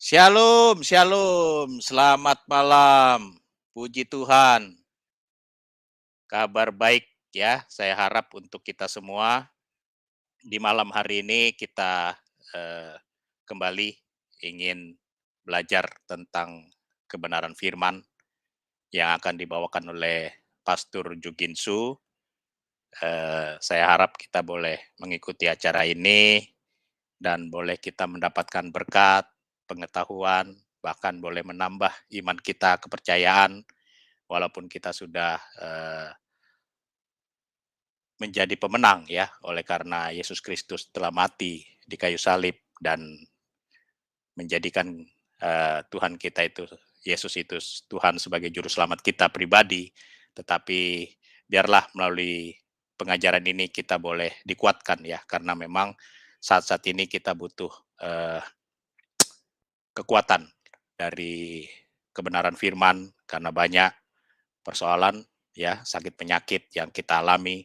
Shalom, shalom. Selamat malam. Puji Tuhan. Kabar baik ya. Saya harap untuk kita semua di malam hari ini kita kembali ingin belajar tentang kebenaran firman yang akan dibawakan oleh Pastor Juginsu. Saya harap kita boleh mengikuti acara ini dan boleh kita mendapatkan berkat, pengetahuan, bahkan boleh menambah iman kita, kepercayaan, walaupun kita sudah menjadi pemenang ya, oleh karena Yesus Kristus telah mati di kayu salib dan menjadikan Tuhan kita itu, Yesus itu Tuhan sebagai juru selamat kita pribadi. Tetapi biarlah melalui pengajaran ini kita boleh dikuatkan ya, karena memang saat-saat ini kita butuh kekuatan dari kebenaran firman, karena banyak persoalan ya, sakit penyakit yang kita alami.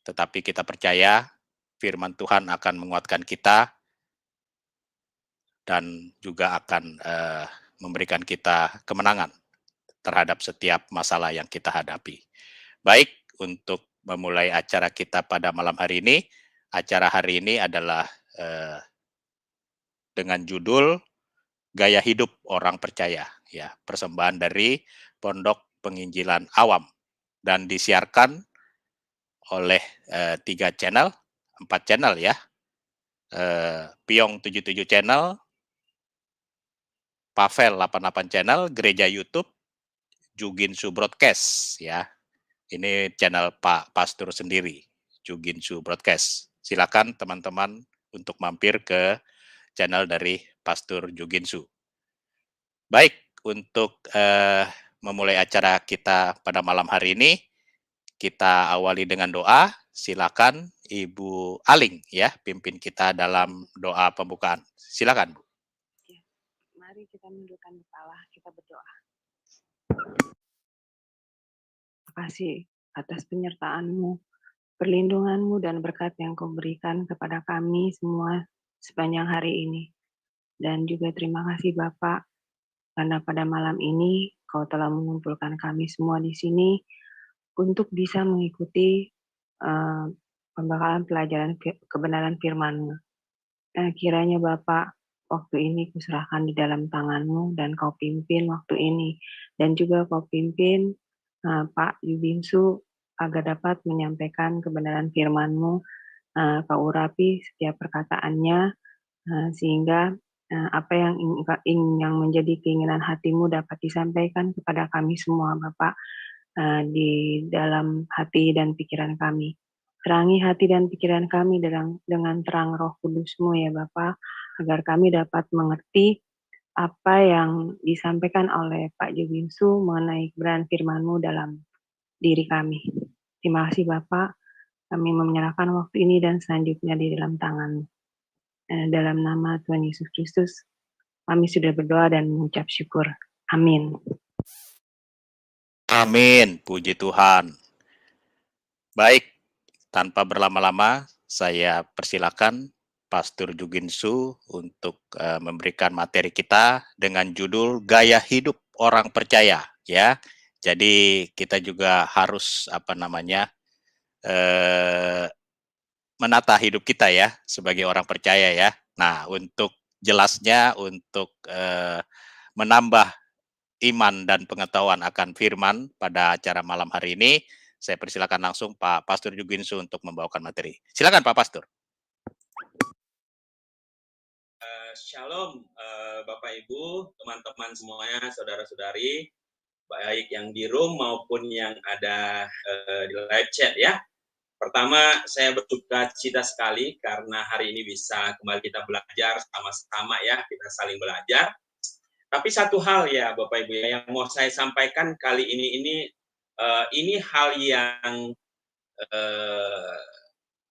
Tetapi kita percaya firman Tuhan akan menguatkan kita dan juga akan memberikan kita kemenangan terhadap setiap masalah yang kita hadapi. Baik, untuk memulai acara kita pada malam hari ini, acara hari ini adalah dengan judul Gaya Hidup Orang Percaya, ya, persembahan dari Pondok Penginjilan Awam dan disiarkan oleh 3 channel, 4 channel ya. Piong 77 channel, Pavel 88 channel, Gereja YouTube, Juginsu Broadcast ya. Ini channel Pak Pastor sendiri, Juginsu Broadcast. Silakan teman-teman untuk mampir ke channel dari Pastor Juginsu. Baik, untuk memulai acara kita pada malam hari ini, kita awali dengan doa. Silakan Ibu Aling ya, pimpin kita dalam doa pembukaan. Silakan, Bu. Mari kita menundukkan kepala, kita berdoa. Terima kasih atas penyertaan-Mu, perlindungan-Mu, dan berkat yang Kau berikan kepada kami semua sepanjang hari ini. Dan juga terima kasih Bapak, karena pada malam ini Kau telah mengumpulkan kami semua di sini untuk bisa mengikuti pembekalan pelajaran kebenaran firman-Mu. Kiranya Bapak, waktu ini kuserahkan di dalam tangan-Mu dan Kau pimpin waktu ini. Dan juga Kau pimpin Pak Yubinsu agar dapat menyampaikan kebenaran firman-Mu. Kau urapi setiap perkataannya sehingga apa yang menjadi keinginan hati-Mu dapat disampaikan kepada kami semua Bapak di dalam hati dan pikiran kami. Terangi hati dan pikiran kami dengan terang Roh Kudus-Mu ya Bapa, agar kami dapat mengerti apa yang disampaikan oleh Pak Jubinsu mengenai kebenaran firman-Mu dalam diri kami. Terima kasih Bapak, kami menyerahkan waktu ini dan selanjutnya di dalam tangan-Mu. Dalam nama Tuhan Yesus Kristus, kami sudah berdoa dan mengucap syukur. Amin. Amin, puji Tuhan. Baik, tanpa berlama-lama, saya persilakan Pastor Juginsu untuk memberikan materi kita dengan judul Gaya Hidup Orang Percaya, ya. Jadi kita juga harus menata hidup kita ya sebagai orang percaya ya. Nah, untuk jelasnya, untuk menambah iman dan pengetahuan akan firman pada acara malam hari ini, saya persilakan langsung Pak Pastor Juginsu untuk membawakan materi. Silakan Pak Pastor. Shalom Bapak Ibu, teman-teman semuanya, saudara-saudari, baik yang di room maupun yang ada di live chat ya. Pertama, saya bersuka cita sekali karena hari ini bisa kembali kita belajar sama-sama ya, kita saling belajar. Tapi satu hal ya Bapak Ibu yang mau saya sampaikan kali ini hal yang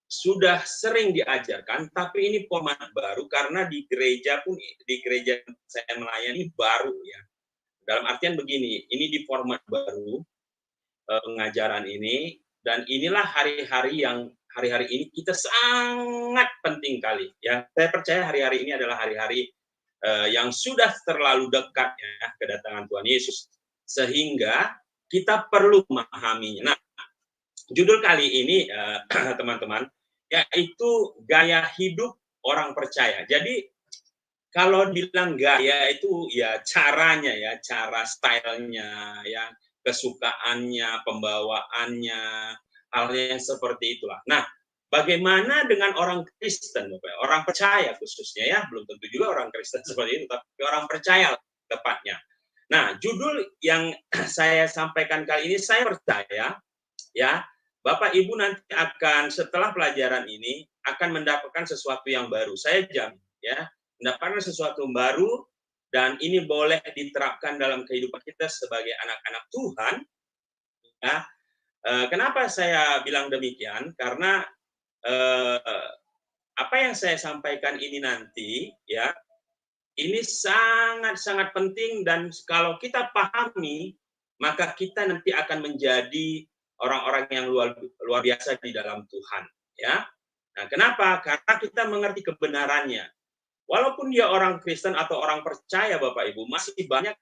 sudah sering diajarkan, tapi ini format baru karena di gereja saya melayani baru ya. Dalam artian begini, ini di format baru pengajaran ini, dan inilah hari-hari ini kita sangat penting kali ya. Saya percaya hari-hari ini adalah hari-hari yang sudah terlalu dekat ya kedatangan Tuhan Yesus, sehingga kita perlu memahaminya. Nah, judul kali ini teman-teman, yaitu gaya hidup orang percaya. Jadi kalau bilang gaya itu ya caranya ya, cara stylenya ya, kesukaannya, pembawaannya, hal yang seperti itulah. Nah, bagaimana dengan orang Kristen, orang percaya khususnya ya, belum tentu juga orang Kristen seperti itu, tapi orang percaya tepatnya. Nah, judul yang saya sampaikan kali ini, saya percaya ya, Bapak Ibu nanti akan setelah pelajaran ini akan mendapatkan sesuatu yang baru. Saya jamin ya, mendapatkan sesuatu yang baru, dan ini boleh diterapkan dalam kehidupan kita sebagai anak-anak Tuhan. Ya, kenapa saya bilang demikian? Karena apa yang saya sampaikan ini nanti, ya, ini sangat-sangat penting, dan kalau kita pahami, maka kita nanti akan menjadi orang-orang yang luar biasa di dalam Tuhan. Ya, nah kenapa? Karena kita mengerti kebenarannya. Walaupun dia orang Kristen atau orang percaya, Bapak Ibu, masih banyak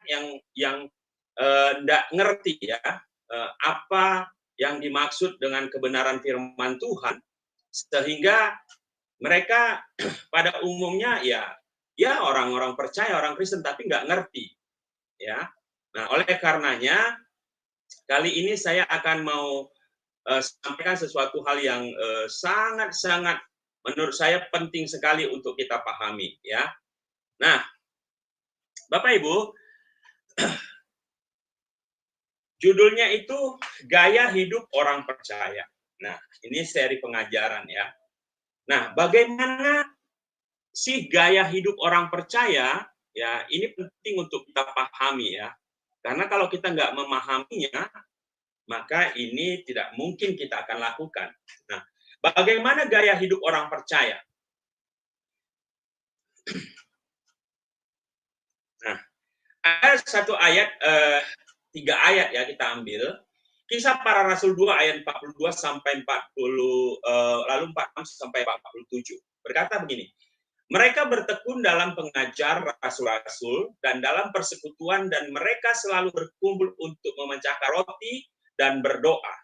yang tidak ngerti ya apa yang dimaksud dengan kebenaran firman Tuhan, sehingga mereka pada umumnya ya orang-orang percaya, orang Kristen, tapi nggak ngerti ya. Nah, oleh karenanya kali ini saya akan mau sampaikan sesuatu hal yang sangat-sangat menurut saya penting sekali untuk kita pahami ya. Nah, Bapak Ibu, judulnya itu gaya hidup orang percaya. Nah, ini seri pengajaran ya. Nah, bagaimana sih gaya hidup orang percaya? Ya, ini penting untuk kita pahami ya. Karena kalau kita nggak memahaminya, maka ini tidak mungkin kita akan lakukan. Nah, bagaimana gaya hidup orang percaya? Nah, ada satu ayat, 3 ayat ya kita ambil. Kisah Para Rasul 2 ayat 42 sampai 40, lalu 46 sampai 47. Berkata begini, mereka bertekun dalam pengajar rasul-rasul dan dalam persekutuan, dan mereka selalu berkumpul untuk memecahkan roti dan berdoa.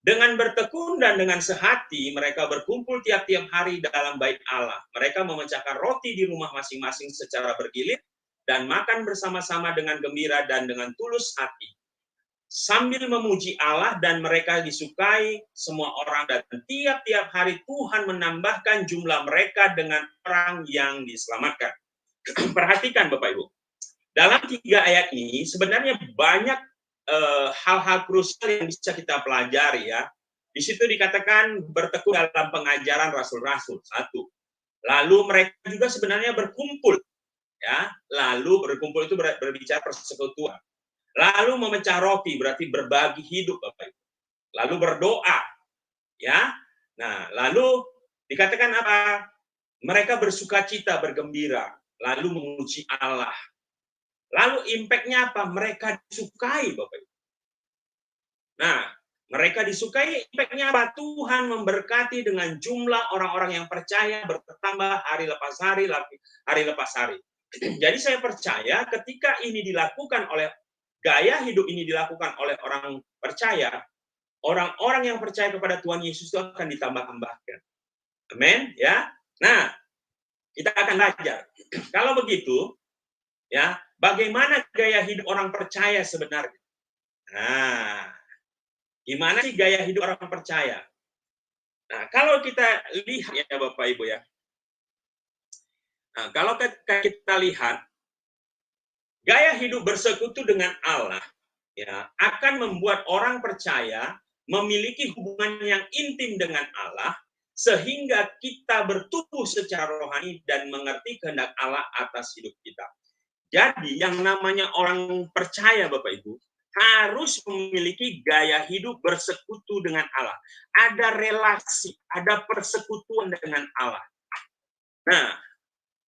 Dengan bertekun dan dengan sehati, mereka berkumpul tiap-tiap hari dalam bait Allah. Mereka memecahkan roti di rumah masing-masing secara bergilir dan makan bersama-sama dengan gembira dan dengan tulus hati, sambil memuji Allah, dan mereka disukai semua orang, dan tiap-tiap hari Tuhan menambahkan jumlah mereka dengan orang yang diselamatkan. Perhatikan Bapak Ibu, dalam 3 ayat ini sebenarnya banyak hal-hal krusial yang bisa kita pelajari ya. Di situ dikatakan bertekun dalam pengajaran rasul-rasul, 1. Lalu mereka juga sebenarnya berkumpul ya. Lalu berkumpul itu berbicara persekutuan. Lalu memecah roti berarti berbagi hidup, Bapak Ibu. Lalu berdoa, ya. Nah, lalu dikatakan apa? Mereka bersukacita, bergembira, lalu memuji Allah. Lalu impact-nya apa? Mereka disukai, Bapak Ibu. Nah, mereka disukai, impact-nya apa? Tuhan memberkati dengan jumlah orang-orang yang percaya bertambah hari lepas hari, hari lepas hari. Jadi saya percaya ketika ini dilakukan oleh gaya hidup ini dilakukan oleh orang percaya, orang-orang yang percaya kepada Tuhan Yesus itu akan ditambah-tambahkan. Amin, ya. Nah, kita akan belajar. Kalau begitu, ya, bagaimana gaya hidup orang percaya sebenarnya? Nah, gimana sih gaya hidup orang percaya? Nah, kalau kita lihat ya Bapak Ibu ya. Nah, kalau kita lihat gaya hidup bersekutu dengan Allah ya akan membuat orang percaya memiliki hubungan yang intim dengan Allah, sehingga kita bertumbuh secara rohani dan mengerti kehendak Allah atas hidup kita. Jadi yang namanya orang percaya Bapak Ibu harus memiliki gaya hidup bersekutu dengan Allah. Ada relasi, ada persekutuan dengan Allah. Nah,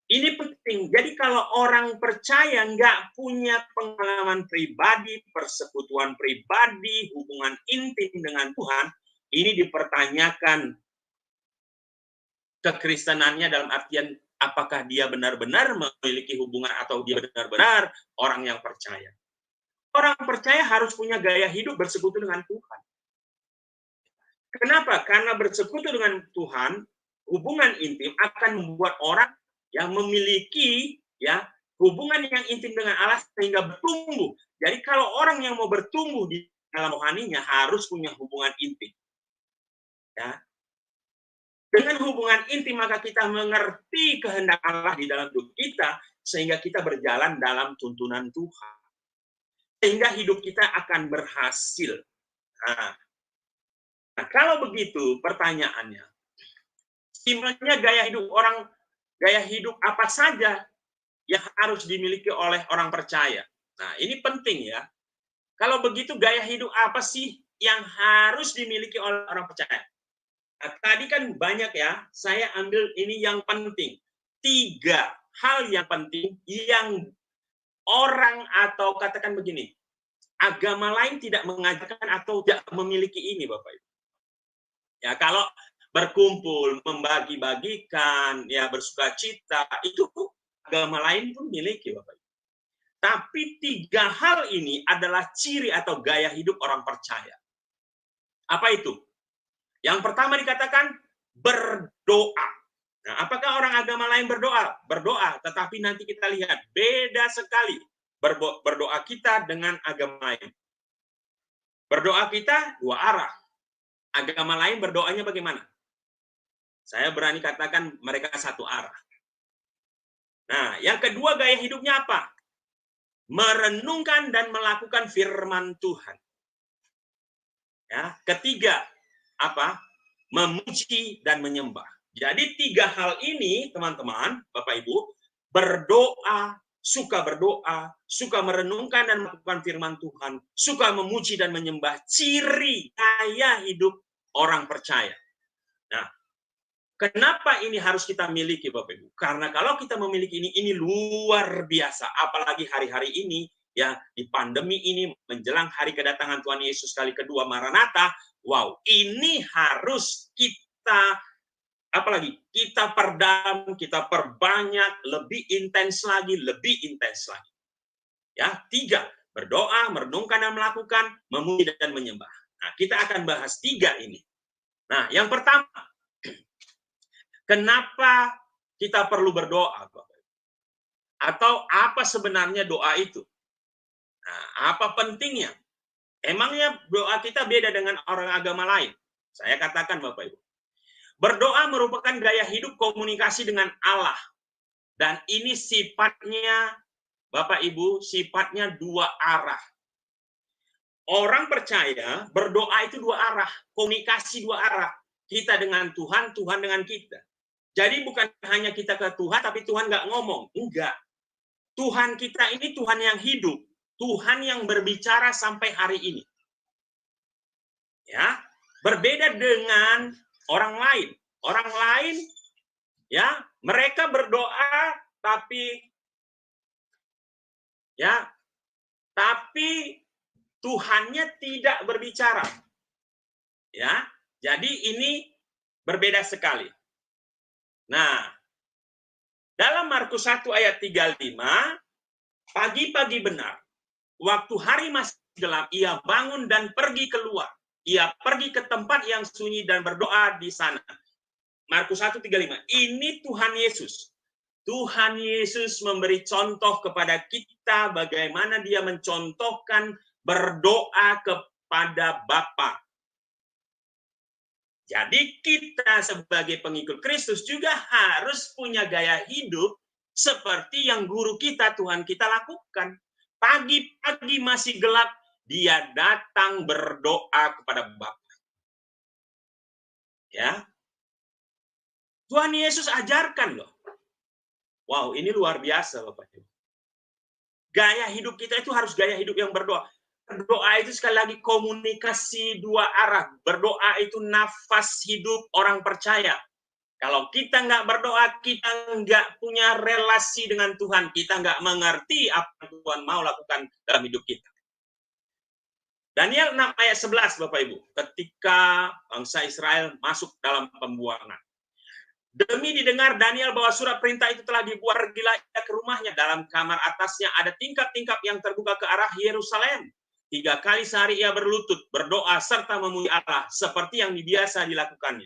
ini penting. Jadi kalau orang percaya nggak punya pengalaman pribadi, persekutuan pribadi, hubungan intim dengan Tuhan, ini dipertanyakan kekristenannya dalam artian apakah dia benar-benar memiliki hubungan atau dia benar-benar orang yang percaya. Orang percaya harus punya gaya hidup bersekutu dengan Tuhan. Kenapa? Karena bersekutu dengan Tuhan, hubungan intim akan membuat orang yang memiliki hubungan yang intim dengan Allah sehingga bertumbuh. Jadi kalau orang yang mau bertumbuh di dalam rohaninya harus punya hubungan intim. Ya. Dengan hubungan intim maka kita mengerti kehendak Allah di dalam hidup kita sehingga kita berjalan dalam tuntunan Tuhan. Sehingga hidup kita akan berhasil. Nah, kalau begitu pertanyaannya, sebenarnya gaya hidup apa saja yang harus dimiliki oleh orang percaya? Nah, ini penting ya. Kalau begitu gaya hidup apa sih yang harus dimiliki oleh orang percaya? Nah, tadi kan banyak ya, saya ambil ini yang penting. 3 hal yang penting yang orang atau katakan begini, agama lain tidak mengajarkan atau tidak memiliki ini, Bapak Ibu. Ya, kalau berkumpul, membagi-bagikan, ya bersukacita, itu agama lain pun miliki, Bapak Ibu. Tapi 3 hal ini adalah ciri atau gaya hidup orang percaya. Apa itu? Yang pertama dikatakan berdoa. Nah, apakah orang agama lain berdoa? Berdoa, tetapi nanti kita lihat beda sekali berdoa kita dengan agama lain. Berdoa kita 2 arah. Agama lain berdoanya bagaimana? Saya berani katakan mereka 1 arah. Nah, yang kedua gaya hidupnya apa? Merenungkan dan melakukan firman Tuhan. Ya, ketiga apa? Memuji dan menyembah. Jadi 3 hal ini, teman-teman, Bapak Ibu, berdoa, suka merenungkan dan melakukan firman Tuhan, suka memuji dan menyembah, ciri gaya hidup orang percaya. Nah, kenapa ini harus kita miliki, Bapak Ibu? Karena kalau kita memiliki ini luar biasa, apalagi hari-hari ini, ya, di pandemi ini menjelang hari kedatangan Tuhan Yesus kali kedua Maranatha. Wow, ini harus kita kita perdalam, kita perbanyak, lebih intens lagi. Ya, 3, berdoa, merenungkan dan melakukan, memuji dan menyembah. Nah, kita akan bahas 3 ini. Nah, yang pertama, kenapa kita perlu berdoa, Bapak? Atau apa sebenarnya doa itu? Nah, apa pentingnya? Emangnya doa kita beda dengan orang agama lain? Saya katakan, Bapak Ibu. Berdoa merupakan gaya hidup komunikasi dengan Allah. Dan ini sifatnya, Bapak Ibu, sifatnya 2 arah. Orang percaya berdoa itu 2 arah, komunikasi 2 arah. Kita dengan Tuhan, Tuhan dengan kita. Jadi bukan hanya kita ke Tuhan, tapi Tuhan nggak ngomong. Enggak. Tuhan kita ini Tuhan yang hidup. Tuhan yang berbicara sampai hari ini. Ya, berbeda dengan orang lain. Orang lain, ya, mereka berdoa tapi Tuhannya tidak berbicara. Ya, jadi ini berbeda sekali. Nah, dalam Markus 1 ayat 35, pagi-pagi benar, waktu hari masih gelap, ia bangun dan pergi keluar. Ia pergi ke tempat yang sunyi dan berdoa di sana. Markus 1:35. Ini Tuhan Yesus. Tuhan Yesus memberi contoh kepada kita bagaimana dia mencontohkan berdoa kepada Bapa. Jadi kita sebagai pengikut Kristus juga harus punya gaya hidup seperti yang guru kita, Tuhan kita lakukan. Pagi-pagi masih gelap, dia datang berdoa kepada Bapa. Ya. Tuhan Yesus ajarkan loh. Wow, ini luar biasa Bapak Ibu. Gaya hidup kita itu harus gaya hidup yang berdoa. Berdoa itu sekali lagi komunikasi 2 arah. Berdoa itu nafas hidup orang percaya. Kalau kita nggak berdoa, kita nggak punya relasi dengan Tuhan. Kita nggak mengerti apa yang Tuhan mau lakukan dalam hidup kita. Daniel 6 ayat 11, Bapak Ibu. Ketika bangsa Israel masuk dalam pembuangan. Demi didengar Daniel bahwa surat perintah itu telah dibuat, pergilah ia ke rumahnya. Dalam kamar atasnya ada tingkap-tingkap yang terbuka ke arah Yerusalem. 3 kali sehari ia berlutut, berdoa, serta memuji Allah, seperti yang biasa dilakukannya.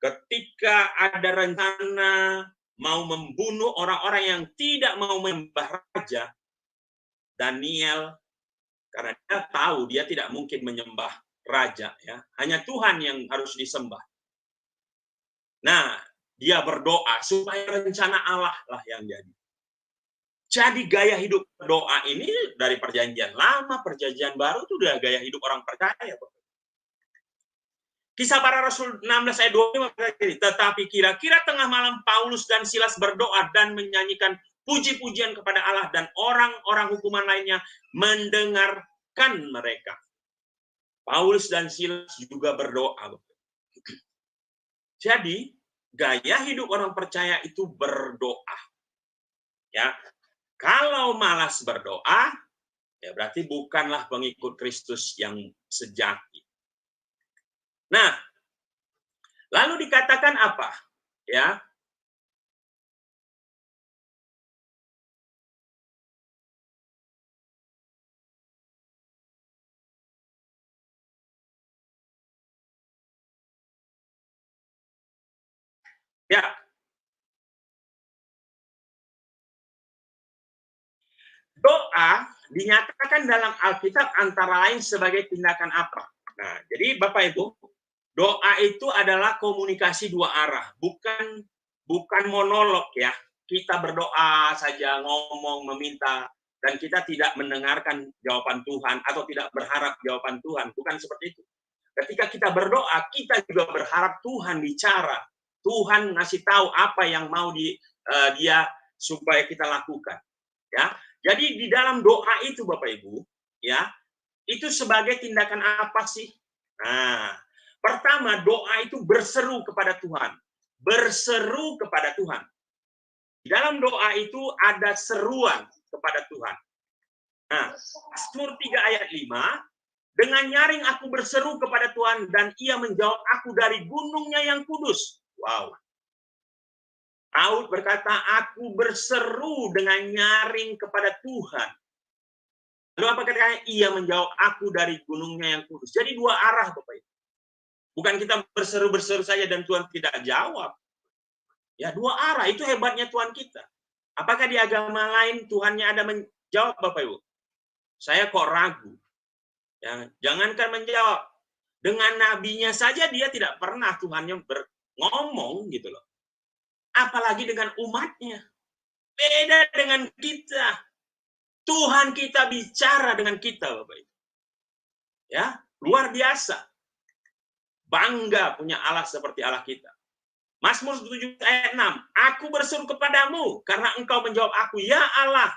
Ketika ada rencana mau membunuh orang-orang yang tidak mau menyembah raja, Daniel, karena dia tahu dia tidak mungkin menyembah raja, ya, hanya Tuhan yang harus disembah. Nah, dia berdoa supaya rencana Allah lah yang jadi. Jadi gaya hidup doa ini dari perjanjian lama, perjanjian baru itu udah gaya hidup orang percaya. Kisah Para Rasul 16 ayat 25, tetapi kira-kira tengah malam Paulus dan Silas berdoa dan menyanyikan puji-pujian kepada Allah, dan orang-orang hukuman lainnya mendengarkan mereka. Paulus dan Silas juga berdoa. Jadi gaya hidup orang percaya itu berdoa. Ya, kalau malas berdoa, ya berarti bukanlah pengikut Kristus yang sejati. Nah, lalu dikatakan apa? Ya. Ya. Doa dinyatakan dalam Alkitab antara lain sebagai tindakan apa? Nah, jadi Bapak Ibu, doa itu adalah komunikasi dua arah, bukan monolog ya. Kita berdoa saja, ngomong, meminta, dan kita tidak mendengarkan jawaban Tuhan atau tidak berharap jawaban Tuhan, bukan seperti itu. Ketika kita berdoa, kita juga berharap Tuhan bicara. Tuhan ngasih tahu apa yang mau dia supaya kita lakukan. Ya, jadi di dalam doa itu Bapak Ibu, ya, itu sebagai tindakan apa sih? Nah, pertama doa itu berseru kepada Tuhan. Berseru kepada Tuhan. Di dalam doa itu ada seruan kepada Tuhan. Nah, Mazmur 3 ayat 5, dengan nyaring aku berseru kepada Tuhan dan ia menjawab aku dari gunungnya yang kudus. Wow. Daud berkata, aku berseru dengan nyaring kepada Tuhan. Lalu apa katanya? Ia menjawab aku dari gunungnya yang kudus. Jadi dua arah Bapak Ibu. Bukan kita berseru-berseru saja dan Tuhan tidak jawab. Ya, dua arah. Itu hebatnya Tuhan kita. Apakah di agama lain Tuhannya ada menjawab Bapak Ibu? Saya kok ragu. Ya, jangankan menjawab. Dengan nabinya saja dia tidak pernah Tuhannya ngomong gitu loh. Apalagi dengan umatnya. Beda dengan kita. Tuhan kita bicara dengan kita, Bapak Ibu. Ya, luar biasa. Bangga punya Allah seperti Allah kita. Mazmur 7 ayat 6. Aku berseru kepadamu karena engkau menjawab aku, ya Allah.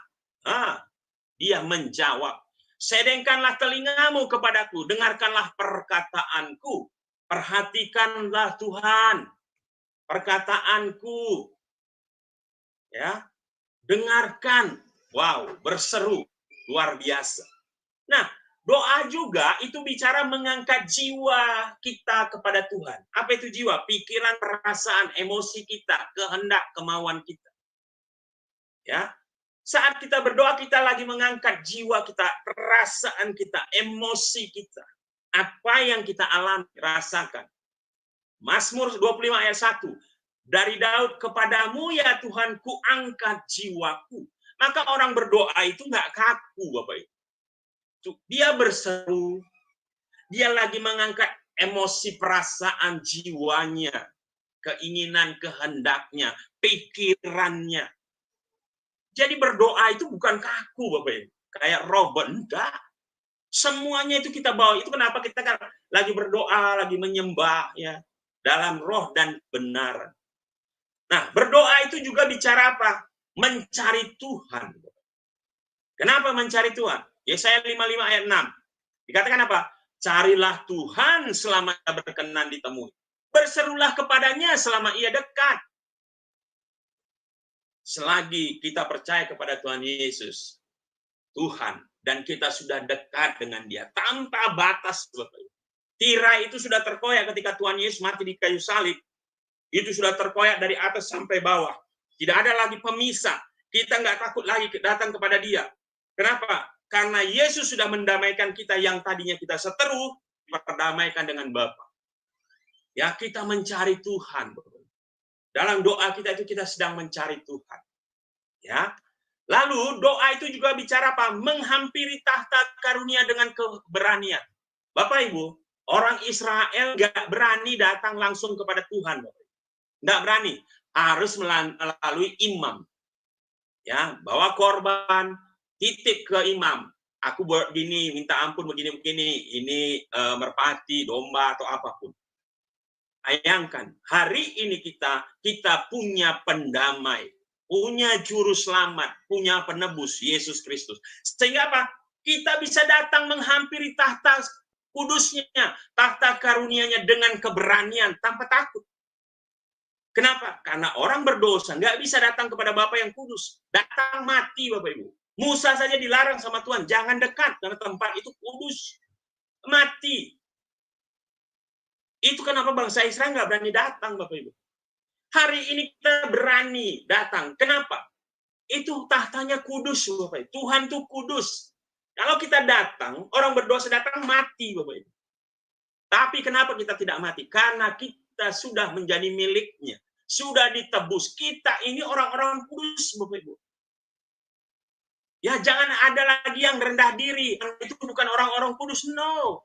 Dia menjawab. Sedengkanlah telingamu kepadaku, dengarkanlah perkataanku. Perhatikanlah Tuhan perkataanku. Ya, dengarkan. Wow, berseru. Luar biasa. Nah, doa juga itu bicara mengangkat jiwa kita kepada Tuhan. Apa itu jiwa? Pikiran, perasaan, emosi kita, kehendak, kemauan kita. Ya. Saat kita berdoa, kita lagi mengangkat jiwa kita, perasaan kita, emosi kita. Apa yang kita alami, rasakan. Mazmur 25 ayat 1. Dari Daud, kepadamu ya Tuhan, ku angkat jiwaku. Maka orang berdoa itu nggak kaku, Bapak Ibu. Dia berseru, dia lagi mengangkat emosi, perasaan jiwanya, keinginan, kehendaknya, pikirannya. Jadi berdoa itu bukan kaku, Bapak Ibu. Kayak robot, enggak. Semuanya itu kita bawa. Itu kenapa kita kan lagi berdoa, lagi menyembah ya, dalam roh dan benar. Nah, berdoa itu juga bicara apa? Mencari Tuhan. Kenapa mencari Tuhan? Yesaya 55 ayat 6. Dikatakan apa? Carilah Tuhan selama ia berkenan ditemui. Berserulah kepadanya selama ia dekat. Selagi kita percaya kepada Tuhan Yesus, Tuhan, dan kita sudah dekat dengan Dia tanpa batas. Tirai itu sudah terkoyak ketika Tuhan Yesus mati di kayu salib. Itu sudah terkoyak dari atas sampai bawah. Tidak ada lagi pemisah. Kita nggak takut lagi datang kepada Dia. Kenapa? Karena Yesus sudah mendamaikan kita yang tadinya kita seteru, perdamaikan dengan Bapa. Ya, kita mencari Tuhan. Dalam doa kita itu kita sedang mencari Tuhan. Ya. Lalu doa itu juga bicara apa? Menghampiri tahta karunia dengan keberanian. Bapak Ibu, orang Israel nggak berani datang langsung kepada Tuhan. Nggak berani. Harus melalui imam. Ya, bawa korban, titip ke imam. Aku buat gini, minta ampun begini-begini. Ini merpati, domba, atau apapun. Bayangkan, hari ini kita punya pendamai, punya juru selamat, punya penebus, Yesus Kristus. Sehingga apa? Kita bisa datang menghampiri tahta kudusnya, tahta karunia-Nya dengan keberanian, tanpa takut. Kenapa? Karena orang berdosa nggak bisa datang kepada Bapa yang kudus. Datang mati, Bapak Ibu. Musa saja dilarang sama Tuhan, jangan dekat, karena tempat itu kudus. Mati. Itu kenapa bangsa Israel nggak berani datang, Bapak Ibu. Hari ini kita berani datang. Kenapa? Itu tahtanya kudus, Bapak Ibu. Tuhan itu kudus. Kalau kita datang, orang berdosa datang mati, Bapak Ibu. Tapi kenapa kita tidak mati? Karena kita sudah menjadi miliknya. Sudah ditebus. Kita ini orang-orang kudus, Bapak Ibu. Ya, jangan ada lagi yang rendah diri. Itu bukan orang-orang kudus. No.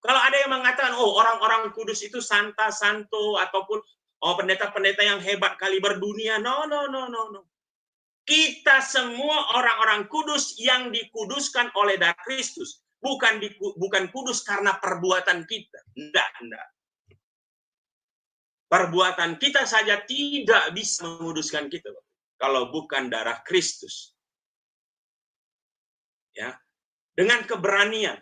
Kalau ada yang mengatakan, oh orang-orang kudus itu santo, ataupun oh pendeta-pendeta yang hebat kaliber dunia. No. Kita semua orang-orang kudus yang dikuduskan oleh darah Kristus. Bukan kudus karena perbuatan kita. Enggak. Perbuatan kita saja tidak bisa menguduskan kita. Kalau bukan darah Kristus. Ya, dengan keberanian.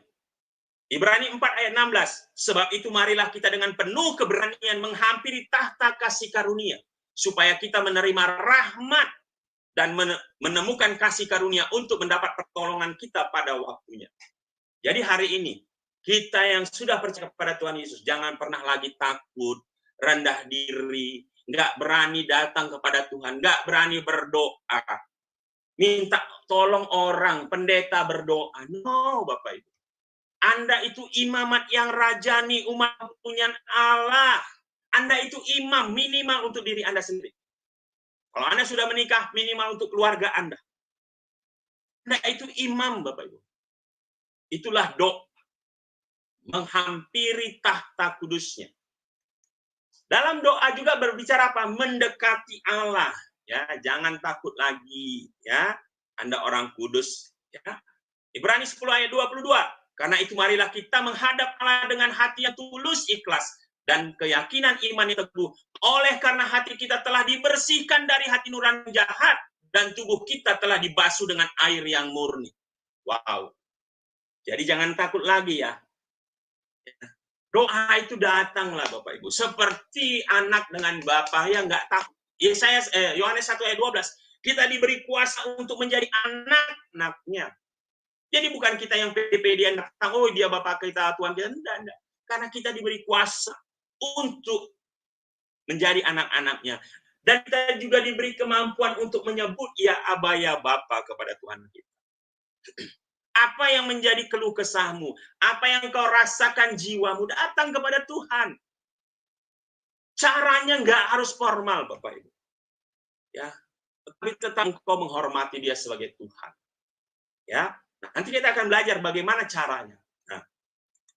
Ibrani 4 ayat 16. Sebab itu marilah kita dengan penuh keberanian menghampiri tahta kasih karunia. Supaya kita menerima rahmat dan menemukan kasih karunia untuk mendapat pertolongan kita pada waktunya. Jadi hari ini, kita yang sudah percaya kepada Tuhan Yesus, jangan pernah lagi takut, rendah diri, nggak berani datang kepada Tuhan, nggak berani berdoa. Minta tolong orang, pendeta berdoa. No, Bapak Ibu. Anda itu imamat yang rajani umat punya Allah. Anda itu imam minimal untuk diri Anda sendiri. Kalau Anda sudah menikah, minimal untuk keluarga Anda. Anda itu imam, Bapak Ibu. Itulah doa. Menghampiri tahta kudusnya. Dalam doa juga berbicara apa? Mendekati Allah. Ya, jangan takut lagi. Ya, Anda orang kudus. Ya. Ibrani 10 ayat 22. Karena itu marilah kita menghadap Allah dengan hati yang tulus, ikhlas, dan keyakinan iman yang teguh. Oleh karena hati kita telah dibersihkan dari hati nurani jahat, dan tubuh kita telah dibasuh dengan air yang murni. Wow. Jadi jangan takut lagi ya. Doa itu datanglah Bapak Ibu. Seperti anak dengan bapak yang nggak takut. Yohanes 1 ayat 12. Kita diberi kuasa untuk menjadi anak-anaknya. Jadi bukan kita yang pede-pedean datang, oh dia Bapak kita, Tuhan kita. Enggak. Karena kita diberi kuasa untuk menjadi anak-anaknya. Dan kita juga diberi kemampuan untuk menyebut ya Aba ya Bapa kepada Tuhan kita. Apa yang menjadi keluh kesahmu? Apa yang kau rasakan jiwamu? Datang kepada Tuhan. Caranya nggak harus formal, Bapak Ibu. Ya, tapi tetap engkau menghormati Dia sebagai Tuhan. Ya. Nah, nanti kita akan belajar bagaimana caranya. Nah,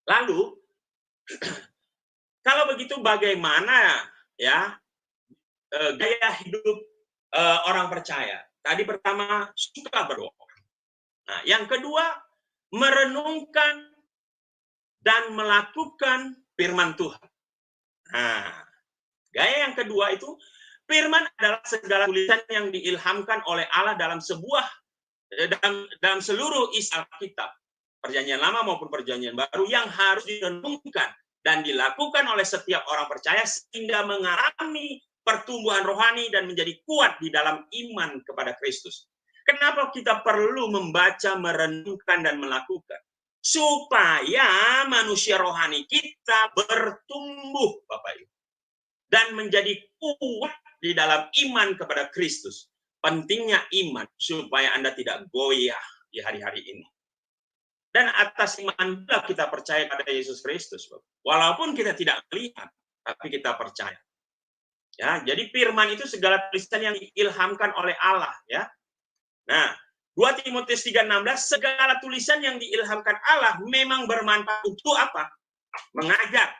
lalu, kalau begitu bagaimana ya gaya hidup orang percaya? Tadi pertama, suka berdoa. Nah, yang kedua, merenungkan dan melakukan firman Tuhan. Nah, gaya yang kedua itu, firman adalah segala tulisan yang diilhamkan oleh Allah dalam seluruh isi Alkitab, Perjanjian Lama maupun Perjanjian Baru, yang harus direnungkan dan dilakukan oleh setiap orang percaya sehingga mengalami pertumbuhan rohani dan menjadi kuat di dalam iman kepada Kristus. Kenapa kita perlu membaca, merenungkan, dan melakukan? Supaya manusia rohani kita bertumbuh, Bapak Ibu. dan menjadi kuat di dalam iman kepada Kristus. Pentingnya iman supaya Anda tidak goyah di hari-hari ini. Dan atas iman itulah kita percaya pada Yesus Kristus. Walaupun kita tidak melihat, tapi kita percaya. Ya, jadi firman itu segala tulisan yang diilhamkan oleh Allah, ya. Nah, 2 Timotius 3:16, segala tulisan yang diilhamkan Allah memang bermanfaat untuk apa? Mengajar,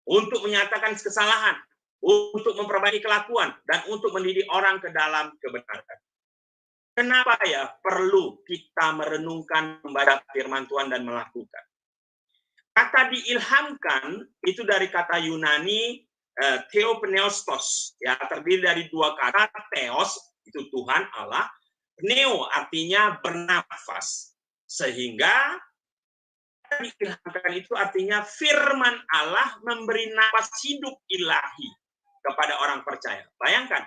untuk menyatakan kesalahan, untuk memperbaiki kelakuan, dan untuk mendidik orang ke dalam kebenaran. Kenapa ya perlu kita merenungkan, membaca firman Tuhan dan melakukan? Kata diilhamkan itu dari kata Yunani theopneustos, ya, terdiri dari dua kata. Theos itu Tuhan Allah, pneu artinya bernafas, sehingga diilhamkan itu artinya firman Allah memberi nafas hidup ilahi kepada orang percaya. Bayangkan,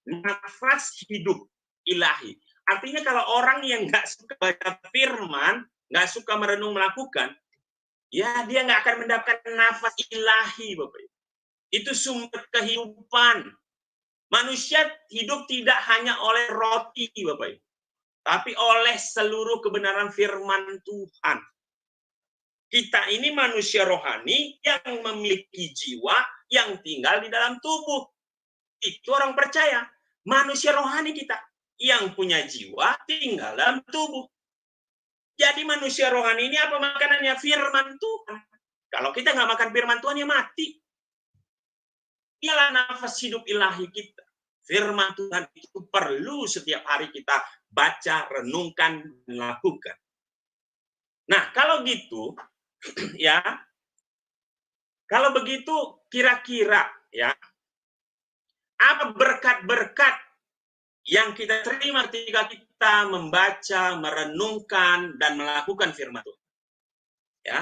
nafas hidup ilahi. Artinya kalau orang yang nggak suka baca firman, nggak suka merenung melakukan, ya dia nggak akan mendapatkan nafas ilahi, Bapak Ibu. Itu sumber kehidupan. Manusia hidup tidak hanya oleh roti, Bapak Ibu, tapi oleh seluruh kebenaran firman Tuhan. Kita ini manusia rohani yang memiliki jiwa yang tinggal di dalam tubuh. Itu orang percaya. Manusia rohani kita yang punya jiwa tinggal dalam tubuh. Jadi manusia rohani ini apa makanannya? Firman Tuhan. Kalau kita nggak makan firman Tuhan, ya mati. Ialah nafas hidup ilahi kita. Firman Tuhan itu perlu setiap hari kita baca, renungkan, dan lakukan. Nah, kalau gitu, ya, kalau begitu kira-kira, ya, apa berkat-berkat yang kita terima ketika kita membaca, merenungkan, dan melakukan firman Tuhan? Ya,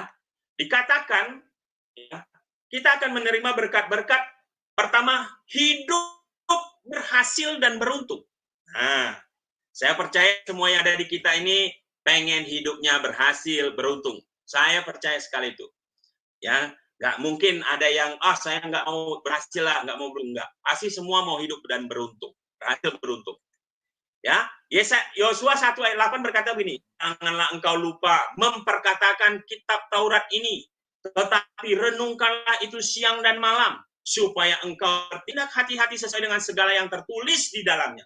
dikatakan, ya, kita akan menerima berkat-berkat. Pertama, hidup berhasil dan beruntung. Nah, saya percaya semua yang ada di kita ini pengen hidupnya berhasil, beruntung. Saya percaya sekali itu. Ya, nggak mungkin ada yang, saya nggak mau berhasil lah, nggak mau beruntung. Nggak. Pasti semua mau hidup dan beruntung, berhasil beruntung. Ya, Yosua 1 ayat 8 berkata begini, janganlah engkau lupa memperkatakan kitab Taurat ini, tetapi renungkanlah itu siang dan malam, supaya engkau bertindak hati-hati sesuai dengan segala yang tertulis di dalamnya.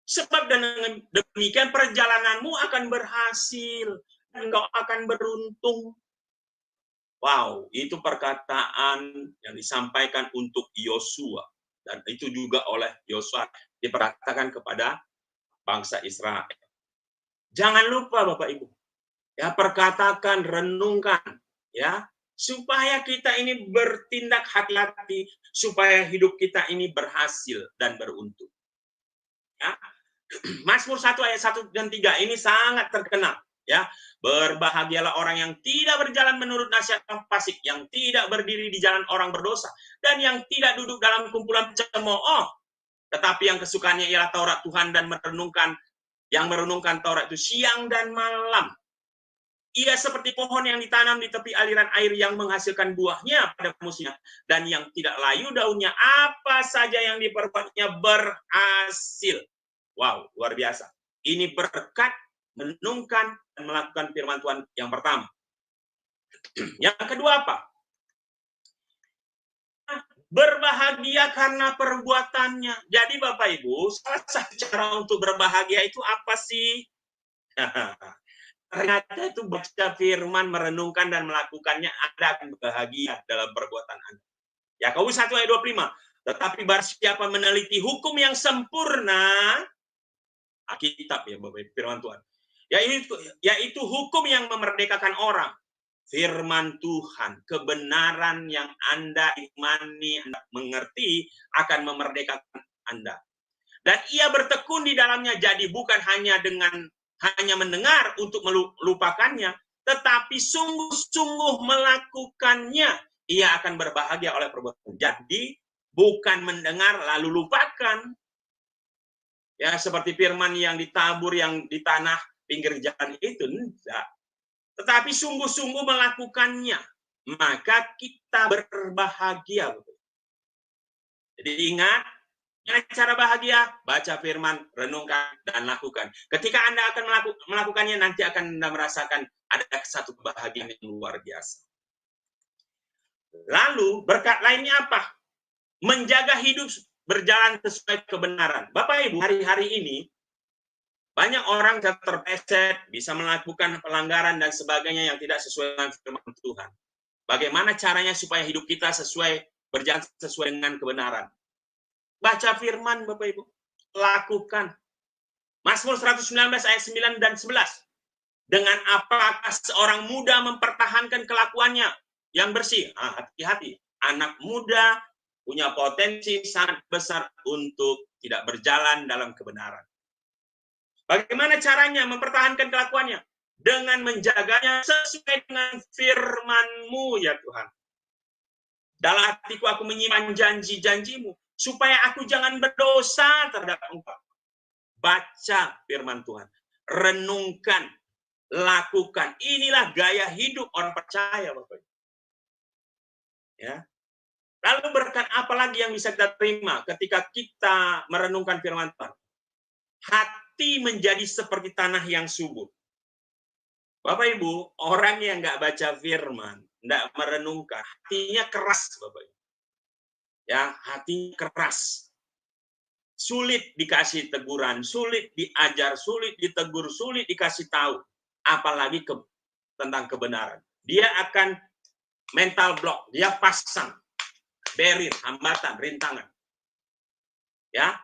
Sebab dengan demikian perjalananmu akan berhasil, dan engkau akan beruntung. Wow, itu perkataan yang disampaikan untuk Yosua. Dan itu juga oleh Yosua diperkatakan kepada bangsa Israel. Jangan lupa Bapak Ibu, ya, perkatakan, renungkan, ya, supaya kita ini bertindak hati-hati, supaya hidup kita ini berhasil dan beruntung. Ya. Mazmur 1 ayat 1 dan 3 ini sangat terkenal. Ya, berbahagialah orang yang tidak berjalan menurut nasihat orang fasik, yang tidak berdiri di jalan orang berdosa, dan yang tidak duduk dalam kumpulan pencemooh, tetapi yang kesukaannya ialah Taurat Tuhan dan merenungkan Taurat itu siang dan malam. Ia seperti pohon yang ditanam di tepi aliran air yang menghasilkan buahnya pada musimnya, dan yang tidak layu daunnya, apa saja yang diperbuatnya berhasil. Wow, luar biasa. Ini berkat menenungkan dan melakukan firman Tuhan yang pertama. Yang kedua apa? Berbahagia karena perbuatannya. Jadi Bapak Ibu, salah satu cara untuk berbahagia itu apa sih? Ternyata itu baca firman, merenungkan dan melakukannya, Anda akan bahagia dalam perbuatan Anda. Yakobus 1 ayat 25. Tetapi barang siapa meneliti hukum yang sempurna, Alkitab ya Bapak Ibu, firman Tuhan, yaitu hukum yang memerdekakan orang, firman Tuhan, kebenaran yang Anda imani, Anda mengerti, akan memerdekakan Anda. Dan ia bertekun di dalamnya, jadi bukan hanya mendengar untuk melupakannya, tetapi sungguh-sungguh melakukannya, ia akan berbahagia oleh perbuatan. Jadi bukan mendengar lalu lupakan. Ya, seperti firman yang ditabur yang di tanah pinggir jalan itu, enggak. Tetapi sungguh-sungguh melakukannya, maka kita berbahagia. Jadi ingat, cara bahagia, baca firman, renungkan, dan lakukan. Ketika Anda akan melakukannya, nanti akan Anda merasakan ada satu kebahagiaan yang luar biasa. Lalu berkat lainnya apa? Menjaga hidup berjalan sesuai kebenaran. Bapak Ibu, hari-hari ini banyak orang terpleset, bisa melakukan pelanggaran dan sebagainya yang tidak sesuai dengan firman Tuhan. Bagaimana caranya supaya hidup kita berjalan sesuai dengan kebenaran? Baca firman, Bapak Ibu. Lakukan. Mazmur 119 ayat 9 dan 11. Dengan apakah seorang muda mempertahankan kelakuannya yang bersih? Hati-hati. Anak muda punya potensi sangat besar untuk tidak berjalan dalam kebenaran. Bagaimana caranya mempertahankan kelakuannya? Dengan menjaganya sesuai dengan firman-Mu, ya Tuhan. Dalam hatiku aku menyimpan janji-janji-Mu, supaya aku jangan berdosa terhadap Engkau. Baca firman Tuhan. Renungkan. Lakukan. Inilah gaya hidup orang percaya, Bapak. Ya. Lalu berkat apa lagi yang bisa kita terima ketika kita merenungkan firman Tuhan? Hati menjadi seperti tanah yang subur. Bapak Ibu, orang yang nggak baca firman, nggak merenungkan, hatinya keras, Bapak Ibu. Ya, hatinya keras. Sulit dikasih teguran, sulit diajar, sulit ditegur, sulit dikasih tahu. Apalagi tentang kebenaran. Dia akan mental block, dia pasang barrier, hambatan, rintangan. Ya.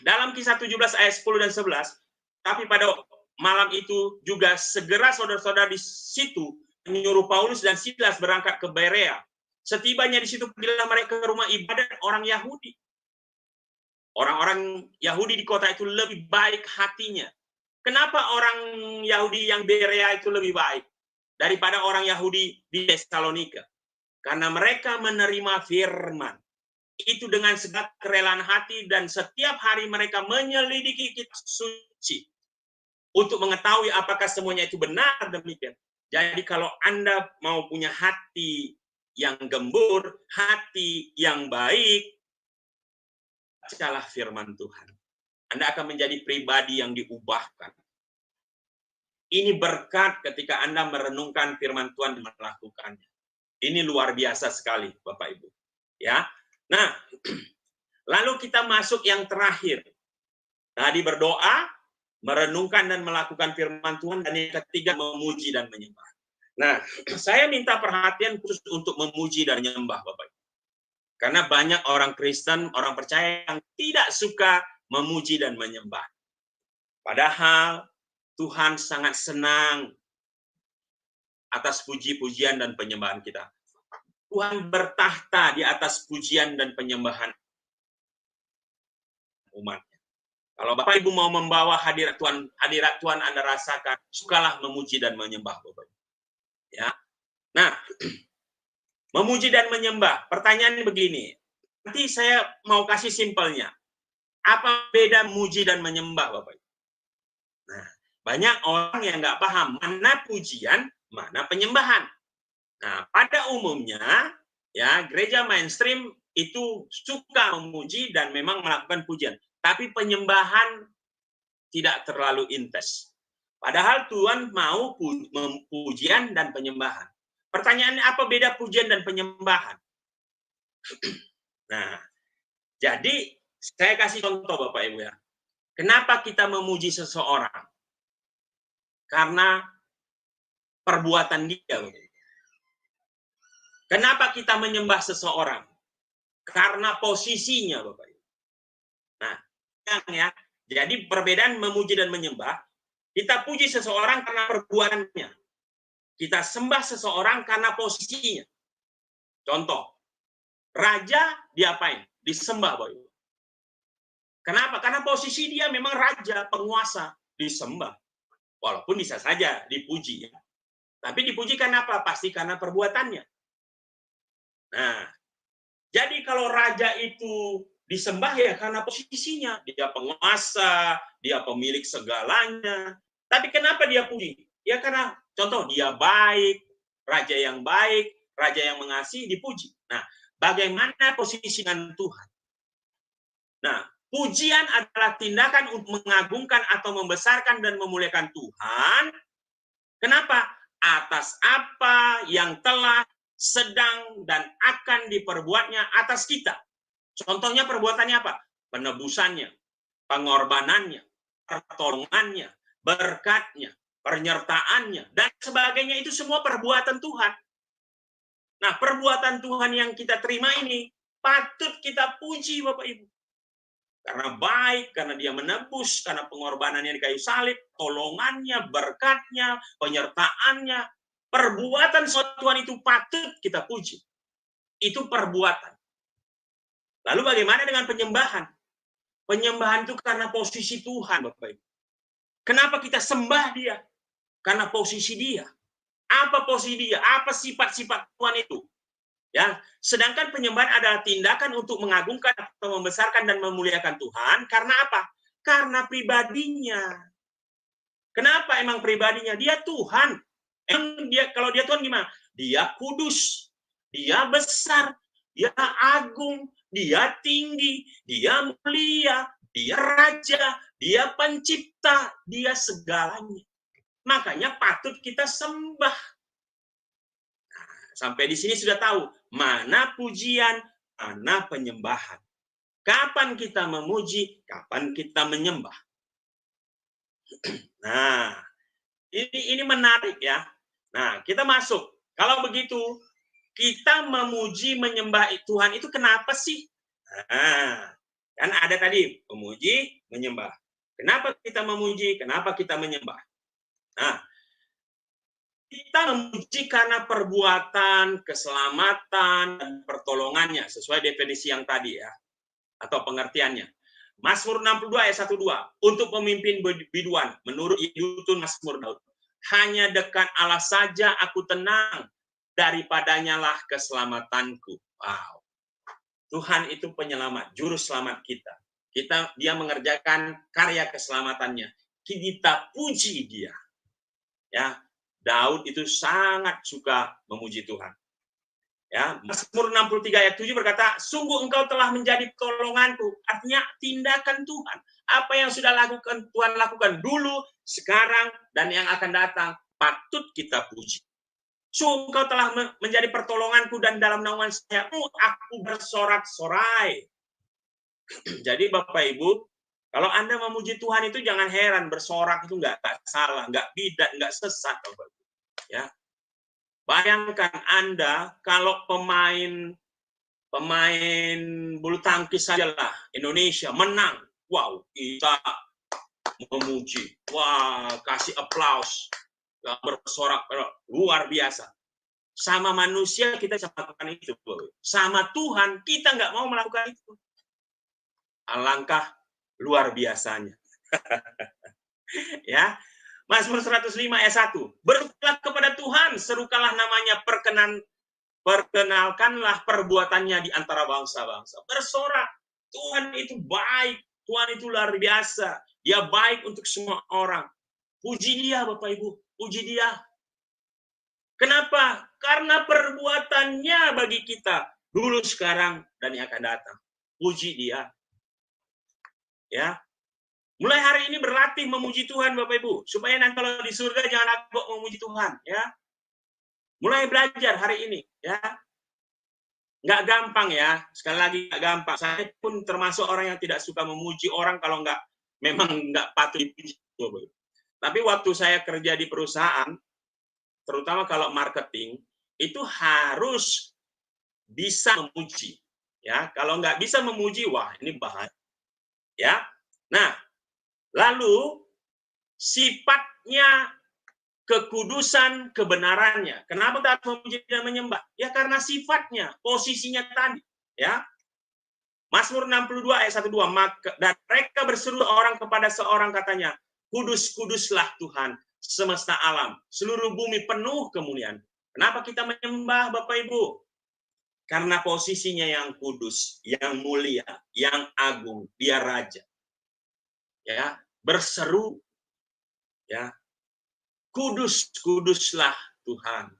Dalam Kisah 17 ayat 10 dan 11, tapi pada malam itu juga segera saudara-saudara di situ menyuruh Paulus dan Silas berangkat ke Berea. Setibanya di situ pergilah mereka ke rumah ibadat orang Yahudi. Orang-orang Yahudi di kota itu lebih baik hatinya. Kenapa orang Yahudi yang Berea itu lebih baik daripada orang Yahudi di Tesalonika? Karena mereka menerima firman. Itu dengan segala kerelaan hati dan setiap hari mereka menyelidiki kitab suci untuk mengetahui apakah semuanya itu benar demikian. Jadi kalau Anda mau punya hati yang gembur, hati yang baik, bacalah firman Tuhan. Anda akan menjadi pribadi yang diubahkan. Ini berkat ketika Anda merenungkan firman Tuhan dan melakukannya. Ini luar biasa sekali, Bapak Ibu. Ya. Nah, lalu kita masuk yang terakhir. Tadi berdoa, merenungkan dan melakukan firman Tuhan, dan yang ketiga memuji dan menyembah. Nah, saya minta perhatian khusus untuk memuji dan menyembah, Bapak. Karena banyak orang Kristen, orang percaya yang tidak suka memuji dan menyembah. Padahal Tuhan sangat senang atas puji-pujian dan penyembahan kita. Tuhan bertahta di atas pujian dan penyembahan umatnya. Kalau Bapak Ibu mau membawa hadirat Tuhan Anda rasakan, sukalah memuji dan menyembah, Bapak. Ya. Nah, memuji dan menyembah. Pertanyaannya begini. Nanti saya mau kasih simpelnya. Apa beda memuji dan menyembah, Bapak? Nah, banyak orang yang nggak paham mana pujian, mana penyembahan. Nah, pada umumnya, ya gereja mainstream itu suka memuji dan memang melakukan pujian. Tapi penyembahan tidak terlalu intens. Padahal Tuhan mau pujian dan penyembahan. Pertanyaannya apa beda pujian dan penyembahan? Nah, jadi saya kasih contoh Bapak Ibu ya. Kenapa kita memuji seseorang? Karena perbuatan dia. Kenapa kita menyembah seseorang? Karena posisinya, Bapak Ibu. Nah, ya. Jadi perbedaan memuji dan menyembah, kita puji seseorang karena perbuatannya. Kita sembah seseorang karena posisinya. Contoh, raja diapain? Disembah, Bapak Ibu. Kenapa? Karena posisi dia memang raja, penguasa, disembah. Walaupun bisa saja dipuji. Ya. Tapi dipuji karena apa? Pasti karena perbuatannya. Nah, jadi kalau raja itu disembah ya karena posisinya. Dia penguasa, dia pemilik segalanya. Tapi kenapa dia puji? Ya karena contoh dia baik, raja yang mengasihi dipuji. Nah, bagaimana posisi dengan Tuhan. Nah, pujian adalah tindakan untuk mengagungkan atau membesarkan dan memuliakan Tuhan. Kenapa? Atas apa yang telah, sedang, dan akan diperbuatnya atas kita. Contohnya perbuatannya apa? Penebusannya, pengorbanannya, pertolongannya, berkatnya, penyertaannya, dan sebagainya. Itu semua perbuatan Tuhan. Nah, perbuatan Tuhan yang kita terima ini patut kita puji, Bapak Ibu. Karena baik, karena dia menebus, karena pengorbanannya di kayu salib, tolongannya, berkatnya, penyertaannya, perbuatan Tuhan itu patut kita puji. Itu perbuatan. Lalu bagaimana dengan penyembahan? Penyembahan itu karena posisi Tuhan, Bapak Ibu. Kenapa kita sembah dia? Karena posisi dia. Apa posisi dia? Apa sifat-sifat Tuhan itu? Ya, sedangkan penyembahan adalah tindakan untuk mengagungkan atau membesarkan dan memuliakan Tuhan. Karena apa? Karena pribadinya. Kenapa emang pribadinya? Dia Tuhan. Emang dia, kalau dia Tuhan gimana? Dia kudus, dia besar, dia agung, dia tinggi, dia mulia, dia raja, dia pencipta, dia segalanya. Makanya patut kita sembah. Sampai di sini sudah tahu mana pujian, mana penyembahan. Kapan kita memuji, kapan kita menyembah. Nah, ini menarik ya. Nah, kita masuk. Kalau begitu, kita memuji, menyembah Tuhan itu kenapa sih? Nah, kan ada tadi memuji, menyembah. Kenapa kita memuji, kenapa kita menyembah? Nah, kita memuji karena perbuatan, keselamatan, dan pertolongannya, sesuai definisi yang tadi ya, atau pengertiannya. Mazmur 62 ayat 1-2, untuk pemimpin biduan, menurut Yedutun Mazmur Daud, hanya dekat Allah saja aku tenang, daripadanya lah keselamatanku. Wow. Tuhan itu penyelamat, juru selamat kita. Dia mengerjakan karya keselamatannya. Kita puji dia. Ya, Daud itu sangat suka memuji Tuhan. Ya, Mazmur 63 ayat 7 berkata, sungguh engkau telah menjadi pertolonganku. Artinya tindakan Tuhan. Apa yang sudah Tuhan lakukan dulu, sekarang, dan yang akan datang, patut kita puji. Sungguh engkau telah menjadi pertolonganku dan dalam naungan sayapmu aku bersorak-sorai. Jadi Bapak Ibu, kalau Anda memuji Tuhan itu jangan heran, bersorak itu nggak salah, nggak bidat, nggak sesat. Bapak Ibu. Ya, bayangkan Anda kalau pemain bulu tangkis sajalah Indonesia menang, wow, kita memuji, wah, kasih aplaus, bersorak, luar biasa. Sama manusia kita bisa melakukan itu, sama Tuhan kita nggak mau melakukan itu. Alangkah luar biasanya. Ya. Mazmur 105 ayat 1. Berserulah kepada Tuhan, serukalah namanya, perkenalkanlah perbuatannya di antara bangsa-bangsa. Bersorak, Tuhan itu baik, Tuhan itu luar biasa. Dia baik untuk semua orang. Puji dia Bapak Ibu, puji dia. Kenapa? Karena perbuatannya bagi kita dulu, sekarang, dan yang akan datang. Puji dia. Ya. Mulai hari ini berlatih memuji Tuhan Bapak Ibu, supaya nanti kalau di surga jangan agak memuji Tuhan, ya. Mulai belajar hari ini, ya. Nggak gampang ya, sekali lagi nggak gampang. Saya pun termasuk orang yang tidak suka memuji orang kalau memang nggak patut dipuji. Tapi waktu saya kerja di perusahaan, terutama kalau marketing, itu harus bisa memuji, ya. Kalau nggak bisa memuji, wah ini bahaya, ya. Nah, lalu sifatnya kekudusan, kebenarannya. Kenapa kita harus memuji dan menyembah? Ya karena sifatnya, posisinya tadi. Ya. Mazmur 62 ayat 1-2. Dan mereka berseru orang kepada seorang katanya, kudus, kuduslah Tuhan semesta alam. Seluruh bumi penuh kemuliaan. Kenapa kita menyembah Bapak Ibu? Karena posisinya yang kudus, yang mulia, yang agung, dia raja. Ya, berseru, ya, kudus, kuduslah Tuhan.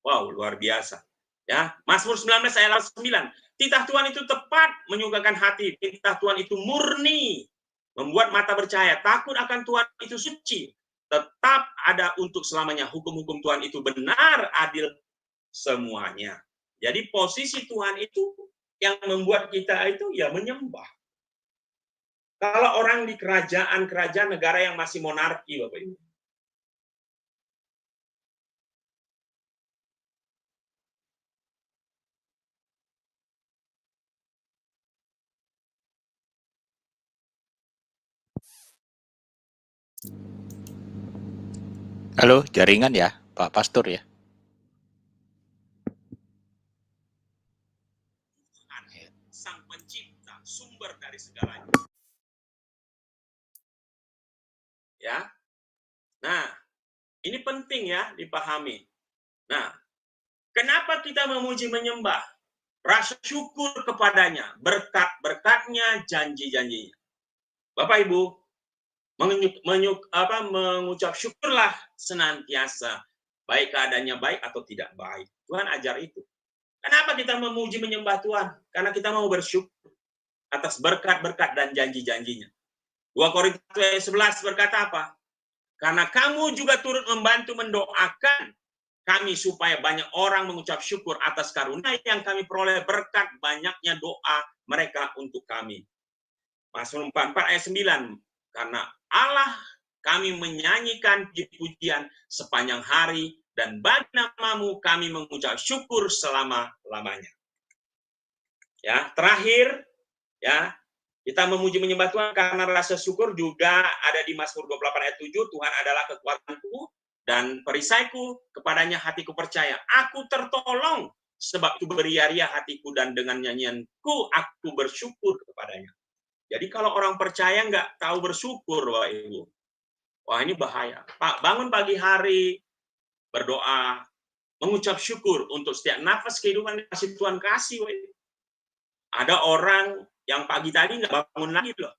Wow, luar biasa. Ya, Mazmur 19 ayat 9. Titah Tuhan itu tepat, menyukakan hati. Titah Tuhan itu murni, membuat mata bercahaya. Takut akan Tuhan itu suci. Tetap ada untuk selamanya. Hukum-hukum Tuhan itu benar, adil semuanya. Jadi posisi Tuhan itu yang membuat kita itu ya menyembah. Kalau orang di kerajaan negara yang masih monarki, Bapak Ibu. Halo, jaringan ya, Pak Pastor ya. Sang pencipta, sumber dari segalanya. Ya. Nah, ini penting ya dipahami. Nah, kenapa kita memuji menyembah? Rasa syukur kepadanya, berkat-berkatnya, janji-janjinya. Bapak Ibu, mengucap syukurlah senantiasa, baik keadaannya baik atau tidak baik. Tuhan ajar itu. Kenapa kita memuji menyembah Tuhan? Karena kita mau bersyukur atas berkat-berkat dan janji-janjinya. 2 Korintus 11 berkata apa? Karena kamu juga turut membantu mendoakan kami supaya banyak orang mengucap syukur atas karunia yang kami peroleh berkat banyaknya doa mereka untuk kami. Mazmur 44 ayat 9. Karena Allah kami menyanyikan puji-pujian sepanjang hari dan bagi namamu kami mengucap syukur selama-lamanya. Ya, terakhir ya, kita memuji menyembah Tuhan karena rasa syukur juga ada di Mazmur 28 ayat 7. Tuhan adalah kekuatanku dan perisaiku, kepadanya hatiku percaya. Aku tertolong sebab itu beria-ria hatiku dan dengan nyanyianku aku bersyukur kepadanya. Jadi kalau orang percaya nggak tahu bersyukur, Bapak Ibu, wah ini bahaya. Pak, bangun pagi hari, berdoa, mengucap syukur untuk setiap nafas kehidupan yang masih Tuhan kasih. Bapak Ibu. Ada orang yang pagi tadi nggak bangun lagi loh.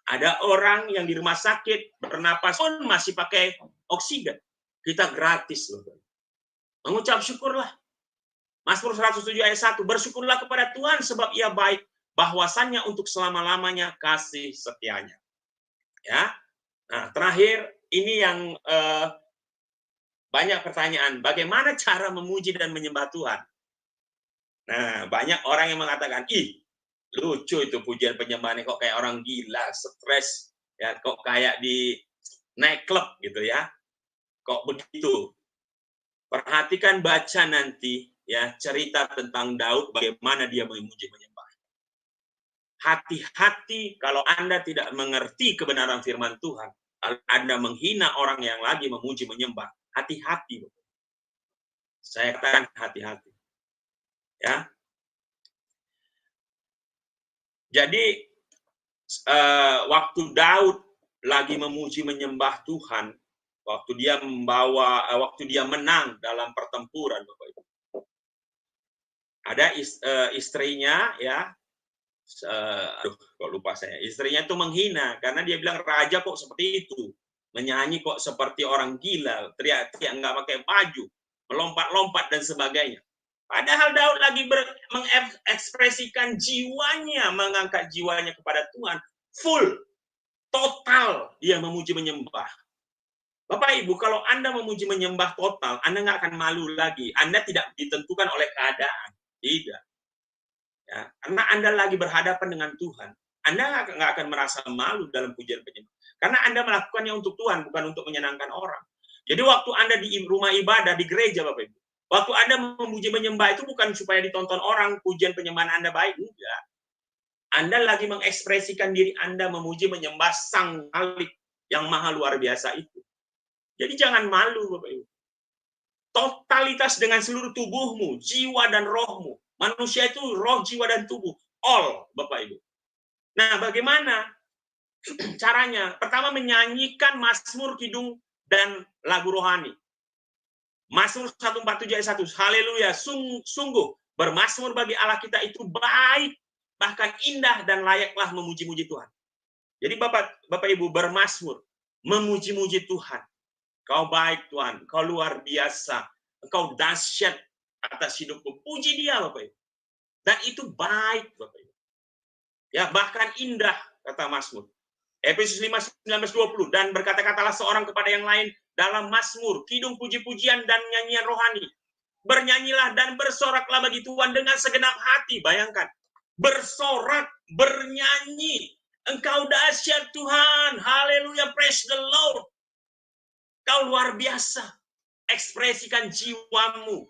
Ada orang yang di rumah sakit bernapas pun masih pakai oksigen. Kita gratis loh. Mengucap syukurlah. Mazmur 107 ayat 1. Bersyukurlah kepada Tuhan sebab ia baik. Bahwasannya untuk selama-lamanya kasih setianya. Ya. Nah, terakhir ini yang banyak pertanyaan. Bagaimana cara memuji dan menyembah Tuhan? Nah, banyak orang yang mengatakan, ih, lucu itu pujian penyembahannya kok kayak orang gila, stres, ya kok kayak di naik klub gitu ya. Kok begitu? Perhatikan baca nanti ya cerita tentang Daud bagaimana dia memuji menyembah. Hati-hati kalau Anda tidak mengerti kebenaran firman Tuhan, Anda menghina orang yang lagi memuji menyembah. Hati-hati. Saya katakan hati-hati. Ya. Jadi waktu Daud lagi memuji menyembah Tuhan, waktu dia menang dalam pertempuran, Bapak Ibu. Ada istrinya ya, kok lupa saya. Istrinya itu menghina karena dia bilang raja kok seperti itu, menyanyi kok seperti orang gila, teriak-teriak nggak pakai baju, melompat-lompat dan sebagainya. Padahal Daud lagi mengekspresikan jiwanya, mengangkat jiwanya kepada Tuhan, full, total dia memuji menyembah. Bapak Ibu, kalau Anda memuji menyembah total, Anda nggak akan malu lagi. Anda tidak ditentukan oleh keadaan. Tidak. Ya, karena Anda lagi berhadapan dengan Tuhan. Anda nggak akan merasa malu dalam pujian penyembah. Karena Anda melakukannya untuk Tuhan, bukan untuk menyenangkan orang. Jadi waktu Anda di rumah ibadah, di gereja, Bapak Ibu, waktu Anda memuji menyembah itu bukan supaya ditonton orang, pujian penyembahan Anda baik, enggak. Anda lagi mengekspresikan diri Anda memuji menyembah Sang Khalik yang maha luar biasa itu. Jadi jangan malu, Bapak Ibu. Totalitas dengan seluruh tubuhmu, jiwa dan rohmu. Manusia itu roh, jiwa, dan tubuh. All, Bapak Ibu. Nah, bagaimana caranya? Pertama, menyanyikan mazmur, kidung, dan lagu rohani. Mazmur 147 ayat 1. Haleluya, sungguh bermazmur bagi Allah kita itu baik, bahkan indah dan layaklah memuji-muji Tuhan. Jadi Bapak Ibu bermazmur, memuji-muji Tuhan. Kau baik Tuhan, kau luar biasa, engkau dahsyat, atas hidupku. Puji dia, Bapak Ibu. Dan itu baik, Bapak Ibu. Ya, bahkan indah, kata Mazmur. Efesus 5:19-20, dan berkata-katalah seorang kepada yang lain dalam Mazmur, kidung puji-pujian dan nyanyian rohani. Bernyanyilah dan bersoraklah bagi Tuhan dengan segenap hati. Bayangkan, bersorak, bernyanyi. Engkau dahsyat Tuhan. Haleluya, praise the Lord. Kau luar biasa. Ekspresikan jiwamu.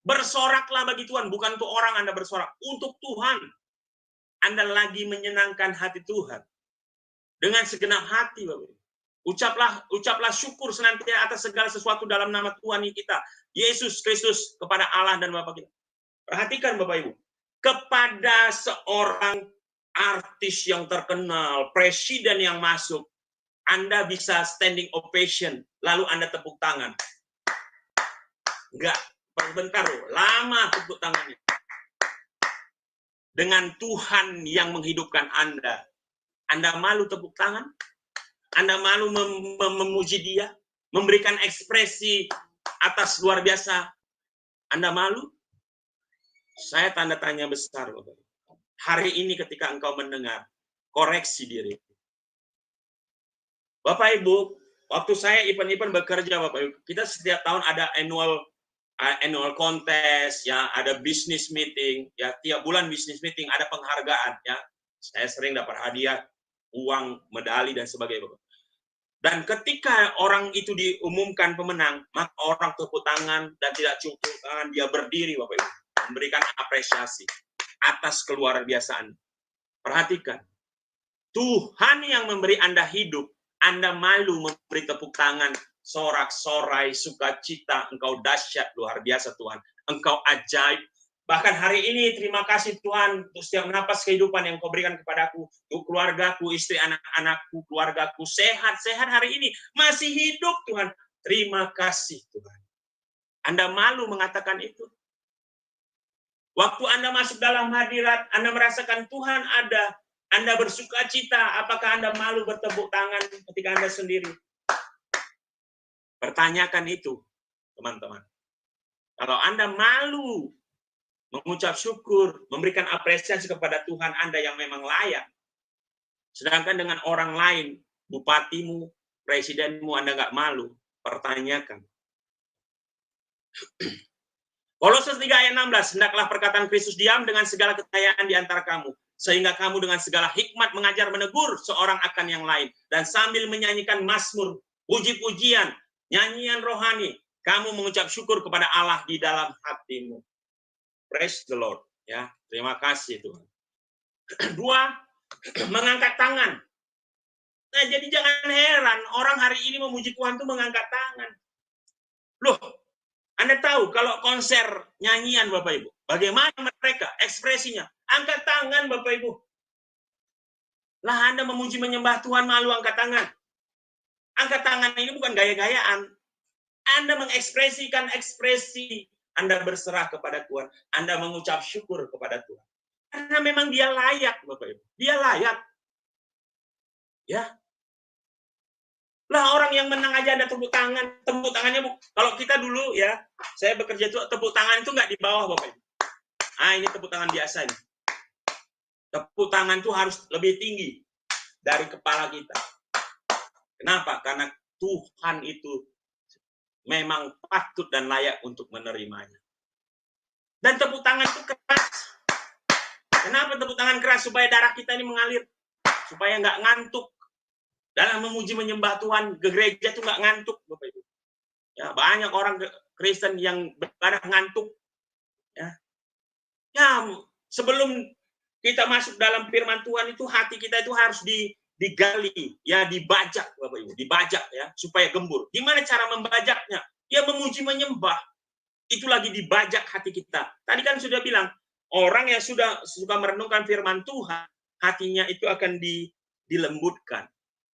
Bersoraklah bagi Tuhan. Bukan untuk orang Anda bersorak, untuk Tuhan. Anda lagi menyenangkan hati Tuhan. Dengan segenap hati, Bapak. Ucaplah syukur senantiasa atas segala sesuatu dalam nama Tuhan kita, Yesus Kristus, kepada Allah dan Bapa kita. Perhatikan Bapak Ibu, kepada seorang artis yang terkenal, presiden yang masuk, Anda bisa standing ovation, lalu Anda tepuk tangan. Enggak, bentar, lama tepuk tangannya. Dengan Tuhan yang menghidupkan Anda malu tepuk tangan? Anda malu memuji dia? Memberikan ekspresi atas luar biasa? Anda malu? Saya tanda tanya besar, Bapak. Hari ini ketika engkau mendengar, koreksi diri. Bapak Ibu, waktu saya event-event bekerja, Bapak Ibu, kita setiap tahun ada annual contest, ya, ada business meeting, ya, tiap bulan business meeting ada penghargaan, ya. Saya sering dapat hadiah, uang, medali, dan sebagainya. Dan ketika orang itu diumumkan pemenang, maka orang tepuk tangan dan tidak cukup tangan, dia berdiri, Bapak Ibu, memberikan apresiasi atas keluar biasaan. Perhatikan, Tuhan yang memberi Anda hidup, Anda malu memberi tepuk tangan, sorak-sorai, sukacita, engkau dahsyat, luar biasa Tuhan, engkau ajaib. Bahkan hari ini terima kasih Tuhan untuk setiap napas kehidupan yang kau berikan kepadaku, untuk keluargaku, istri anak-anakku, keluargaku sehat-sehat hari ini, masih hidup Tuhan. Terima kasih Tuhan. Anda malu mengatakan itu? Waktu Anda masuk dalam hadirat, Anda merasakan Tuhan ada, Anda bersuka cita, apakah Anda malu bertepuk tangan ketika Anda sendiri? Pertanyakan itu, teman-teman. Kalau Anda malu mengucap syukur, memberikan apresiasi kepada Tuhan Anda yang memang layak. Sedangkan dengan orang lain, bupatimu, presidenmu, Anda nggak malu, pertanyakan. Kolose 3 ayat 16, hendaklah perkataan Kristus diam dengan segala kekayaan di antara kamu, sehingga kamu dengan segala hikmat mengajar menegur seorang akan yang lain, dan sambil menyanyikan mazmur, puji-pujian, nyanyian rohani, kamu mengucap syukur kepada Allah di dalam hatimu. Praise the Lord. Ya, terima kasih Tuhan. 2, mengangkat tangan. Nah, jadi jangan heran orang hari ini memuji Tuhan itu mengangkat tangan. Loh, Anda tahu kalau konser nyanyian Bapak Ibu, bagaimana mereka ekspresinya? Angkat tangan Bapak Ibu. Lah Anda memuji menyembah Tuhan malu angkat tangan. Angkat tangan ini bukan gaya-gayaan. Anda mengekspresikan ekspresi. Anda berserah kepada Tuhan. Anda mengucap syukur kepada Tuhan. Karena memang dia layak, Bapak Ibu. Dia layak. Ya. Lah orang yang menang aja Anda tepuk tangan. Tepuk tangannya, kalau kita dulu ya, saya bekerja itu tepuk tangan itu nggak di bawah, Bapak Ibu. Ah, ini tepuk tangan biasa ini. Tepuk tangan itu harus lebih tinggi dari kepala kita. Kenapa? Karena Tuhan itu memang patut dan layak untuk menerimanya. Dan tepuk tangan itu keras. Kenapa tepuk tangan keras? Supaya darah kita ini mengalir. Supaya nggak ngantuk. Dalam memuji menyembah Tuhan, ke gereja itu nggak ngantuk, Bapak Ibu. Ya, banyak orang Kristen yang beribadah ngantuk. Ya, sebelum kita masuk dalam firman Tuhan itu, hati kita itu harus digali, ya, dibajak, Bapak Ibu, dibajak ya, supaya gembur. Gimana cara membajaknya? Ya memuji menyembah. Itu lagi dibajak hati kita. Tadi kan sudah bilang, orang yang sudah suka merenungkan firman Tuhan, hatinya itu akan dilembutkan.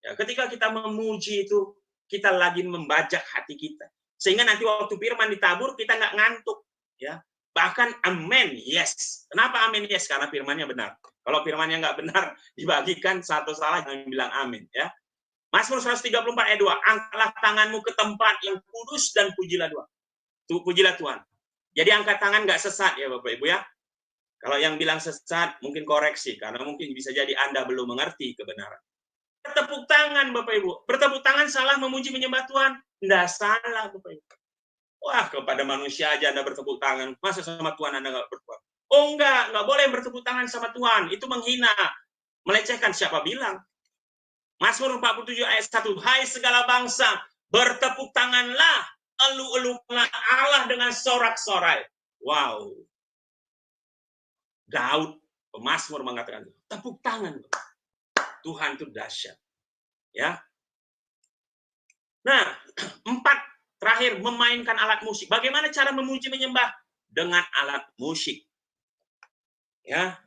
Ya, ketika kita memuji itu, kita lagi membajak hati kita. Sehingga nanti waktu firman ditabur, kita nggak ngantuk. Ya. Bahkan amin, yes. Kenapa amin, yes? Karena firmannya benar. Kalau firmannya nggak benar, dibagikan satu salah yang bilang amin. Ya. Mazmur 134 ayat 2, angkatlah tanganmu ke tempat yang kudus dan pujilah Tuhan. Pujilah Tuhan. Jadi angkat tangan nggak sesat ya Bapak Ibu ya. Kalau yang bilang sesat mungkin koreksi, karena mungkin bisa jadi Anda belum mengerti kebenaran. Bertepuk tangan Bapak Ibu. Bertepuk tangan salah memuji menyembah Tuhan? Nggak salah Bapak Ibu. Wah, kepada manusia aja Anda bertepuk tangan. Masa sama Tuhan Anda nggak bertepuk? Oh nggak boleh bertepuk tangan sama Tuhan. Itu menghina, melecehkan. Siapa bilang? Mazmur 47 ayat 1. Hai segala bangsa, bertepuk tanganlah, elu-elukanlah Allah dengan sorak-sorai. Wow. Daud, pemazmur mengatakan, tepuk tangan. Tuhan itu dahsyat. Ya. Nah, 4, terakhir, memainkan alat musik. Bagaimana cara memuji menyembah? Dengan alat musik. Ya.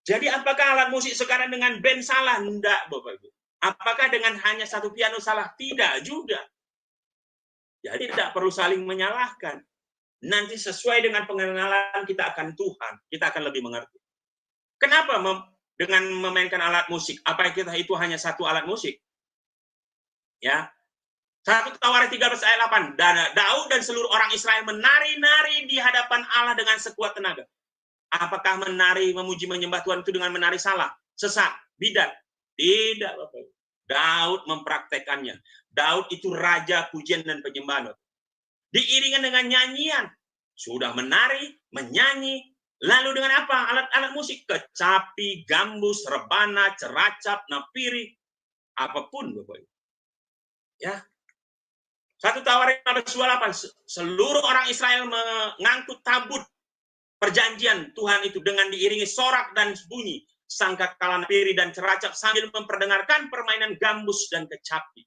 Jadi apakah alat musik sekarang dengan band salah? Enggak, Bapak Ibu. Apakah dengan hanya satu piano salah? Tidak juga. Jadi tidak perlu saling menyalahkan. Nanti sesuai dengan pengenalan kita akan Tuhan, kita akan lebih mengerti. Kenapa dengan memainkan alat musik? Apa kita itu hanya satu alat musik? Ya. 1 Tawarik 13 ayat 8. Daud dan seluruh orang Israel menari-nari di hadapan Allah dengan sekuat tenaga. Apakah menari, memuji, menyembah Tuhan itu dengan menari salah? Sesat? Bidat? Tidak, Bapak. Daud mempraktekannya. Daud itu raja pujian dan penyembahan. Diiringan dengan nyanyian. Sudah menari, menyanyi. Lalu dengan apa? Alat-alat musik. Kecapi, gambus, rebana, ceracap, napiri. Apapun, Bapak. Ya. 1 Tawarik 28. Seluruh orang Israel mengangkut tabut perjanjian Tuhan itu dengan diiringi sorak dan bunyi sangkakala, napiri dan ceracap sambil memperdengarkan permainan gambus dan kecapi.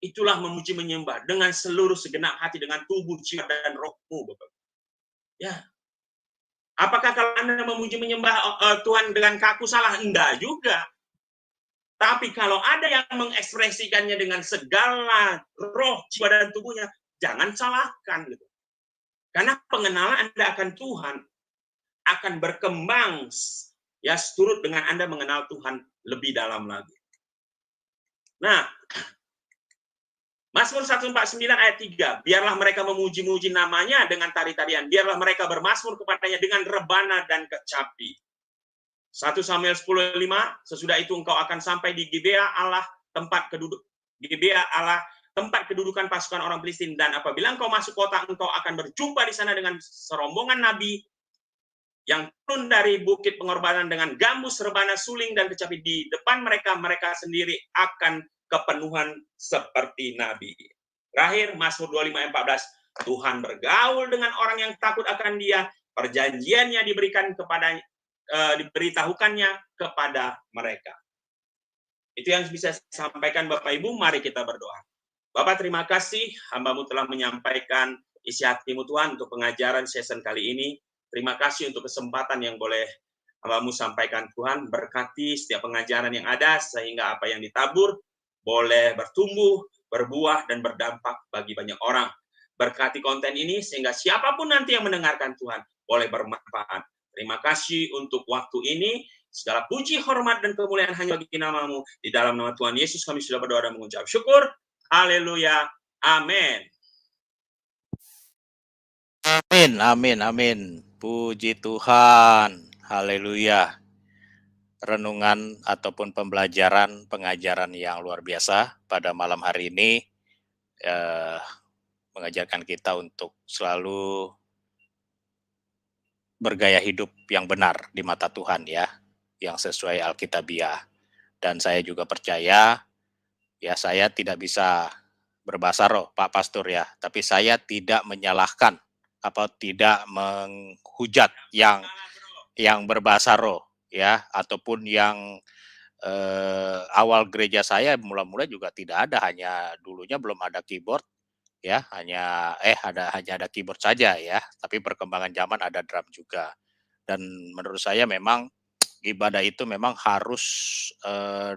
Itulah memuji menyembah dengan seluruh segenap hati, dengan tubuh, jiwa dan rohmu, Bapak. Ya. Apakah kalau Anda memuji menyembah Tuhan dengan kaku salah? Enggak juga. Tapi kalau ada yang mengekspresikannya dengan segala roh, jiwa dan tubuhnya, jangan salahkan gitu. Karena pengenalan Anda akan Tuhan akan berkembang ya seturut dengan Anda mengenal Tuhan lebih dalam lagi. Nah, Mazmur 149 ayat 3. Biarlah mereka memuji-muji namanya dengan tari-tarian. Biarlah mereka bermazmur kepadanya dengan rebana dan kecapi. 1 Samuel 10:5. Sesudah itu engkau akan sampai di Gibea Allah, tempat kedudukan pasukan orang Filistin. Dan apabila engkau masuk kota, engkau akan berjumpa di sana dengan serombongan nabi yang turun dari bukit pengorbanan dengan gambus, rebana, suling, dan kecapi. Di depan mereka, mereka sendiri akan kepenuhan seperti nabi. Terakhir, Mazmur 25 ayat 14. Tuhan bergaul dengan orang yang takut akan Dia. Perjanjiannya diberitahukannya kepada mereka. Itu yang bisa saya sampaikan Bapak Ibu. Mari kita berdoa. Bapak, terima kasih hamba-Mu telah menyampaikan isi hati-Mu Tuhan untuk pengajaran season kali ini. Terima kasih untuk kesempatan yang boleh hamba-Mu sampaikan Tuhan. Berkati setiap pengajaran yang ada sehingga apa yang ditabur boleh bertumbuh, berbuah, dan berdampak bagi banyak orang. Berkati konten ini sehingga siapapun nanti yang mendengarkan Tuhan boleh bermanfaat. Terima kasih untuk waktu ini. Segala puji, hormat, dan kemuliaan hanya bagi nama-Mu. Di dalam nama Tuhan Yesus kami sudah berdoa dan mengucap syukur. Haleluya. Amin. Amin, amin, amin. Puji Tuhan. Haleluya. Renungan ataupun pembelajaran, pengajaran yang luar biasa pada malam hari ini mengajarkan kita untuk selalu bergaya hidup yang benar di mata Tuhan ya, yang sesuai Alkitabiah. Dan saya juga percaya, ya saya tidak bisa berbahasa roh, Pak Pastor ya, tapi saya tidak menyalahkan atau tidak menghujat yang berbahasa roh ya, ataupun yang awal gereja saya mula-mula juga tidak ada, hanya dulunya belum ada keyboard ya, hanya ada keyboard saja ya, tapi perkembangan zaman ada drum juga. Dan menurut saya memang ibadah itu memang harus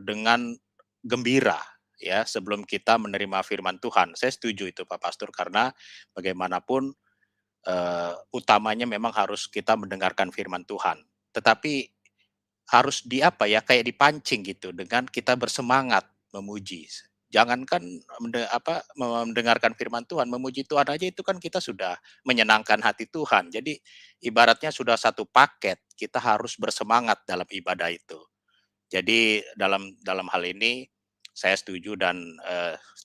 dengan gembira ya sebelum kita menerima firman Tuhan. Saya setuju itu Pak Pastor, karena bagaimanapun utamanya memang harus kita mendengarkan firman Tuhan. Tetapi harus kayak dipancing gitu dengan kita bersemangat memuji. Jangankan mendengarkan firman Tuhan, memuji Tuhan aja itu kan kita sudah menyenangkan hati Tuhan. Jadi ibaratnya sudah satu paket, kita harus bersemangat dalam ibadah itu. Jadi dalam hal ini saya setuju dan,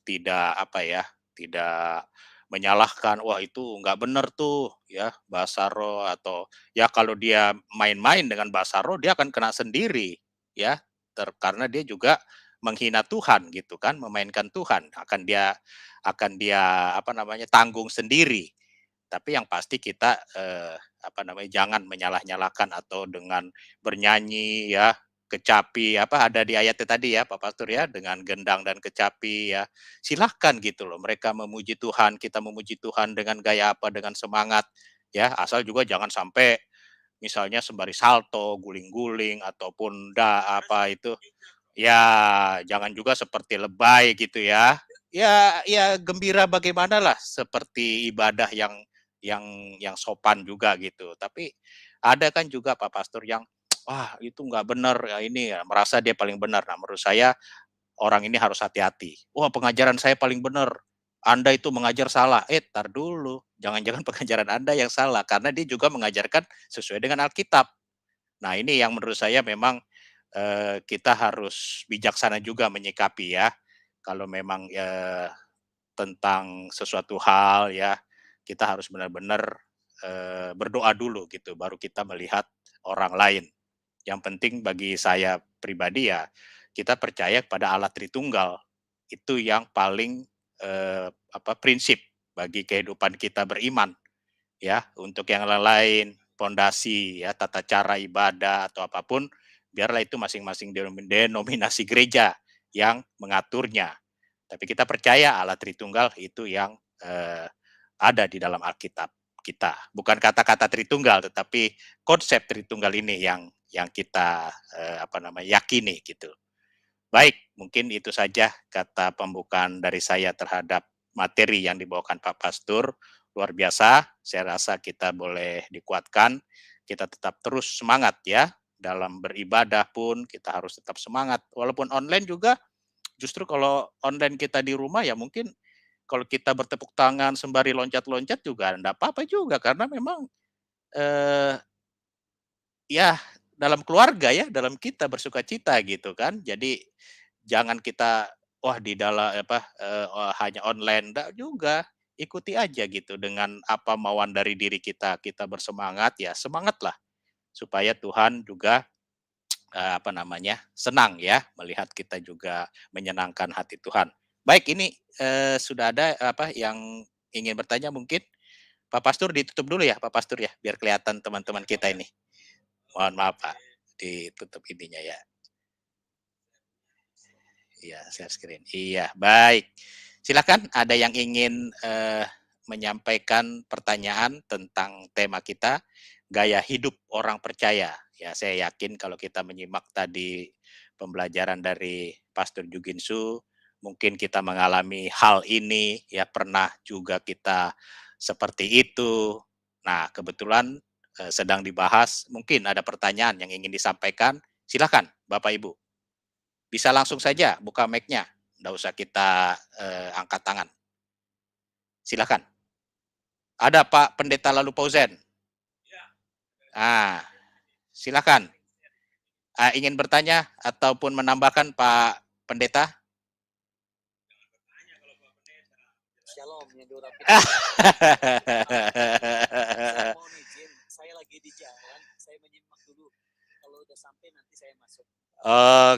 tidak tidak menyalahkan, "Wah itu nggak benar tuh ya bahasa roh," atau ya kalau dia main-main dengan bahasa roh dia akan kena sendiri ya, karena dia juga menghina Tuhan gitu kan, memainkan Tuhan, akan dia tanggung sendiri. Tapi yang pasti kita, jangan menyalah-nyalahkan atau dengan bernyanyi ya, kecapi, ada di ayatnya tadi ya Pak Pastor ya, dengan gendang dan kecapi ya. Silahkan gitu loh, mereka memuji Tuhan, kita memuji Tuhan dengan gaya apa, dengan semangat ya, asal juga jangan sampai misalnya sembari salto, guling-guling, ataupun itu, ya jangan juga seperti lebay gitu ya. Ya gembira bagaimanalah seperti ibadah yang yang sopan juga gitu. Tapi ada kan juga Pak Pastor yang, wah itu nggak benar, ya ini ya, merasa dia paling benar. Nah menurut saya orang ini harus hati-hati. Wah pengajaran saya paling benar, Anda itu mengajar salah. Entar dulu, jangan-jangan pengajaran Anda yang salah, karena dia juga mengajarkan sesuai dengan Alkitab. Nah ini yang menurut saya memang, kita harus bijaksana juga menyikapi ya. Kalau memang, tentang sesuatu hal ya, kita harus benar-benar, berdoa dulu gitu, baru kita melihat orang lain. Yang penting bagi saya pribadi ya, kita percaya kepada Allah Tritunggal. Itu yang paling, prinsip bagi kehidupan kita beriman. Ya, untuk yang lain, pondasi ya, tata cara ibadah atau apapun, biarlah itu masing-masing denominasi gereja yang mengaturnya. Tapi kita percaya Allah Tritunggal itu yang, ada di dalam Alkitab kita. Bukan kata-kata Tritunggal, tetapi konsep Tritunggal ini yang kita, yakini gitu. Baik, mungkin itu saja kata pembukaan dari saya terhadap materi yang dibawakan Pak Pastur. Luar biasa, saya rasa kita boleh dikuatkan, kita tetap terus semangat ya, dalam beribadah pun kita harus tetap semangat. Walaupun online juga, justru kalau online kita di rumah ya mungkin kalau kita bertepuk tangan sembari loncat-loncat juga enggak apa-apa juga, karena memang, eee, ya dalam keluarga ya, dalam kita bersukacita gitu kan. Jadi jangan kita, wah di dalam hanya online, enggak juga. Ikuti aja gitu dengan apa mauan dari diri kita, kita bersemangat, ya semangatlah supaya Tuhan juga, senang ya melihat kita juga menyenangkan hati Tuhan. Baik ini, sudah ada yang ingin bertanya mungkin? Pak Pastur ditutup dulu ya, Pak Pastur ya, biar kelihatan teman-teman kita ini. Mohon maaf Pak, ditutup ininya ya. Iya, share screen. Iya, baik. Silakan ada yang ingin, menyampaikan pertanyaan tentang tema kita, gaya hidup orang percaya. Ya, saya yakin kalau kita menyimak tadi pembelajaran dari Pastor Juginsu, mungkin kita mengalami hal ini, ya pernah juga kita seperti itu. Nah, kebetulan, sedang dibahas, mungkin ada pertanyaan yang ingin disampaikan, silakan Bapak Ibu. Bisa langsung saja buka mic-nya, nggak usah kita, angkat tangan. Silakan. Ada Pak Pendeta Lalu Pausen? Ah, silakan. Ingin bertanya ataupun menambahkan Pak Pendeta? Shalom yang diurapi. Saya mohon izin, saya lagi di jalan, saya menyimak dulu. Kalau udah sampai nanti saya masuk.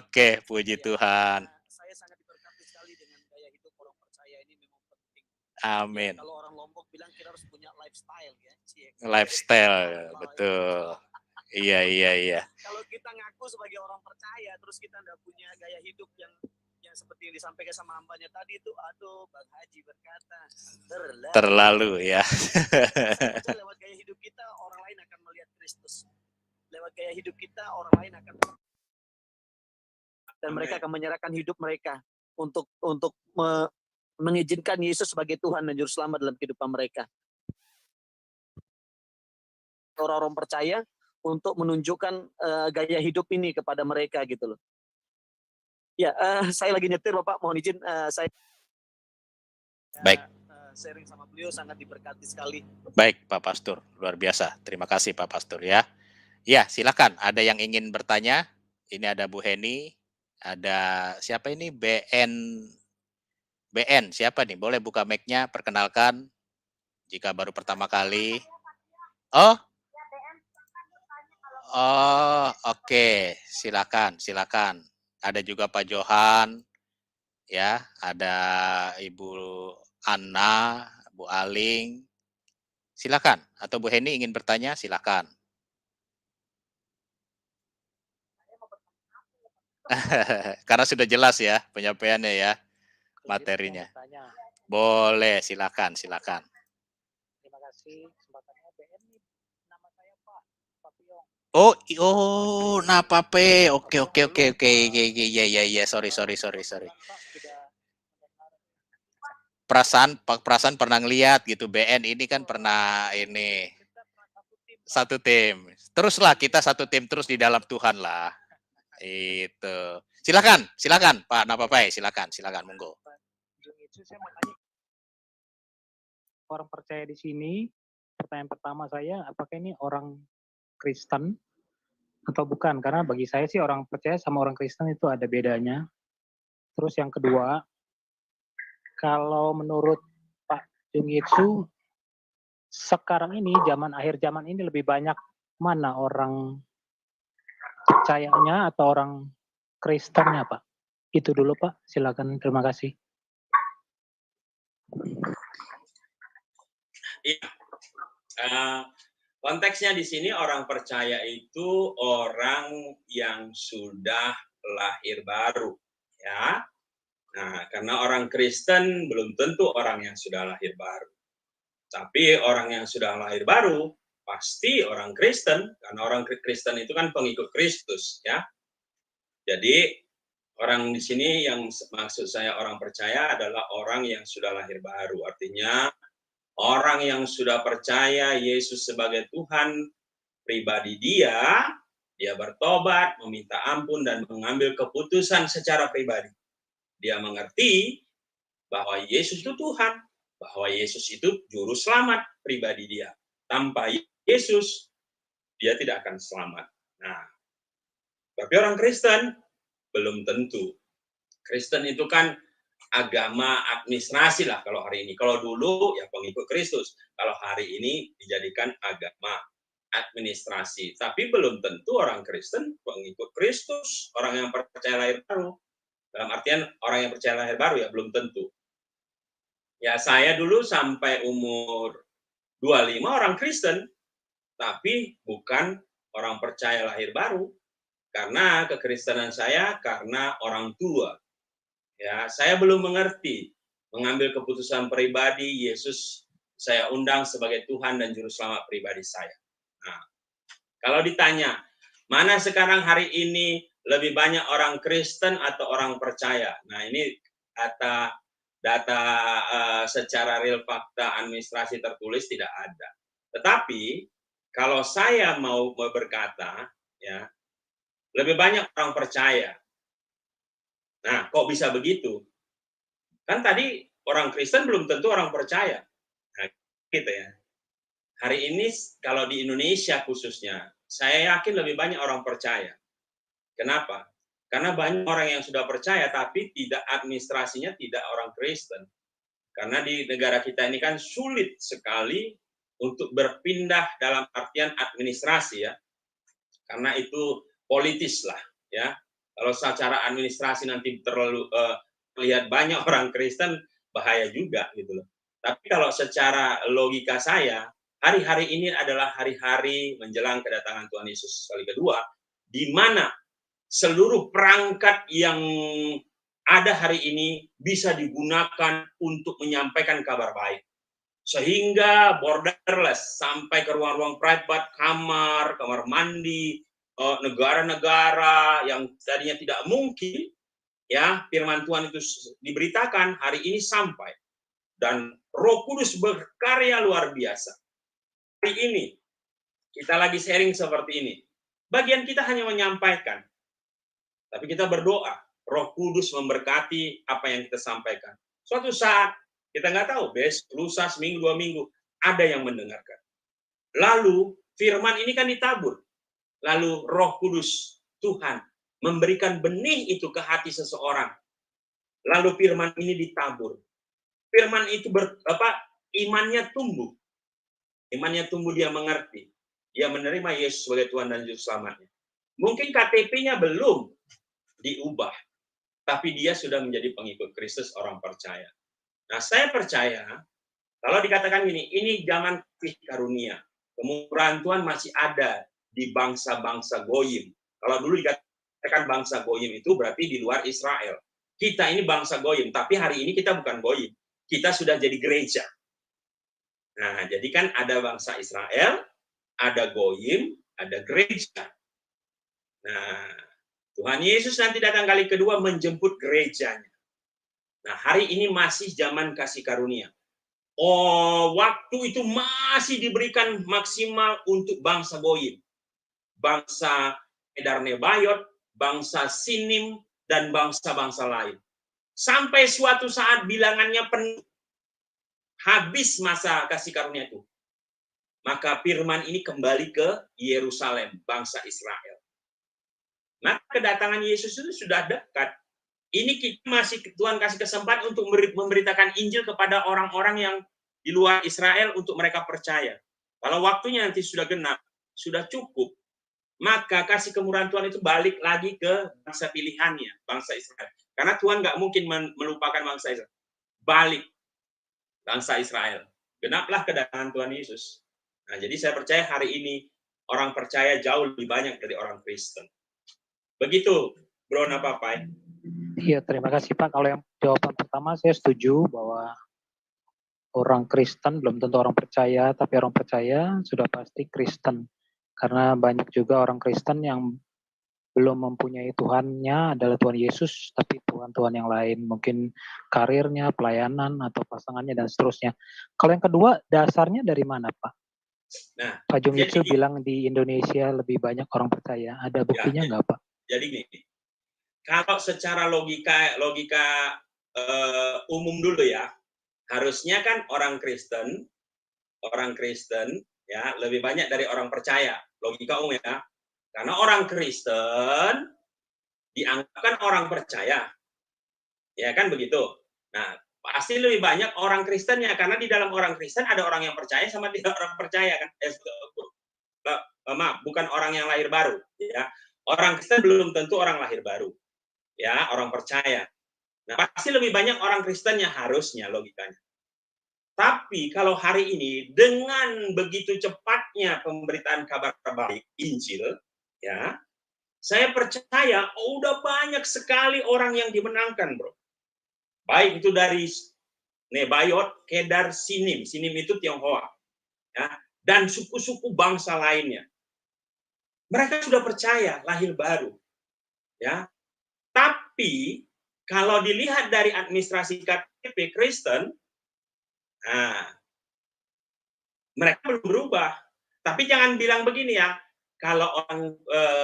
Oke, puji Tuhan. Saya sangat diberkati sekali dengan gaya hidup orang percaya ini memang penting. Amin. Ya, kalau orang Lombok bilang kita harus punya lifestyle ya. Lifestyle, betul. Iya. Kalau kita ngaku sebagai orang percaya, terus kita nggak punya gaya hidup yang seperti yang disampaikan sama hambanya tadi itu, aduh Bang Haji berkata terlalu ya. Lewat gaya hidup kita orang lain akan melihat Kristus. Lewat gaya hidup kita orang lain akan dan mereka akan menyerahkan hidup mereka untuk mengizinkan Yesus sebagai Tuhan dan Juru Selamat dalam kehidupan mereka. Orang-orang percaya untuk menunjukkan gaya hidup ini kepada mereka gitu loh. Ya, saya lagi nyetir Bapak, mohon izin saya Baik. Sharing sama beliau sangat diberkati sekali. Baik, Pak Pastor, luar biasa. Terima kasih Pak Pastor ya. Ya, silakan. Ada yang ingin bertanya? Ini ada Bu Heni, ada siapa ini? BN, siapa nih? Boleh buka mic-nya, perkenalkan jika baru pertama kali. Oh, oke. Silakan, silakan. Ada juga Pak Johan, ya. Ada Ibu Anna, Bu Aling. Silakan. Atau Bu Heni ingin bertanya, silakan. Karena sudah jelas ya penyampaiannya ya, materinya. Boleh, silakan, silakan. Terima kasih kesempatannya. BN ini nama saya Pak Papio. Oh, Napape. Oke. Ya, sorry. Perasaan pernah ngeliat gitu, BN ini kan pernah ini satu tim. Teruslah kita satu tim terus di dalam Tuhan lah. Itu. Silakan Pak Napape, silakan monggo. Saya mau tanya orang percaya di sini. Pertanyaan pertama saya, apakah ini orang Kristen atau bukan? Karena bagi saya sih orang percaya sama orang Kristen itu ada bedanya. Terus yang kedua, kalau menurut Pak Jung Yitsu, sekarang ini akhir zaman ini lebih banyak mana orang percayanya atau orang Kristennya Pak? Itu dulu Pak, silakan, terima kasih. Iya. Konteksnya di sini orang percaya itu orang yang sudah lahir baru, ya. Nah, karena orang Kristen belum tentu orang yang sudah lahir baru. Tapi orang yang sudah lahir baru pasti orang Kristen, karena orang Kristen itu kan pengikut Kristus, ya. Jadi orang di sini yang maksud saya orang percaya adalah orang yang sudah lahir baru. Artinya orang yang sudah percaya Yesus sebagai Tuhan pribadi dia bertobat, meminta ampun, dan mengambil keputusan secara pribadi. Dia mengerti bahwa Yesus itu Tuhan, bahwa Yesus itu juru selamat pribadi dia. Tanpa Yesus, dia tidak akan selamat. Nah, tapi orang Kristen belum tentu. Kristen itu kan agama administrasi lah kalau hari ini. Kalau dulu ya pengikut Kristus. Kalau hari ini dijadikan agama administrasi. Tapi belum tentu orang Kristen pengikut Kristus, orang yang percaya lahir baru. Dalam artian orang yang percaya lahir baru ya belum tentu. Ya saya dulu sampai umur 25 orang Kristen, tapi bukan orang percaya lahir baru. Karena kekristenan saya karena orang tua. Ya, saya belum mengerti mengambil keputusan pribadi Yesus saya undang sebagai Tuhan dan juru selamat pribadi saya. Nah, kalau ditanya, mana sekarang hari ini lebih banyak orang Kristen atau orang percaya? Nah, ini data secara real fakta administrasi tertulis tidak ada. Tetapi kalau saya mau berkata, ya, lebih banyak orang percaya. Nah, kok bisa begitu? Kan tadi orang Kristen belum tentu orang percaya. Nah, gitu ya. Hari ini kalau di Indonesia khususnya, saya yakin lebih banyak orang percaya. Kenapa? Karena banyak orang yang sudah percaya tapi tidak administrasinya tidak orang Kristen. Karena di negara kita ini kan sulit sekali untuk berpindah dalam artian administrasi ya. Karena itu politis lah ya. Kalau secara administrasi nanti terlalu lihat banyak orang Kristen, bahaya juga gitu loh. Tapi kalau secara logika saya, hari-hari ini adalah hari-hari menjelang kedatangan Tuhan Yesus kali kedua, di mana seluruh perangkat yang ada hari ini bisa digunakan untuk menyampaikan kabar baik. Sehingga borderless sampai ke ruang-ruang private, kamar mandi, negara-negara yang tadinya tidak mungkin ya firman Tuhan itu diberitakan hari ini sampai, dan Roh Kudus berkarya luar biasa. Hari ini kita lagi sharing seperti ini. Bagian kita hanya menyampaikan, tapi kita berdoa Roh Kudus memberkati apa yang kita sampaikan. Suatu saat, kita nggak tahu, besok, lusa, seminggu, 2 minggu, ada yang mendengarkan. Lalu, firman ini kan ditabur. Lalu Roh Kudus Tuhan memberikan benih itu ke hati seseorang. Lalu firman ini ditabur. Firman itu imannya tumbuh. Imannya tumbuh, dia mengerti. Dia menerima Yesus sebagai Tuhan dan Juru Selamatnya. Mungkin KTP-nya belum diubah, tapi dia sudah menjadi pengikut Kristus, orang percaya. Nah, saya percaya, kalau dikatakan ini zaman kasih karunia. Kemurahan Tuhan masih ada di bangsa-bangsa Goyim. Kalau dulu dikatakan bangsa Goyim itu berarti di luar Israel. Kita ini bangsa Goyim, tapi hari ini kita bukan Goyim. Kita sudah jadi gereja. Nah, jadi kan ada bangsa Israel, ada Goyim, ada gereja. Nah, Tuhan Yesus nanti datang kali kedua menjemput gerejanya. Nah, hari ini masih zaman kasih karunia. Waktu itu masih diberikan maksimal untuk bangsa Goyim. Bangsa Kedar Nebayot, bangsa Sinim, dan bangsa-bangsa lain. Sampai suatu saat bilangannya penuh. Habis masa kasih karunia itu. Maka firman ini kembali ke Yerusalem, bangsa Israel. Nah, kedatangan Yesus itu sudah dekat. Ini kita masih Tuhan kasih kesempatan untuk memberitakan Injil kepada orang-orang yang di luar Israel untuk mereka percaya. Kalau waktunya nanti sudah genap, sudah cukup, maka kasih kemurahan Tuhan itu balik lagi ke bangsa pilihannya, bangsa Israel. Karena Tuhan nggak mungkin melupakan bangsa Israel. Balik bangsa Israel. Genaplah kedatangan Tuhan Yesus. Nah, jadi saya percaya hari ini orang percaya jauh lebih banyak dari orang Kristen. Begitu, Bro Napapai. Iya, terima kasih Pak. Kalau yang jawaban pertama saya setuju bahwa orang Kristen belum tentu orang percaya, tapi orang percaya sudah pasti Kristen. Karena banyak juga orang Kristen yang belum mempunyai Tuhannya adalah Tuhan Yesus, tapi Tuhan-Tuhan yang lain. Mungkin karirnya, pelayanan, atau pasangannya, dan seterusnya. Kalau yang kedua, dasarnya dari mana Pak? Nah, Pak Jungitsu bilang di Indonesia lebih banyak orang percaya. Ada buktinya nggak Pak? Jadi gini, kalau secara logika umum dulu ya, harusnya kan orang Kristen ya lebih banyak dari orang percaya, logika umum ya. Karena orang Kristen dianggapkan orang percaya, ya kan begitu. Nah, pasti lebih banyak orang Kristennya, karena di dalam orang Kristen ada orang yang percaya sama tidak orang percaya kan. Maaf, bukan orang yang lahir baru, ya. Orang Kristen belum tentu orang lahir baru, ya, orang percaya. Nah, pasti lebih banyak orang Kristennya harusnya logikanya. Tapi kalau hari ini dengan begitu cepatnya pemberitaan kabar baik Injil, ya, saya percaya udah banyak sekali orang yang dimenangkan, bro. Baik itu dari Nebayot, Kedar, Sinim. Sinim itu Tionghoa, ya, dan suku-suku bangsa lainnya. Mereka sudah percaya lahir baru, ya. Tapi kalau dilihat dari administrasi KTP Kristen, nah, mereka belum berubah. Tapi jangan bilang begini ya, kalau orang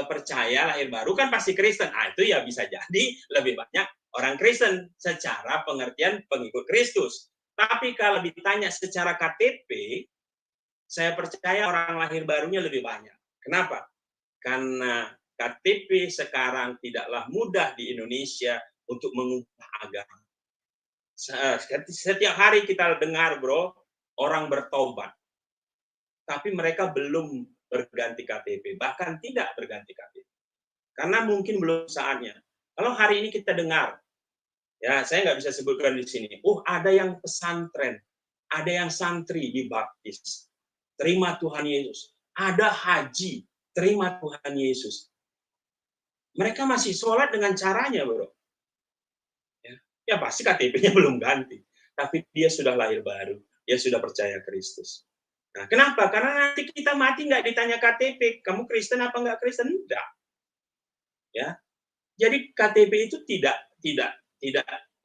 percaya lahir baru kan pasti Kristen. Ah, itu ya bisa jadi lebih banyak orang Kristen secara pengertian pengikut Kristus. Tapi kalau ditanya secara KTP, saya percaya orang lahir barunya lebih banyak. Kenapa? Karena KTP sekarang tidaklah mudah di Indonesia untuk mengubah agama. Setiap hari kita dengar, bro, orang bertobat. Tapi mereka belum berganti KTP, bahkan tidak berganti KTP. Karena mungkin belum saatnya. Kalau hari ini kita dengar, ya saya nggak bisa sebutkan di sini, ada yang pesantren, ada yang santri dibaptis, terima Tuhan Yesus. Ada haji, terima Tuhan Yesus. Mereka masih sholat dengan caranya, bro. Ya pasti KTP-nya belum ganti. Tapi dia sudah lahir baru. Dia sudah percaya Kristus. Nah, kenapa? Karena nanti kita mati nggak ditanya KTP. Kamu Kristen apa nggak Kristen? Tidak. Ya. Jadi KTP itu tidak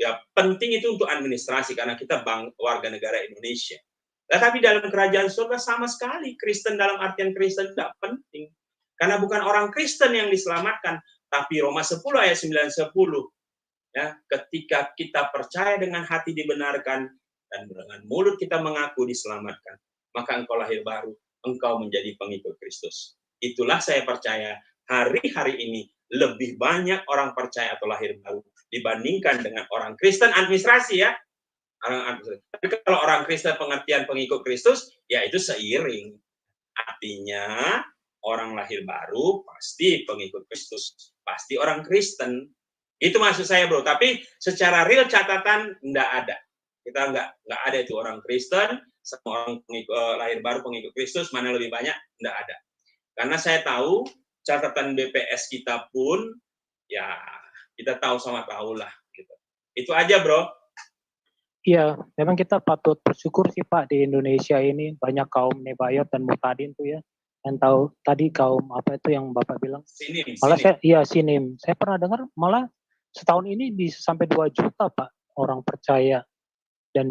ya penting itu untuk administrasi karena kita warga negara Indonesia. Tetapi dalam kerajaan surga sama sekali Kristen dalam artian Kristen tidak penting. Karena bukan orang Kristen yang diselamatkan, tapi Roma 10 ayat 9-10 Ya, ketika kita percaya dengan hati dibenarkan dan dengan mulut kita mengaku diselamatkan, maka engkau lahir baru, engkau menjadi pengikut Kristus. Itulah saya percaya hari-hari ini lebih banyak orang percaya atau lahir baru dibandingkan dengan orang Kristen administrasi ya. Tapi kalau orang Kristen pengertian pengikut Kristus, ya itu seiring. Artinya orang lahir baru pasti pengikut Kristus, pasti orang Kristen. Itu maksud saya bro. Tapi secara real catatan enggak ada. Kita enggak ada itu orang Kristen, semua orang lahir baru pengikut Kristus, mana lebih banyak? Enggak ada. Karena saya tahu catatan BPS kita pun ya kita tahu sama tahu lah gitu. Itu aja bro. Iya, memang kita patut bersyukur sih Pak di Indonesia ini banyak kaum Nebayot dan Mutadin tuh ya. Yang tahu tadi kaum apa itu yang Bapak bilang? Sinim. Sinim. Saya pernah dengar malah setahun ini bisa sampai 2 juta Pak orang percaya. Dan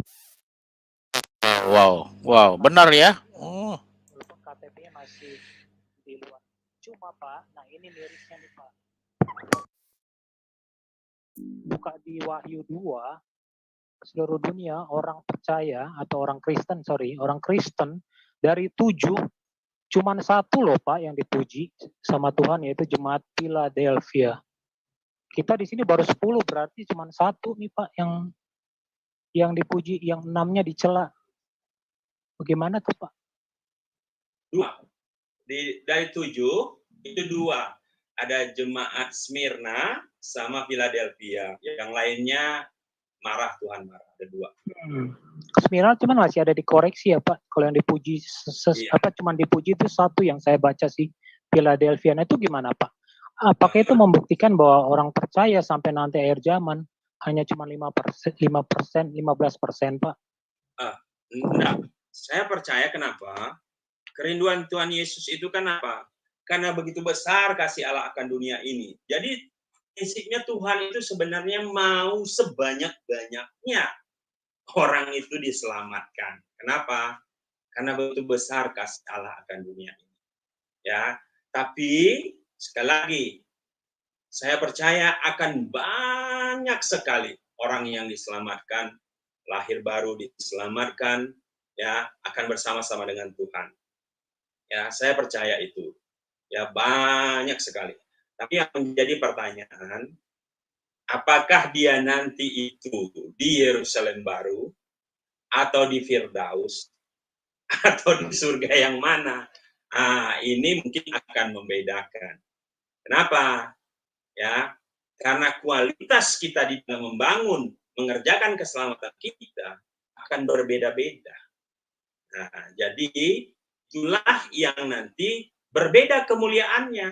Wow, benar ya. Oh. walaupun KTP-nya masih di luar. Cuma Pak, nah ini mirisnya nih Pak. Buka di Wahyu 2, seluruh dunia orang percaya atau orang Kristen dari 7 cuman 1 loh Pak yang dipuji sama Tuhan, yaitu jemaat Philadelphia. Kita di sini baru 10, berarti cuman 1 nih Pak yang dipuji, yang 6-nya dicela. Bagaimana tuh Pak? 2. Dari 7 itu 2. Ada jemaat Smyrna sama Philadelphia. Yang lainnya marah, Tuhan marah. Ada 2. Smyrna cuman masih ada dikoreksi ya Pak. Kalau yang dipuji cuman dipuji itu 1 yang saya baca sih, Philadelphia. Nah itu gimana Pak? Apakah itu membuktikan bahwa orang percaya sampai nanti akhir zaman hanya cuma 5%, 15% Pak? Enggak. Saya percaya kenapa? Kerinduan Tuhan Yesus itu kan apa? Karena begitu besar kasih Allah akan dunia ini. Jadi prinsipnya Tuhan itu sebenarnya mau sebanyak-banyaknya orang itu diselamatkan. Kenapa? Karena begitu besar kasih Allah akan dunia ini. Ya, tapi sekali lagi saya percaya akan banyak sekali orang yang diselamatkan, lahir baru diselamatkan, ya akan bersama-sama dengan Tuhan. Ya, saya percaya itu. Ya, banyak sekali. Tapi yang menjadi pertanyaan, apakah dia nanti itu di Yerusalem baru, atau di Firdaus, atau di surga yang mana? Ini mungkin akan membedakan. Kenapa? Ya, karena kualitas kita di dalam membangun, mengerjakan keselamatan kita akan berbeda-beda. Nah, jadi itulah yang nanti berbeda kemuliaannya.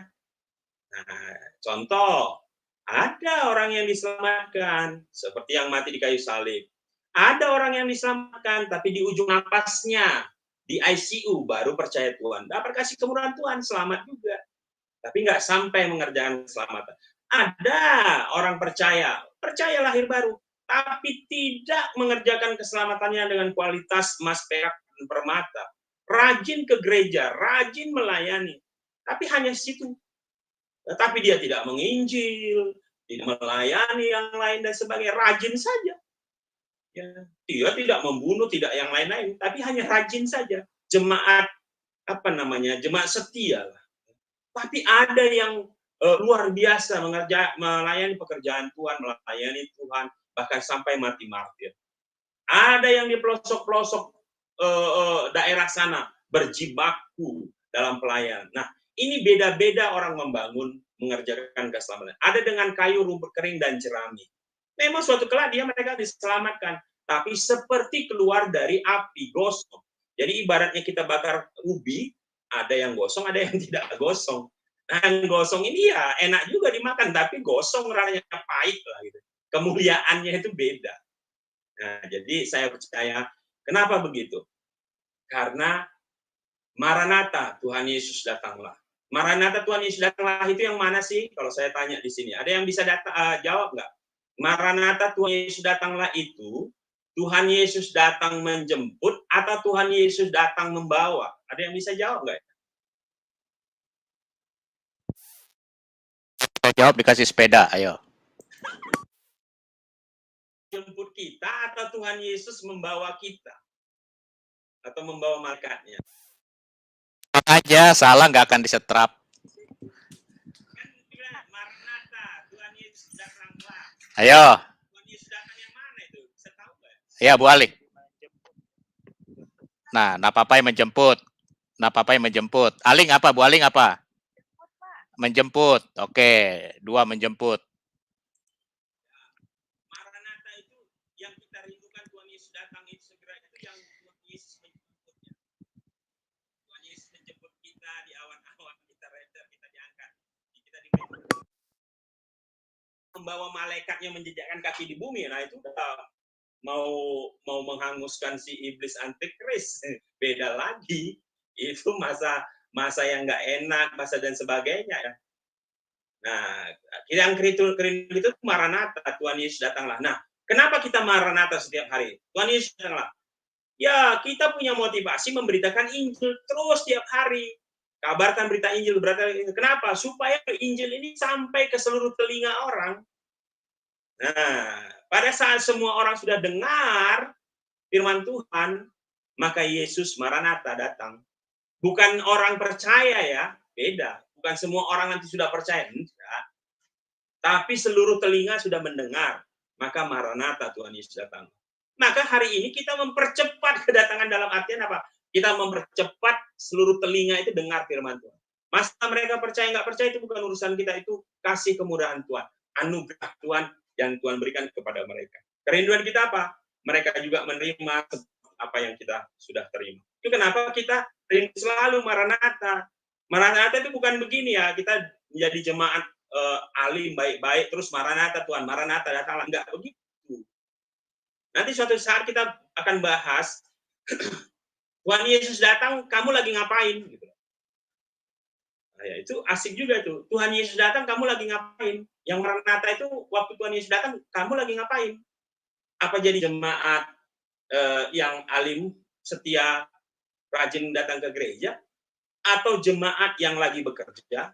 Nah, contoh, ada orang yang diselamatkan seperti yang mati di kayu salib. Ada orang yang diselamatkan tapi di ujung napasnya di ICU baru percaya Tuhan. Dapat kasih kemurahan Tuhan, selamat juga. Tapi nggak sampai mengerjakan keselamatan. Ada orang percaya lahir baru, tapi tidak mengerjakan keselamatannya dengan kualitas emas, perak, dan permata. Rajin ke gereja, rajin melayani, tapi hanya situ. Tetapi dia tidak menginjil, tidak melayani yang lain dan sebagainya, rajin saja. Ya, dia tidak membunuh, tidak yang lain-lain, tapi hanya rajin saja. Jemaat jemaat setia lah. Tapi ada yang luar biasa melayani pekerjaan Tuhan, melayani Tuhan, bahkan sampai mati martir. Ada yang di pelosok-pelosok daerah sana berjibaku dalam pelayanan. Nah, ini beda-beda orang membangun, mengerjakan keselamatan. Ada dengan kayu, rumput kering, dan jerami. Memang suatu kelak mereka diselamatkan, tapi seperti keluar dari api, gosong. Jadi ibaratnya kita bakar ubi, ada yang gosong, ada yang tidak gosong. Nah, yang gosong ini ya enak juga dimakan, tapi gosong rasanya pahit lah gitu. Kemuliaannya itu beda. Nah, jadi saya percaya, kenapa begitu? Karena Maranatha, Tuhan Yesus datanglah. Maranatha, Tuhan Yesus datanglah itu yang mana sih? Kalau saya tanya di sini, ada yang bisa jawab nggak? Maranatha, Tuhan Yesus datanglah itu, Tuhan Yesus datang menjemput atau Tuhan Yesus datang membawa? Ada yang bisa jawab nggak? Jawab dikasih sepeda, ayo. jemput kita atau Tuhan Yesus membawa kita? Atau membawa malaikatnya? Aja salah nggak akan disetrap. Kan bilang, Maranatha, Tuhan Yesus datanglah. Ayo. Tuhan Yesus datang yang mana itu? Bisa tahu nggak? Ya, Bu Ali. Nah, Napapai menjemput. Napapai menjemput. Aling apa? Bu Aling apa? Menjemput. Oke, 2 menjemput. Maranatha itu yang kita rindukan, Tuhan Yesus datang itu segera, itu yang Tuhan Yesus menjemputnya. Tuhan Yesus menjemput kita di awan-awan, kita render, kita diangkat. Kita membawa malaikatnya menjejakkan kaki di bumi. Nah, itu udah mau menghanguskan si iblis antikris. Beda lagi. Itu masa yang nggak enak, masa dan sebagainya ya. Nah, yang kerindu itu Maranatha, Tuhan Yesus datanglah. Nah, kenapa kita Maranatha setiap hari? Tuhan Yesus datanglah. Ya, kita punya motivasi memberitakan Injil terus setiap hari. Kabarkan berita Injil. Kenapa? Supaya Injil ini sampai ke seluruh telinga orang. Nah, pada saat semua orang sudah dengar firman Tuhan, maka Yesus Maranatha datang. Bukan orang percaya ya, beda. Bukan semua orang nanti sudah percaya, enggak. Tapi seluruh telinga sudah mendengar, maka Maranatha, Tuhan Yesus datang. Maka hari ini kita mempercepat kedatangan dalam artian apa? Kita mempercepat seluruh telinga itu dengar firman Tuhan. Masa mereka percaya nggak percaya itu bukan urusan kita, itu kasih kemudahan Tuhan, anugerah Tuhan yang Tuhan berikan kepada mereka. Kerinduan kita apa? Mereka juga menerima apa yang kita sudah terima. Itu kenapa kita selalu Maranatha. Maranatha itu bukan begini ya, kita menjadi jemaat alim baik-baik terus Maranatha Tuhan, Maranatha datanglah, enggak begitu. Nanti suatu saat kita akan bahas Tuhan Yesus datang, kamu lagi ngapain gitu. Nah, ya, itu asik juga tuh. Tuhan Yesus datang, kamu lagi ngapain? Yang Maranatha itu waktu Tuhan Yesus datang, kamu lagi ngapain? Apa jadi jemaat yang alim, setia, rajin datang ke gereja, atau jemaat yang lagi bekerja,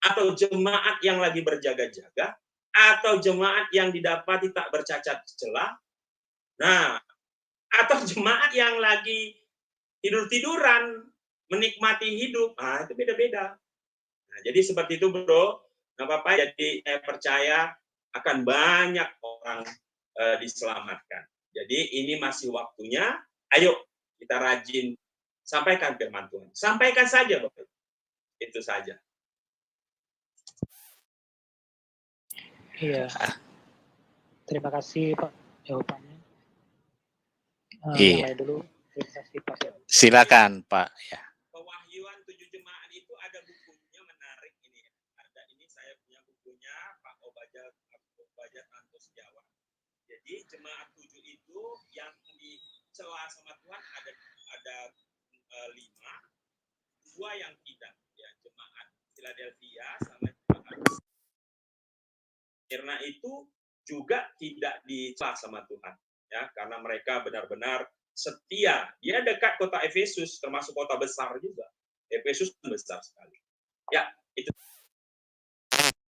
atau jemaat yang lagi berjaga-jaga, atau jemaat yang didapati tak bercacat celah, nah, atau jemaat yang lagi tidur-tiduran, menikmati hidup, nah itu beda-beda. Nah, jadi seperti itu bro, nggak apa-apa, jadi saya percaya akan banyak orang diselamatkan. Jadi ini masih waktunya, ayo kita rajin sampaikan firman Tuhan. Sampaikan saja Bapak. Itu saja. Iya. Terima kasih Pak jawabannya. Iya. Yang lain dulu. Terima kasih Pak. Silakan Pak. Ya. Pewahyuan 7 jemaat itu ada bukunya, menarik ini. Ada ini saya punya bukunya Pak Obajat Tanto Setiawan. Jadi jemaat 7 itu yang dicela sama Tuhan ada 5, 2 yang tidak. Ya, jemaat Philadelphia sama jemaat Smyrna itu juga tidak dicela sama Tuhan. Ya, karena mereka benar-benar setia. Dia dekat kota Efesus, termasuk kota besar juga. Efesus besar sekali. Ya, itu.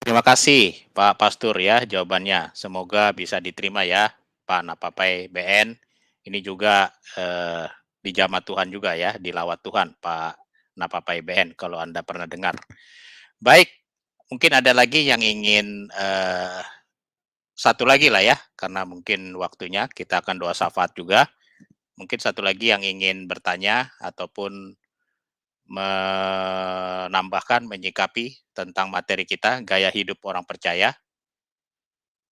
Terima kasih Pak Pastur ya jawabannya. Semoga bisa diterima ya Pak Napapai BN. Ini juga dijamah Tuhan juga ya, dilawat Tuhan Pak Napapai BN kalau Anda pernah dengar. Baik, mungkin ada lagi yang ingin satu lagi lah ya, karena mungkin waktunya kita akan doa syafaat juga. Mungkin satu lagi yang ingin bertanya ataupun menambahkan, menyikapi tentang materi kita, gaya hidup orang percaya.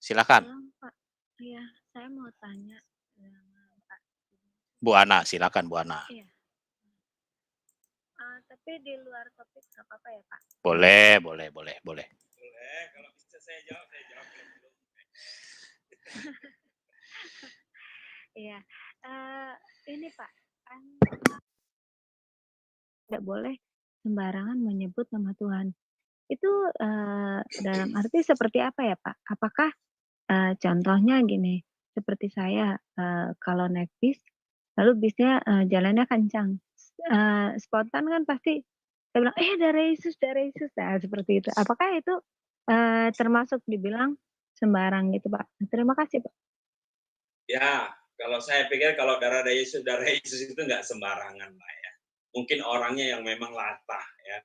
Silakan. Pak, iya, saya mau tanya Pak. Bu Ana, silakan Bu Ana. Iya. Tapi di luar topik nggak apa-apa ya Pak? Boleh. Boleh, kalau bisa saya jawab. Iya, ini Pak, kan tidak boleh sembarangan menyebut nama Tuhan. Itu dalam arti seperti apa ya Pak? Apakah contohnya gini, seperti saya kalau naik bis, lalu bisnya jalannya kencang, spontan kan pasti saya bilang, darah Yesus, nah, seperti itu. Apakah itu termasuk dibilang sembarang gitu Pak? Terima kasih Pak. Ya, kalau saya pikir kalau darah Yesus itu nggak sembarangan lah ya. Mungkin orangnya yang memang latah ya.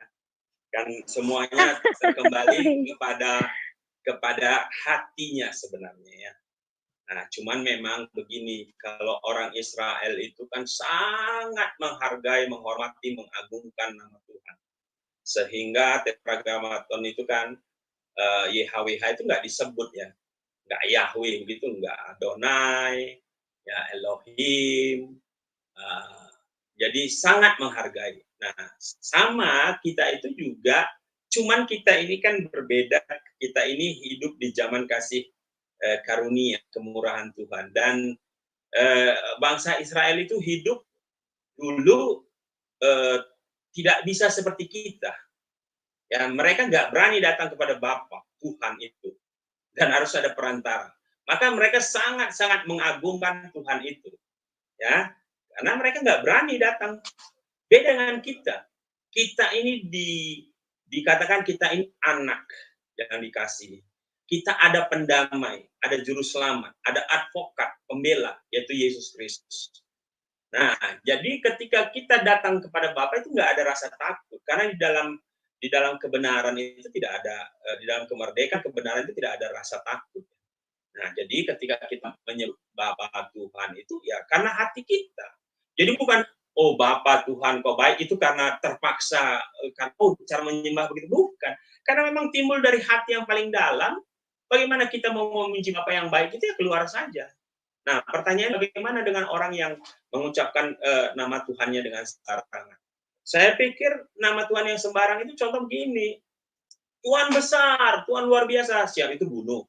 Kan semuanya kembali kepada hatinya sebenarnya ya. Nah, cuman memang begini, kalau orang Israel itu kan sangat menghargai, menghormati, mengagungkan nama Tuhan. Sehingga Tetragrammaton itu kan YHWH itu nggak disebut ya. Nggak Yahweh begitu, nggak Adonai, ya Elohim. Jadi sangat menghargai. Nah, sama kita itu juga, cuman kita ini kan berbeda. Kita ini hidup di zaman kasih karunia, kemurahan Tuhan. Dan bangsa Israel itu hidup dulu tidak bisa seperti kita. Ya, mereka nggak berani datang kepada Bapa Tuhan itu, dan harus ada perantara. Maka mereka sangat-sangat mengagungkan Tuhan itu, ya, karena mereka nggak berani datang. Beda dengan kita. Kita ini dikatakan kita ini anak yang dikasihi. Kita ada pendamai, ada juru selamat, ada advokat, pembela, yaitu Yesus Kristus. Nah, jadi ketika kita datang kepada Bapa itu nggak ada rasa takut, karena di dalam kebenaran itu tidak ada, di dalam kemerdekaan kebenaran itu tidak ada rasa takut. Nah, jadi ketika kita menyebut Bapa Tuhan itu ya karena hati kita. Jadi bukan oh Bapa Tuhan kau baik itu karena terpaksa, karena cara menyembah begitu, bukan. Karena memang timbul dari hati yang paling dalam. Bagaimana kita mau memuji Bapa yang baik itu ya keluar saja. Nah, pertanyaan bagaimana dengan orang yang mengucapkan nama Tuhannya dengan sembarangan? Saya pikir nama Tuhan yang sembarang itu contoh begini. Tuhan besar, Tuhan luar biasa, siap itu bunuh.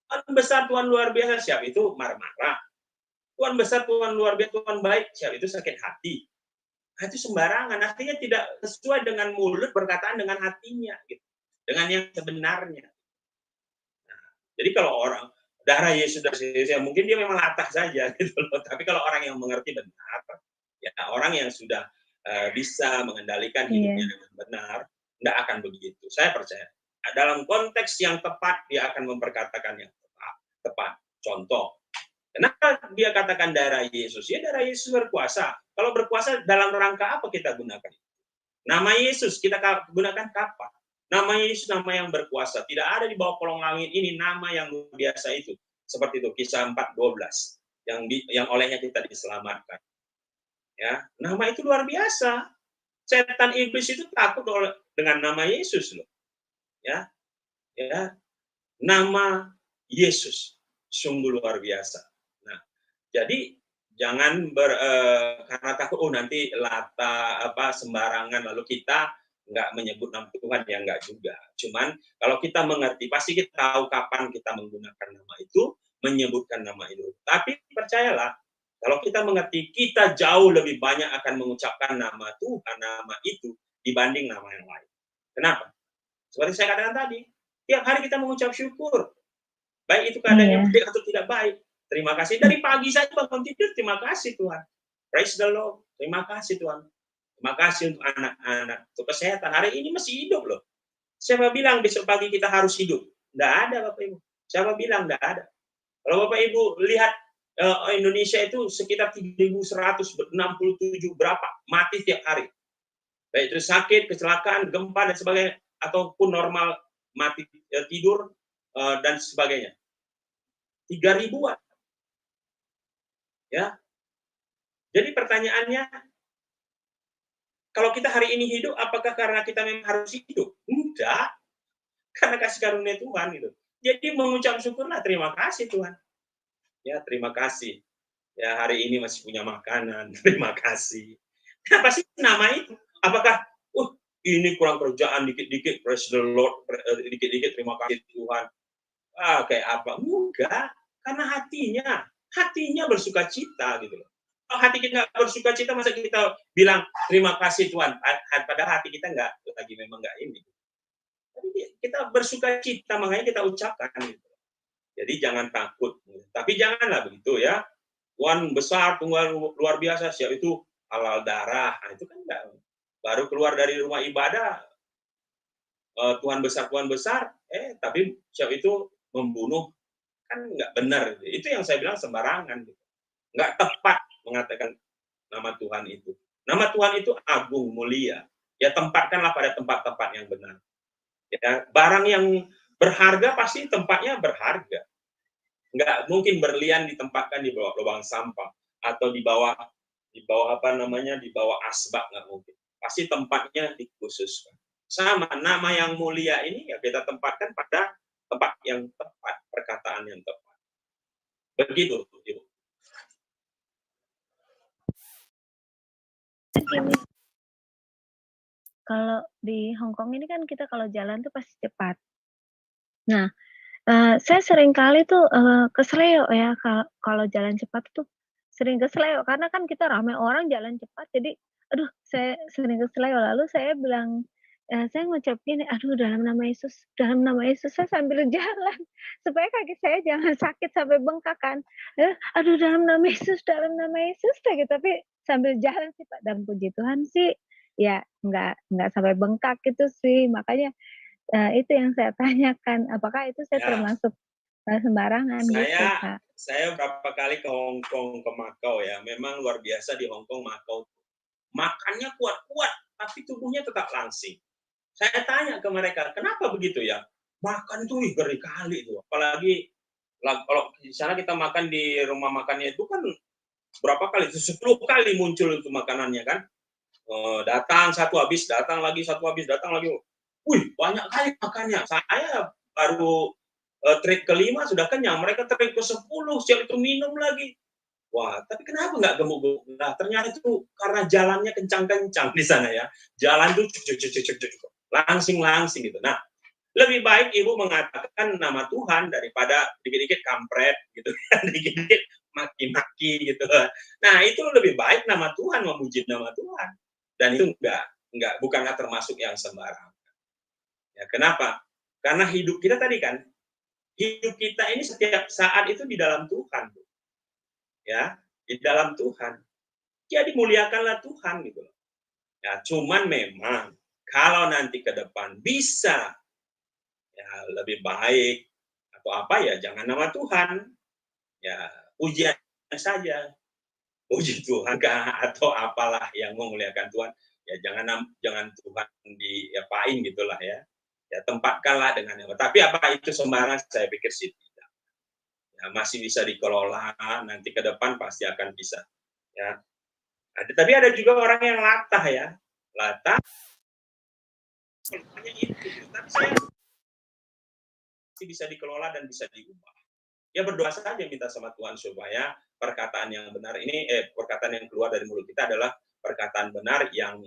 Tuhan besar, Tuhan luar biasa, siap itu marah-marah. Tuhan besar, Tuhan luar biasa, Tuhan baik, siap itu sakit hati. Nah, itu sembarangan, artinya tidak sesuai dengan mulut berkataan dengan hatinya, gitu. Dengan yang sebenarnya. Nah, jadi kalau orang darah Yesus ya mungkin dia memang latah saja gitu loh. Tapi kalau orang yang mengerti benar, ya orang yang sudah bisa mengendalikan hidupnya dengan benar, tidak akan begitu. Saya percaya. Dalam konteks yang tepat dia akan memperkatakan yang tepat. Contoh, kenapa dia katakan darah Yesus? Ya darah Yesus berkuasa. Kalau berkuasa dalam rangka apa kita gunakan? Nama Yesus kita gunakan kapan? Nama Yesus nama yang berkuasa. Tidak ada di bawah kolong langit ini nama yang luar biasa itu. Seperti itu Kisah 4:12 yang olehnya kita diselamatkan. Ya, nama itu luar biasa. Setan iblis itu takut dengan nama Yesus loh. Ya. Ya. Nama Yesus sungguh luar biasa. Nah, jadi jangan karena takut nanti sembarangan lalu kita nggak menyebut nama Tuhan, ya nggak juga. Cuman kalau kita mengerti pasti kita tahu kapan kita menggunakan nama itu, menyebutkan nama itu. Tapi percayalah, kalau kita mengerti, kita jauh lebih banyak akan mengucapkan nama Tuhan, nama itu dibanding nama yang lain. Kenapa? Seperti saya katakan tadi, tiap hari kita mengucap syukur. Baik itu keadaannya baik atau tidak baik. Terima kasih. Dari pagi saya bangun tidur, terima kasih Tuhan. Praise the Lord. Terima kasih Tuhan. Terima kasih untuk anak-anak, untuk kesehatan. Hari ini masih hidup loh. Siapa bilang besok pagi kita harus hidup? Tidak ada Bapak Ibu. Siapa bilang tidak ada? Kalau Bapak Ibu lihat Indonesia itu sekitar 3.167 berapa mati tiap hari. Baik itu sakit, kecelakaan, gempa, dan sebagainya. Ataupun normal mati tidur, dan sebagainya. 3.000-an. Ya. Jadi pertanyaannya, kalau kita hari ini hidup, apakah karena kita memang harus hidup? Enggak. Karena kasih karunia Tuhan gitu. Jadi mengucap syukurlah, terima kasih Tuhan. Ya, terima kasih. Ya, hari ini masih punya makanan. Terima kasih. Apa sih nama itu? Apakah ini kurang kerjaan dikit-dikit, praise the Lord, dikit-dikit terima kasih Tuhan. Kayak apa? Enggak. Karena hatinya bersuka cita gitu loh. Kalau hati kita nggak bersuka cita, masa kita bilang terima kasih Tuhan, padahal hati kita memang nggak ini. Tapi kita bersuka cita, makanya kita ucapkan gitu. Jadi jangan takut, tapi janganlah begitu ya. Tuhan besar, Tuhan luar biasa, siap itu halal darah. Nah, itu kan enggak. Baru keluar dari rumah ibadah, Tuhan besar, tapi siap itu membunuh kan nggak benar. Itu yang saya bilang sembarangan. Nggak tepat mengatakan nama Tuhan itu. Nama Tuhan itu agung, mulia. Ya tempatkanlah pada tempat-tempat yang benar. Ya, barang yang berharga pasti tempatnya berharga. Nggak mungkin berlian ditempatkan di bawah lubang sampah atau di bawah apa namanya, di bawah asbak, nggak mungkin. Pasti tempatnya dikhususkan. Sama nama yang mulia ini ya kita tempatkan pada tempat yang tepat, perkataan yang tepat. Begitu, Ibu. Gini, kalau di Hong Kong ini kan kita kalau jalan tuh pasti cepat. Nah, saya sering kali tuh keseleo ya kalau jalan cepat tuh sering keseleo karena kan kita ramai orang jalan cepat jadi aduh saya sering keseleo lalu saya bilang saya ngucap gini, aduh dalam nama Yesus saya sambil jalan supaya kaki saya jangan sakit sampai bengkak kan. Aduh dalam nama Yesus kayak gitu tapi sambil jalan sih Pak dan puji Tuhan sih ya nggak sampai bengkak gitu sih makanya itu yang saya tanyakan, apakah itu saya Ya. termasuk sembarangan gitu, Kak? Saya berapa kali ke Hong Kong, ke Makau ya, memang luar biasa di Hong Kong, Makau. Makannya kuat-kuat, tapi tubuhnya tetap langsing. Saya tanya ke mereka, kenapa begitu ya? Makan itu ngeri kali itu, apalagi kalau di sana kita makan di rumah makannya itu kan berapa kali, 10 kali muncul itu makanannya kan. Datang satu habis, datang lagi satu habis, datang lagi. Wih, banyak kali makannya. Saya baru trip ke-5 sudah kenyang, mereka trip ke-10 siap itu minum lagi. Wah, tapi kenapa nggak gemuk-gemuk? Nah, ternyata itu karena jalannya kencang-kencang di sana ya. Jalan tuh langsing-langsing gitu. Nah, lebih baik Ibu mengatakan nama Tuhan daripada dikit-dikit kampret gitu, dikit-dikit maki-maki gitu. Nah, itu lebih baik nama Tuhan, memuji nama Tuhan. Dan itu bukanlah termasuk yang sembarangan. Ya, kenapa? Karena hidup kita tadi kan, hidup kita ini setiap saat itu di dalam Tuhan. Ya, di dalam Tuhan. Jadi muliakanlah Tuhan gitu. Ya, cuman memang kalau nanti ke depan bisa ya lebih baik atau apa ya jangan nama Tuhan. Ya, pujian saja. Puji Tuhan kah atau apalah yang memuliakan Tuhan. Ya jangan Tuhan diapain gitulah ya. Ya tempatkanlah dengan yang. Tapi apa itu sembarang saya pikir sih tidak. Ya, masih bisa dikelola, nanti ke depan pasti akan bisa. Ya. Tapi ada juga orang yang latah ya. Latah hanya itu, tapi saya masih bisa dikelola dan bisa diubah. Ya berdoa saja minta sama Tuhan supaya perkataan yang benar ini perkataan yang keluar dari mulut kita adalah perkataan benar yang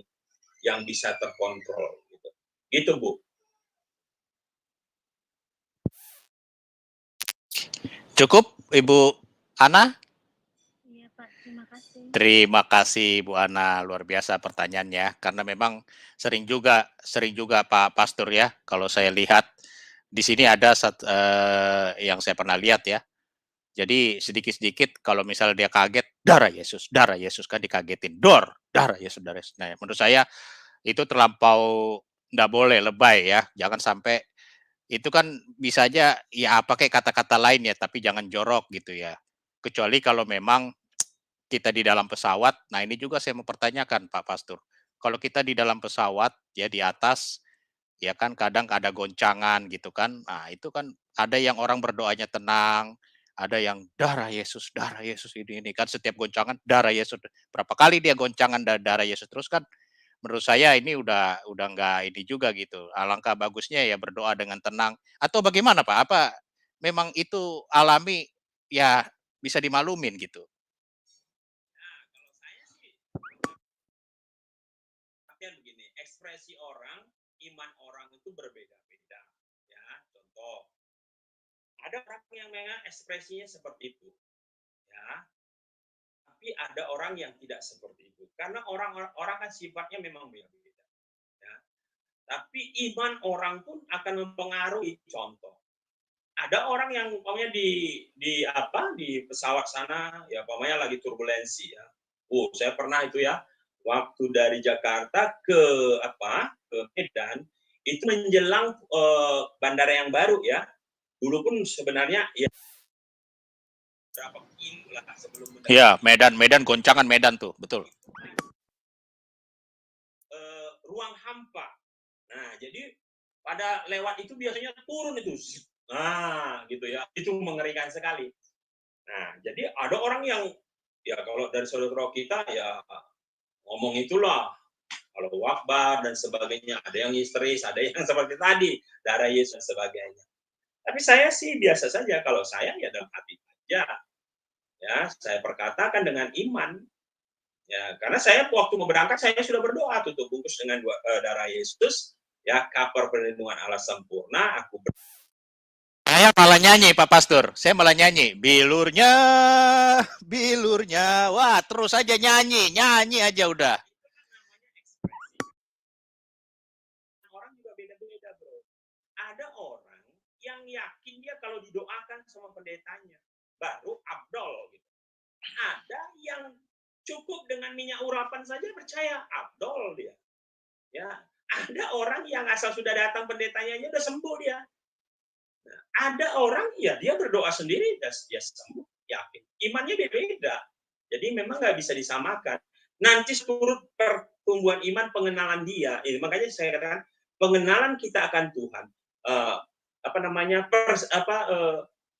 bisa terkontrol gitu. Gitu, Bu. Cukup, Ibu Ana? Iya, Pak. Terima kasih. Terima kasih, Bu Ana. Luar biasa pertanyaannya. Karena memang sering juga Pak Pastor ya, kalau saya lihat di sini ada yang saya pernah lihat ya. Jadi sedikit-sedikit kalau misalnya dia kaget, darah Yesus kan dikagetin, darah Yesus. Nah, menurut saya itu terlampau nggak boleh lebay ya. Jangan sampai itu kan bisa aja ya pakai kata-kata lain ya, tapi jangan jorok gitu ya. Kecuali kalau memang kita di dalam pesawat, nah ini juga saya mau pertanyakan Pak Pastor. Kalau kita di dalam pesawat ya di atas ya kan kadang ada goncangan gitu kan. Nah, itu kan ada yang orang berdoanya tenang, ada yang darah Yesus ini kan setiap goncangan darah Yesus. Berapa kali dia goncangan darah Yesus terus kan menurut saya ini udah nggak ini juga gitu. Alangkah bagusnya ya berdoa dengan tenang atau bagaimana Pak? Apa memang itu alami ya bisa dimaklumin gitu? Nah, kalau saya sih begini, ekspresi orang, iman orang itu berbeda-beda. Ya, contoh. Ada orang yang memang ekspresinya seperti itu. Ya. Tapi ada orang yang tidak seperti itu. Karena orang kan sifatnya memang beda-beda. Ya. Tapi iman orang pun akan mempengaruhi. Contoh, ada orang yang umpamanya di pesawat sana, ya umpamanya lagi turbulensi ya. Saya pernah itu ya, waktu dari Jakarta ke Medan, itu menjelang bandara yang baru ya. Dulu pun sebenarnya ya berapa kilo lah sebelum Iya, Medan goncangan Medan tuh, betul. Ruang hampa. Nah, jadi pada lewat itu biasanya turun itu. Nah, gitu ya. Itu mengerikan sekali. Nah, jadi ada orang yang ya kalau dari saudara kita ya ngomong itulah kalau wakbar dan sebagainya, ada yang histeris, ada yang seperti tadi darah Yesus dan sebagainya. Tapi saya sih biasa saja, kalau saya ya dalam hati saja. Ya, saya perkatakan dengan iman. Ya, karena saya waktu mau berangkat saya sudah berdoa tutup bungkus dengan darah Yesus, ya cover perlindungan Allah sempurna. Saya malah nyanyi, Pak Pastor. Saya malah nyanyi. Bilurnya, bilurnya. Wah, terus aja nyanyi aja udah. Orang juga beda-beda, bro. Ada orang yang yakin dia kalau didoakan sama pendetanya, baru abdol. Gitu. Ada yang cukup dengan minyak urapan saja percaya abdol dia. Ya, ada orang yang asal sudah datang pendetanya aja udah sembuh dia. Nah, ada orang ya dia berdoa sendiri dia sembuh, yakin. Imannya beda. Jadi memang nggak bisa disamakan. Nanti turut pertumbuhan iman pengenalan dia. Makanya saya katakan pengenalan kita akan Tuhan.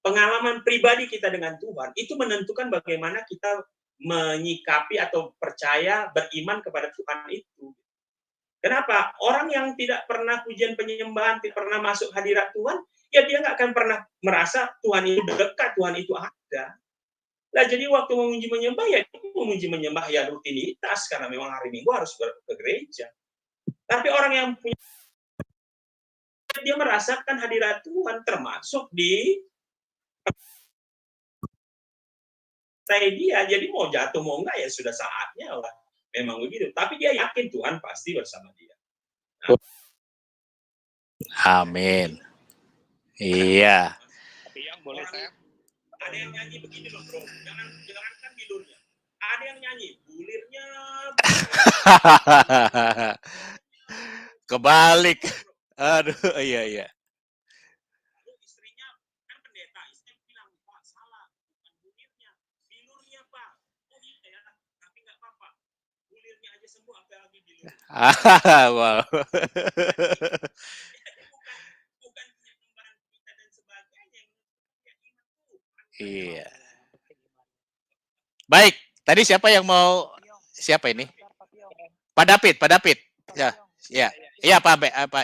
Pengalaman pribadi kita dengan Tuhan itu menentukan bagaimana kita menyikapi atau percaya beriman kepada Tuhan itu. Kenapa? Orang yang tidak pernah pujian penyembahan, tidak pernah masuk hadirat Tuhan, ya dia nggak akan pernah merasa Tuhan itu dekat, Tuhan itu ada. Nah, jadi waktu memuji menyembah, ya memuji menyembah ya rutinitas, karena memang hari Minggu harus ke gereja. Tapi orang yang punya, dia merasakan hadirat Tuhan, termasuk di dia, jadi mau jatuh mau enggak ya sudah saatnya lah. Memang begitu. Tapi dia yakin Tuhan pasti bersama dia. Nah, amin. Iya. Tapi yang boleh saya ada yang nyanyi begini loh, bro. Jangankan bilurnya. Ada yang nyanyi bulirnya. Kebalik. Aduh, iya. Lalu istrinya kan pendeta, istrinya bilang, "Pak, salah. Bukan bulirnya. Bilurnya, Pak." Oh iya ya, tapi nggak apa-apa. Bulirnya aja sembuh, apalagi bilurnya. Wow. Bukan penyembahan kita dan sebagainya. Iya. Baik, tadi siapa yang mau? Siapa ini? Pak David. Ya. Iya, Pak,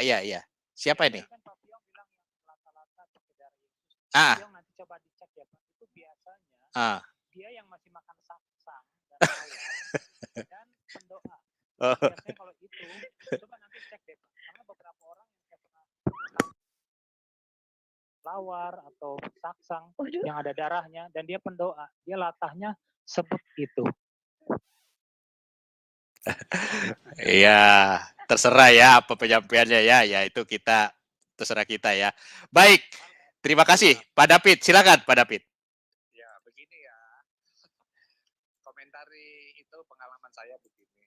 iya. Siapa ini? Coba dicek ya, Pak. Itu biasanya dia yang masih makan saksang dan pendoa. Biasanya kalau itu, coba nanti cek deh, Pak. Karena beberapa orang yang pernah lawar atau saksang yang ada darahnya dan dia pendoa, dia latahnya sebut itu. Iya, terserah ya apa penyampaiannya ya itu kita terserah kita ya. Baik, terima kasih Pak David. Silakan Pak David. Ya, begini ya. Komentari itu pengalaman saya begini.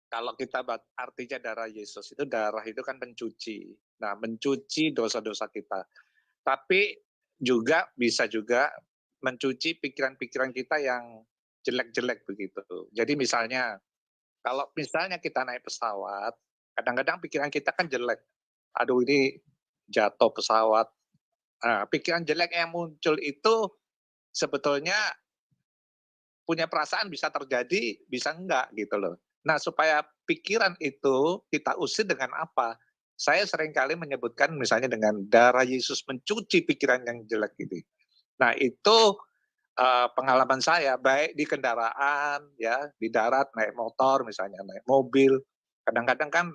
Kalau kita artinya darah Yesus itu, darah itu kan mencuci. Nah, mencuci dosa-dosa kita. Tapi juga bisa juga mencuci pikiran-pikiran kita yang jelek-jelek begitu. Jadi misalnya, kalau misalnya kita naik pesawat, kadang-kadang pikiran kita kan jelek. Aduh, ini jatuh pesawat. Nah, pikiran jelek yang muncul itu sebetulnya punya perasaan bisa terjadi, bisa enggak gitu loh. Nah, supaya pikiran itu kita usir dengan apa? Saya seringkali menyebutkan misalnya dengan darah Yesus mencuci pikiran yang jelek itu. Nah, itu pengalaman saya baik di kendaraan ya, di darat naik motor misalnya, naik mobil. Kadang-kadang kan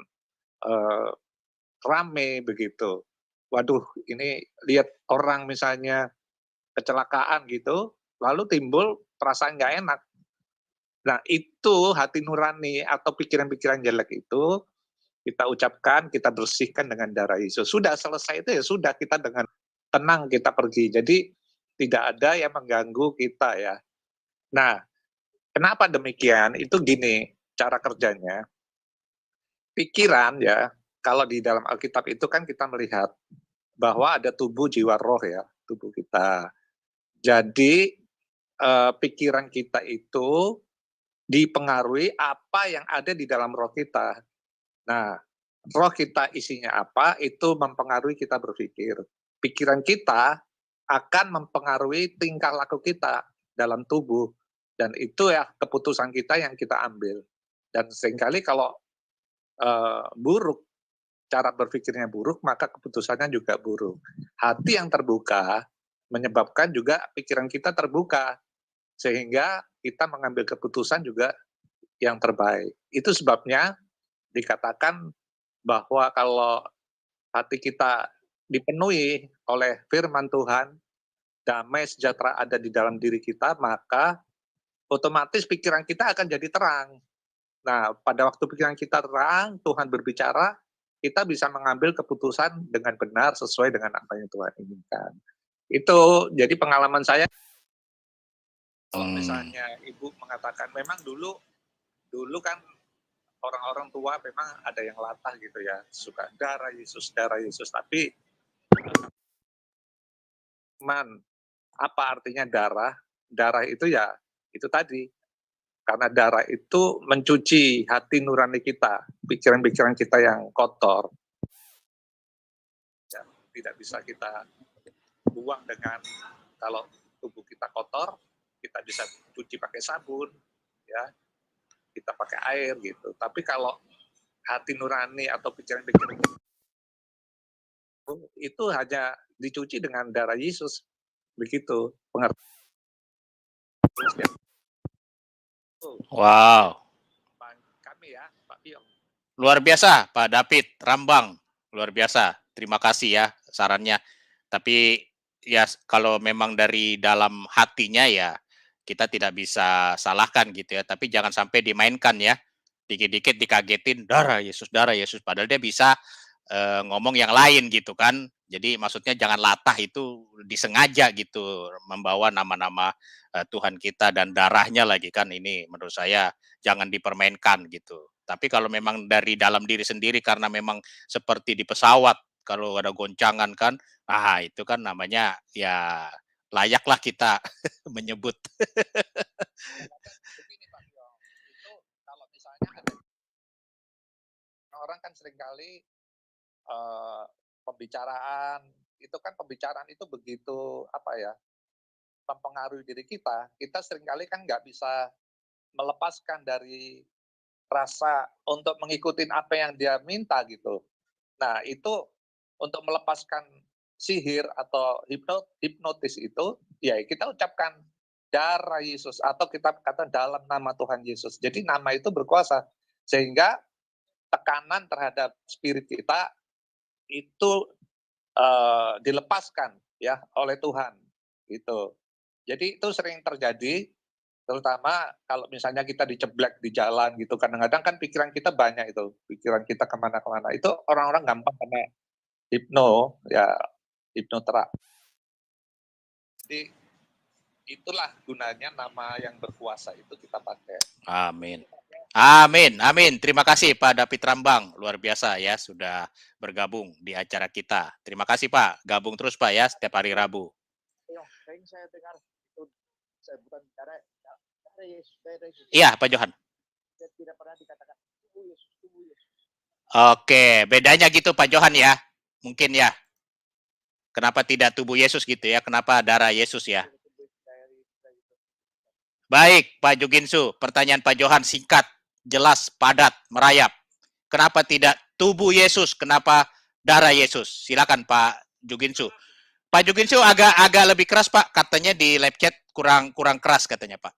rame begitu. Waduh, ini lihat orang misalnya kecelakaan gitu, lalu timbul perasaan nggak enak. Nah, itu hati nurani atau pikiran-pikiran jelek itu kita ucapkan, kita bersihkan dengan darah Yesus. Sudah selesai itu ya sudah, kita dengan tenang kita pergi. Jadi tidak ada yang mengganggu kita ya. Nah, kenapa demikian? Itu gini cara kerjanya. Pikiran ya, kalau di dalam Alkitab itu kan kita melihat bahwa ada tubuh, jiwa, roh ya, tubuh kita. Jadi pikiran kita itu dipengaruhi apa yang ada di dalam roh kita. Nah, roh kita isinya apa, itu mempengaruhi kita berpikir. Pikiran kita akan mempengaruhi tingkah laku kita dalam tubuh. Dan itu ya keputusan kita yang kita ambil. Dan seringkali kalau buruk, cara berpikirnya buruk, maka keputusannya juga buruk. Hati yang terbuka menyebabkan juga pikiran kita terbuka. Sehingga kita mengambil keputusan juga yang terbaik. Itu sebabnya dikatakan bahwa kalau hati kita dipenuhi oleh firman Tuhan, damai sejahtera ada di dalam diri kita, maka otomatis pikiran kita akan jadi terang. Nah, pada waktu pikiran kita terang, Tuhan berbicara, kita bisa mengambil keputusan dengan benar sesuai dengan apa yang Tuhan inginkan. Itu jadi pengalaman saya. Kalau misalnya Ibu mengatakan, memang dulu kan orang-orang tua memang ada yang latah gitu ya, suka darah Yesus, tapi apa artinya darah? Darah itu ya, itu tadi, karena darah itu mencuci hati nurani kita, pikiran-pikiran kita yang kotor. Ya, tidak bisa kita buang dengan, kalau tubuh kita kotor, kita bisa cuci pakai sabun, ya, kita pakai air gitu. Tapi kalau hati nurani atau pikiran-pikiran itu hanya dicuci dengan darah Yesus, begitu pengertian. Wow. Kami ya, Pak Pio. Luar biasa, Pak David Rambang. Luar biasa. Terima kasih ya sarannya. Tapi ya kalau memang dari dalam hatinya ya kita tidak bisa salahkan gitu ya. Tapi jangan sampai dimainkan ya. Dikit-dikit dikagetin darah Yesus. Padahal dia bisa ngomong yang lain gitu kan. Jadi maksudnya jangan latah itu disengaja gitu membawa nama-nama Tuhan kita dan darahnya lagi kan, ini menurut saya jangan dipermainkan gitu. Tapi kalau memang dari dalam diri sendiri karena memang seperti di pesawat kalau ada goncangan kan, itu kan namanya ya layaklah kita menyebut. Begini Pak Pio, itu kalau misalnya ada orang kan seringkali pembicaraan itu begitu mempengaruhi diri kita seringkali kan nggak bisa melepaskan dari rasa untuk mengikuti apa yang dia minta gitu. Nah itu untuk melepaskan sihir atau hipnotis itu, ya kita ucapkan darah Yesus atau kita kata dalam nama Tuhan Yesus. Jadi nama itu berkuasa sehingga tekanan terhadap spirit kita itu dilepaskan ya oleh Tuhan gitu. Jadi itu sering terjadi, terutama kalau misalnya kita diceblek di jalan gitu, kadang-kadang kan pikiran kita banyak itu, pikiran kita kemana-kemana, itu orang-orang gampang kena hipnoterapi. Jadi itulah gunanya nama yang berkuasa itu kita pakai. Amin. Amin, amin. Terima kasih Pak David Rambang, luar biasa ya sudah bergabung di acara kita. Terima kasih Pak, gabung terus Pak ya setiap hari Rabu. Saya dengar itu saya bukan bicara Yesus. Iya Pak Johan. Saya tidak pernah dikatakan Yesus. Oke, bedanya gitu Pak Johan ya, mungkin ya. Kenapa tidak tubuh Yesus gitu ya? Kenapa darah Yesus ya? Baik Pak Juginsu, pertanyaan Pak Johan singkat, jelas, padat, merayap. Kenapa tidak tubuh Yesus? Kenapa darah Yesus? Silakan Pak Juginsu. Pak Juginsu agak lebih keras Pak, katanya di live chat kurang keras katanya Pak.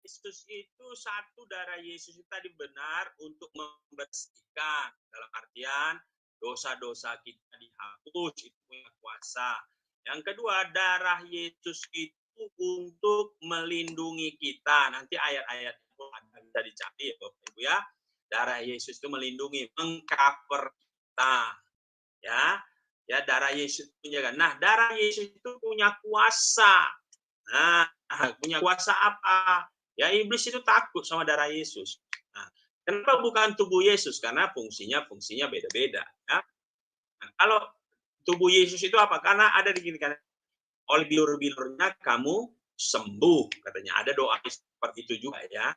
Yesus itu satu, darah Yesus itu tadi benar untuk membersihkan, dalam artian dosa-dosa kita dihapus, itu punya kuasa. Yang kedua, darah Yesus itu untuk melindungi kita. Nanti ayat-ayat itu ada bisa dicari ya Bapak Ibu ya. Darah Yesus itu melindungi, mengcover kita. Ya darah Yesus punya. Nah, darah Yesus itu punya kuasa. Nah, punya kuasa apa? Ya iblis itu takut sama darah Yesus. Nah, kenapa bukan tubuh Yesus? Karena fungsinya beda-beda. Ya. Nah, kalau tubuh Yesus itu apa? Karena ada di gini kan, oleh bilur-bilurnya kamu sembuh, katanya. Ada doa seperti itu juga ya.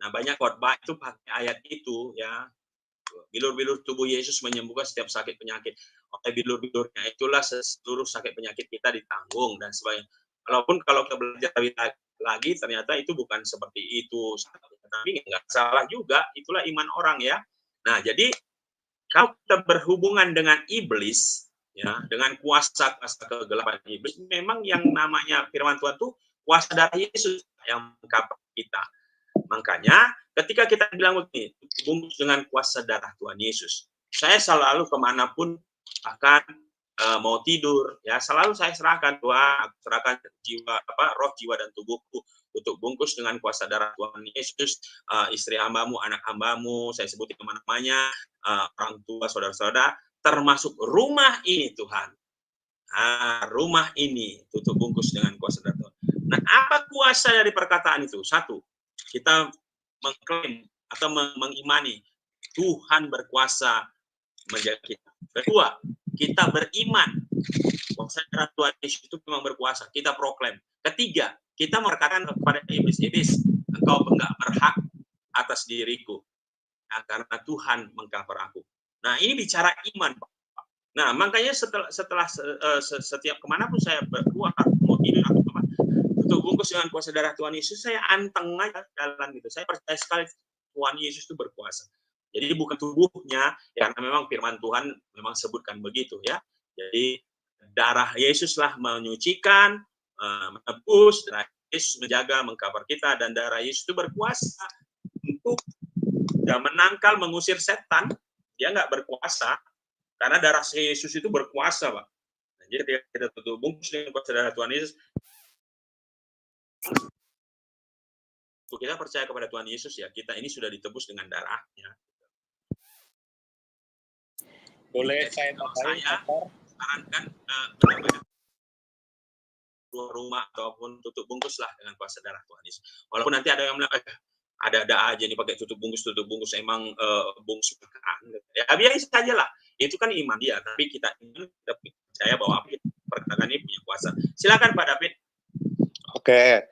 Nah, banyak khotbah itu pakai ayat itu ya. Bilur-bilur tubuh Yesus menyembuhkan setiap sakit penyakit. Oleh bilur-bilurnya itulah seluruh sakit penyakit kita ditanggung dan sebagainya. Walaupun kalau kita belajar lagi ternyata itu bukan seperti itu. Tapi nggak salah juga, itulah iman orang ya. Nah, jadi kalau kita berhubungan dengan iblis, ya, dengan kuasa kegelapan iblis, memang yang namanya firman Tuhan itu kuasa darah Yesus yang mengcover kita. Makanya ketika kita bilang begini, bungkus dengan kuasa darah Tuhan Yesus, saya selalu kemanapun akan mau tidur, ya selalu saya serahkan Tuhan, serahkan jiwa, roh, jiwa dan tubuhku untuk bungkus dengan kuasa darah Tuhan Yesus. Istri hambamu, anak hambamu, saya sebutin namanya, orang tua, saudara-saudara, termasuk rumah ini Tuhan. Rumah ini tutup bungkus dengan kuasa darah Tuhan. Nah, apa kuasa dari perkataan itu? Satu, kita mengklaim atau mengimani Tuhan berkuasa menjaga kita. Kedua, kita beriman kuasa darah Tuhan Yesus itu memang berkuasa. Kita proklaim. Ketiga, kita mengatakan kepada iblis, engkau enggak berhak atas diriku. Nah, karena Tuhan mengcover aku. Nah, ini bicara iman, Pak. Nah, makanya setelah setiap kemanapun saya berkeluar, mau tidur atau apa, untuk bungkus dengan kuasa darah Tuhan Yesus, saya anteng aja jalan gitu. Saya percaya sekali Tuhan Yesus itu berkuasa. Jadi bukan tubuhnya, ya, karena memang firman Tuhan memang sebutkan begitu ya. Jadi darah Yesuslah menyucikan, menebus, darah Yesus menjaga, mengcover kita, dan darah Yesus itu berkuasa untuk menangkal, mengusir setan. Dia nggak berkuasa, karena darah Yesus itu berkuasa, Pak. Nah, jadi kita tutup bungkus dengan kuasa darah Tuhan Yesus. Kita percaya kepada Tuhan Yesus ya, kita ini sudah ditebus dengan darahnya. Boleh saya tambahin? Saya sarankan keluar rumah ataupun tutup bungkus lah dengan kuasa darah Tuhan Yesus. Walaupun nanti ada yang bilang, ada aja nih pakai tutup bungkus emang bungkus makan. Ya biasa saja lah. Itu kan iman dia, tapi kita percaya bahwa perkataan ini punya kuasa. Silakan Pak David. Oke,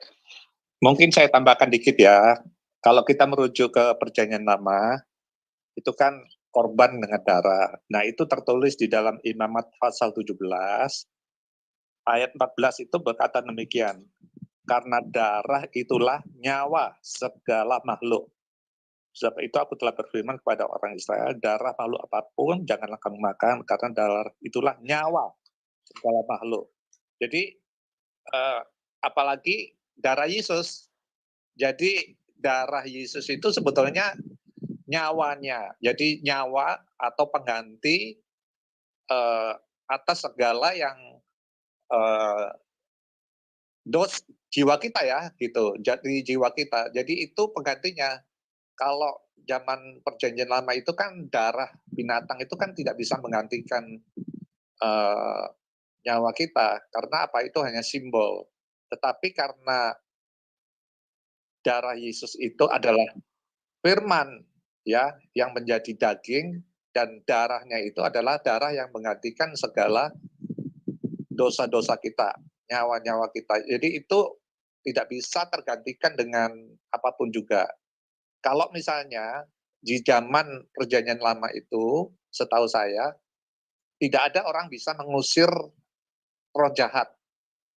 mungkin saya tambahkan dikit ya. Kalau kita merujuk ke Perjanjian Lama, itu kan korban dengan darah. Nah, itu tertulis di dalam Imamat pasal 17, ayat 14 itu berkata demikian. Karena darah itulah nyawa segala makhluk. Sebab itu aku telah berfirman kepada orang Israel, darah makhluk apapun janganlah kamu makan, karena darah itulah nyawa segala makhluk. Jadi, apalagi darah Yesus. Jadi, darah Yesus itu sebetulnya nyawanya. Jadi nyawa atau pengganti atas segala yang jiwa kita ya, gitu. Jadi jiwa kita. Jadi itu penggantinya. Kalau zaman Perjanjian Lama itu kan darah binatang itu kan tidak bisa menggantikan nyawa kita. Karena apa? Itu hanya simbol. Tetapi karena darah Yesus itu adalah firman ya, yang menjadi daging, dan darahnya itu adalah darah yang menggantikan segala dosa-dosa kita, nyawa-nyawa kita. Jadi itu tidak bisa tergantikan dengan apapun juga. Kalau misalnya di zaman Perjanjian Lama itu, setahu saya, tidak ada orang bisa mengusir roh jahat.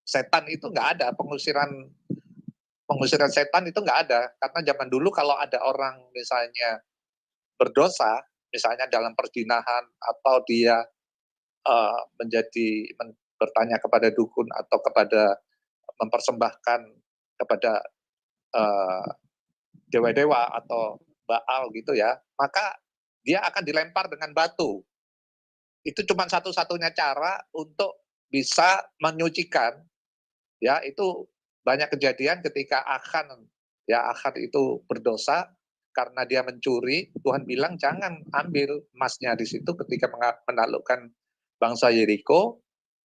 Setan itu nggak ada, pengusiran setan itu nggak ada. Karena zaman dulu kalau ada orang misalnya berdosa, misalnya dalam perzinahan atau dia bertanya kepada dukun atau kepada mempersembahkan kepada dewa-dewa atau Baal gitu ya, maka dia akan dilempar dengan batu. Itu cuma satu-satunya cara untuk bisa menyucikan. Ya, itu banyak kejadian ketika Achan itu berdosa karena dia mencuri. Tuhan bilang jangan ambil emasnya di situ ketika menaklukkan bangsa Yeriko.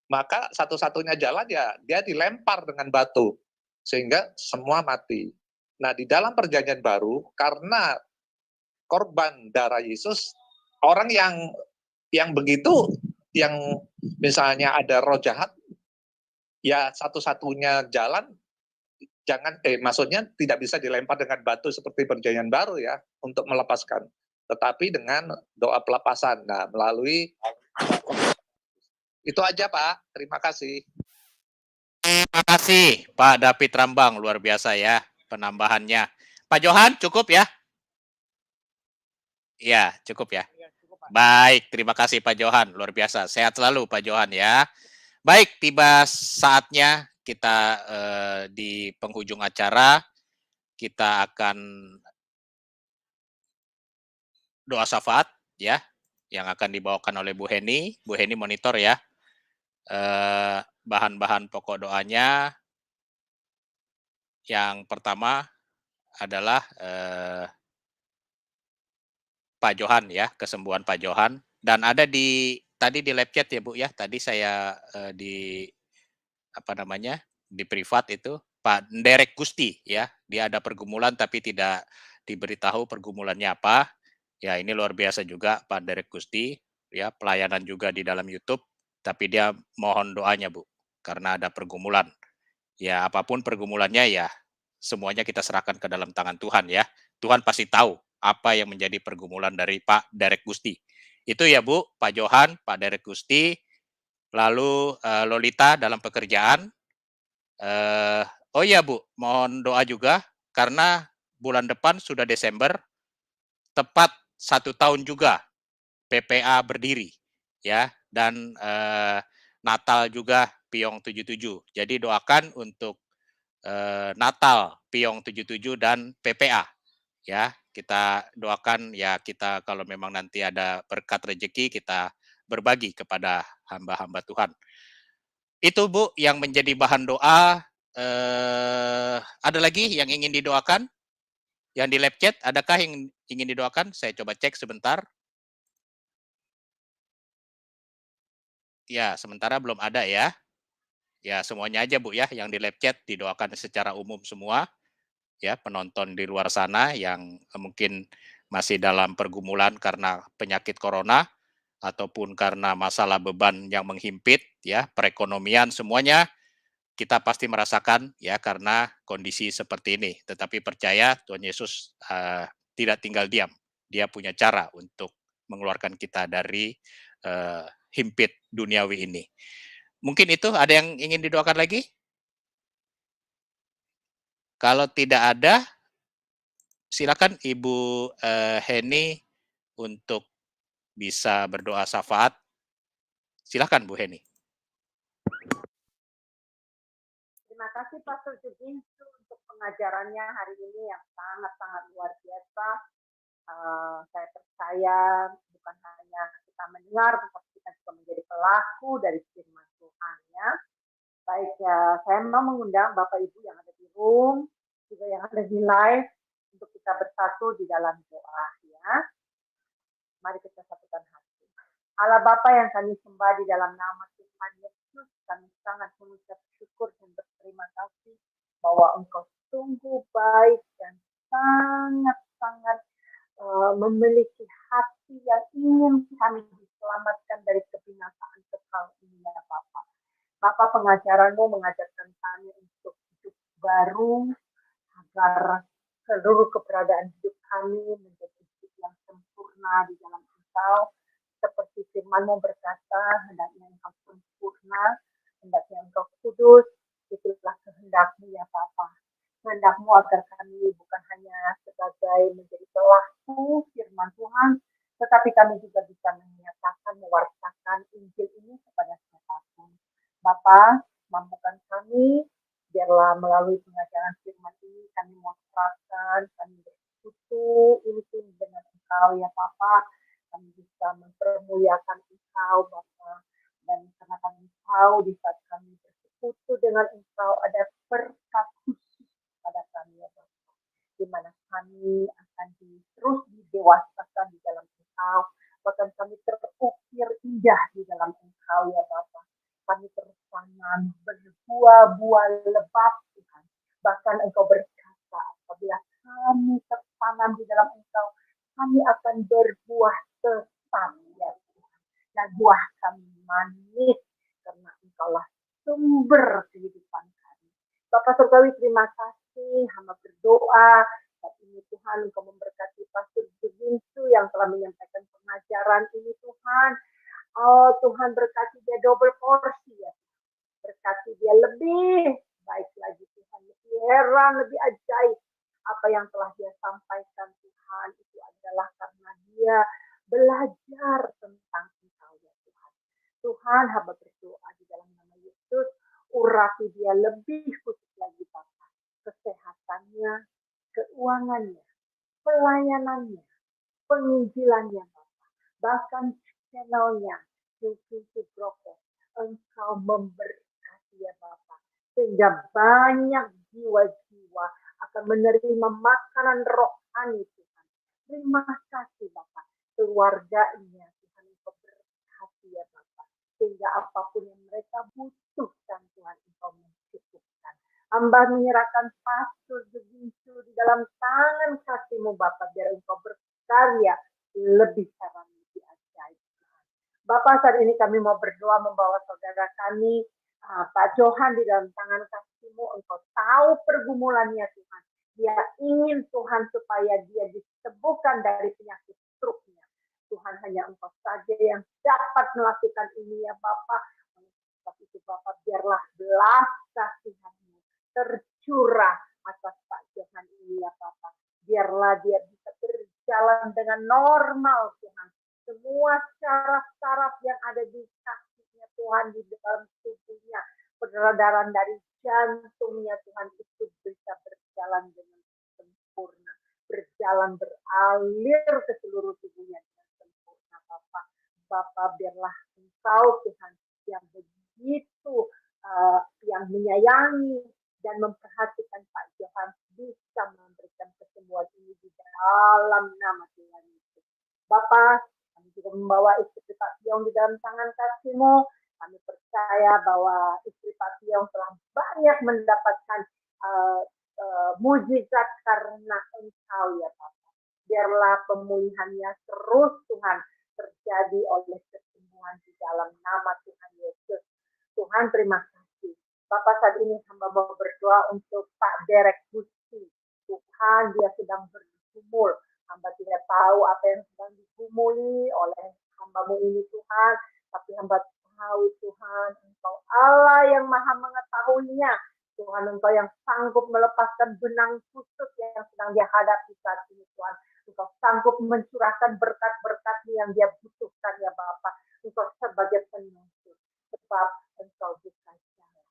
Maka satu-satunya jalan ya dia dilempar dengan batu sehingga semua mati. Nah, di dalam Perjanjian Baru karena korban darah Yesus, orang yang begitu yang misalnya ada roh jahat, ya satu-satunya jalan maksudnya tidak bisa dilempar dengan batu seperti perjanjian baru ya untuk melepaskan, tetapi dengan doa pelepasan. Nah, melalui itu aja Pak. Terima kasih. Terima kasih Pak David Rambang, luar biasa ya penambahannya. Pak Johan cukup ya? Iya, cukup ya. Baik, terima kasih Pak Johan, luar biasa. Sehat selalu Pak Johan ya. Baik, tiba saatnya kita di penghujung acara, kita akan doa syafaat ya, yang akan dibawakan oleh Bu Heni. Bu Heni monitor ya. Bahan-bahan pokok doanya yang pertama adalah Pak Johan ya, kesembuhan Pak Johan, dan ada tadi di live chat ya Bu ya, tadi saya di privat itu Pak Derek Gusti ya, dia ada pergumulan tapi tidak diberitahu pergumulannya apa. Ya ini luar biasa juga Pak Derek Gusti ya, pelayanan juga di dalam YouTube, tapi dia mohon doanya Bu karena ada pergumulan. Ya apapun pergumulannya ya semuanya kita serahkan ke dalam tangan Tuhan ya. Tuhan pasti tahu apa yang menjadi pergumulan dari Pak Derek Gusti. Itu ya Bu, Pak Johan, Pak Derek Gusti, lalu Lolita dalam pekerjaan. Oh iya Bu, mohon doa juga karena bulan depan sudah Desember, tepat 1 tahun juga PPA berdiri ya, dan Natal juga Piyong 77. Jadi doakan untuk Natal Piyong 77 dan PPA ya. Kita doakan ya, kita kalau memang nanti ada berkat rezeki kita berbagi kepada hamba-hamba Tuhan. Itu Bu yang menjadi bahan doa. Ada lagi yang ingin didoakan? Yang di live chat adakah yang ingin didoakan? Saya coba cek sebentar. Ya, sementara belum ada ya. Ya, semuanya aja Bu ya, yang di live chat didoakan secara umum semua. Ya, penonton di luar sana yang mungkin masih dalam pergumulan karena penyakit corona ataupun karena masalah beban yang menghimpit ya, perekonomian semuanya kita pasti merasakan ya karena kondisi seperti ini. Tetapi percaya Tuhan Yesus tidak tinggal diam. Dia punya cara untuk mengeluarkan kita dari himpit duniawi ini. Mungkin itu ada yang ingin didoakan lagi? Kalau tidak ada, silakan Ibu Heni untuk bisa berdoa syafaat. Silakan Bu Heni. Terima kasih Pastor Juginsu untuk pengajarannya hari ini yang sangat-sangat luar biasa. Saya percaya bukan hanya kita mendengar, tetapi kita juga menjadi pelaku dari firman Tuhan ya. Baik ya, saya mau mengundang Bapak Ibu yang ada di room, juga yang ada di live, untuk kita bersatu di dalam doa ya. Mari kita satukan hati. Allah Bapa yang kami sembah di dalam nama Tuhan Yesus, kami sangat mengucap syukur dan berterima kasih bahwa Engkau sungguh baik dan sangat-sangat memiliki hati yang ingin kami diselamatkan dari kebinasaan kekal ini ya Bapa. Bapa, pengajaran-Mu mengajarkan kami untuk hidup baru agar seluruh keberadaan hidup kami menjadi hidup yang sempurna di dalam Engkau. Seperti firman-Mu berkata, hendaknya Engkau sempurna, hendaknya Engkau kudus, itulah kehendak-Mu ya Bapa. Kehendak-Mu agar kami bukan hanya sebagai menjadi pelaku firman Tuhan, tetapi kami juga bisa menyatakan, mewartakan Injil ini kepada siapapun. Bapa, mampukan kami, biarlah melalui pengajaran firman ini kami menerapkan, kami bersekutu ini dengan Engkau ya Bapa. Kami bisa mempermuliakan Engkau Bapa, dan karena kami tahu di saat kami bersekutu dengan Engkau ada berkat khusus pada kami ya Bapa, di mana kami akan terus didewasakan di dalam Engkau, bahkan kami terukir indah di dalam Engkau ya Bapa. Kami tertanam berbuah-buah lebat Tuhan. Bahkan Engkau berkata apabila kami tertanam di dalam Engkau, kami akan berbuah tetap ya Tuhan. Dan buah kami sumber kehidupan kami. Bapak Surgawi, terima kasih, hamba berdoa saat ini Tuhan Engkau memberkati Pastor Juginsu yang telah menyampaikan pengajaran ini Tuhan. Oh Tuhan, berkati dia double porsi ya. Berkati dia lebih baik lagi Tuhan, lebih heran, lebih ajaib apa yang telah dia sampaikan Tuhan. Itu adalah karena dia belajar tentang Engkau ya Tuhan. Tuhan, hamba berdoa di dalam nama Yesus, urapi dia lebih khusus lagi Bapak, kesehatannya, keuangannya, pelayanannya, penginjilannya Bapak, bahkan channelnya, YouTube Broker, Engkau memberkati ya Bapak, sehingga banyak jiwa-jiwa akan menerima makanan rohani Tuhan. Terima kasih Bapak, keluarganya Tuhan Engkau berkati ya Bapak, sehingga apapun yang mereka butuhkan Tuhan Engkau mencukupkan. Hamba menyerahkan Pastor Juginsu di dalam tangan kasih-Mu Bapak, biar Engkau berkarya lebih heran, lebih ajaib. Bapak, saat ini kami mau berdoa membawa saudara kami, Pak Johan, di dalam tangan kasih-Mu. Engkau tahu pergumulannya Tuhan. Dia ingin Tuhan supaya dia disembuhkan dari penyakit struknya. Tuhan, hanya Engkau saja yang dapat melakukan ini ya Bapak. Sebab itu Bapak, biarlah belas kasihan-Mu tercurah atas Pak Johan ini ya Bapak. Biarlah dia bisa berjalan dengan normal Tuhan. Semua saraf-saraf yang ada di kakinya Tuhan, di dalam tubuhnya, peredaran dari jantungnya Tuhan itu bisa berjalan dengan sempurna, berjalan beralir ke seluruh tubuhnya dengan sempurna Bapak. Bapak, biarlah Engkau Tuhan yang begitu yang menyayangi dan memperhatikan Pak Johan bisa memberikan kesembuhan ini di dalam nama Tuhan Yesus. Bapak, kami juga membawa istri Pak Piong di dalam tangan kasih-Mu. Kami percaya bahwa istri Pak Piong telah banyak mendapatkan mujizat karena Engkau ya Bapak. Biarlah pemulihannya terus Tuhan terjadi oleh kesembuhan di dalam nama Tuhan Yesus. Tuhan, terima kasih. Bapak, saat ini hamba mau berdoa untuk Pak Derek Gusti. Tuhan, dia sedang bergumul. Hamba tidak tahu apa yang sedang digumuli oleh hamba-Mu ini Tuhan. Tapi hamba tahu Tuhan, Engkau Allah yang maha mengetahuinya. Tuhan, Engkau yang sanggup melepaskan benang kusut yang sedang dia hadapi saat ini Tuhan. Engkau sanggup mencurahkan berkat-berkat yang dia butuhkan ya Bapak. Engkau sebagai penuntut. Sebab Engkau buka jalan.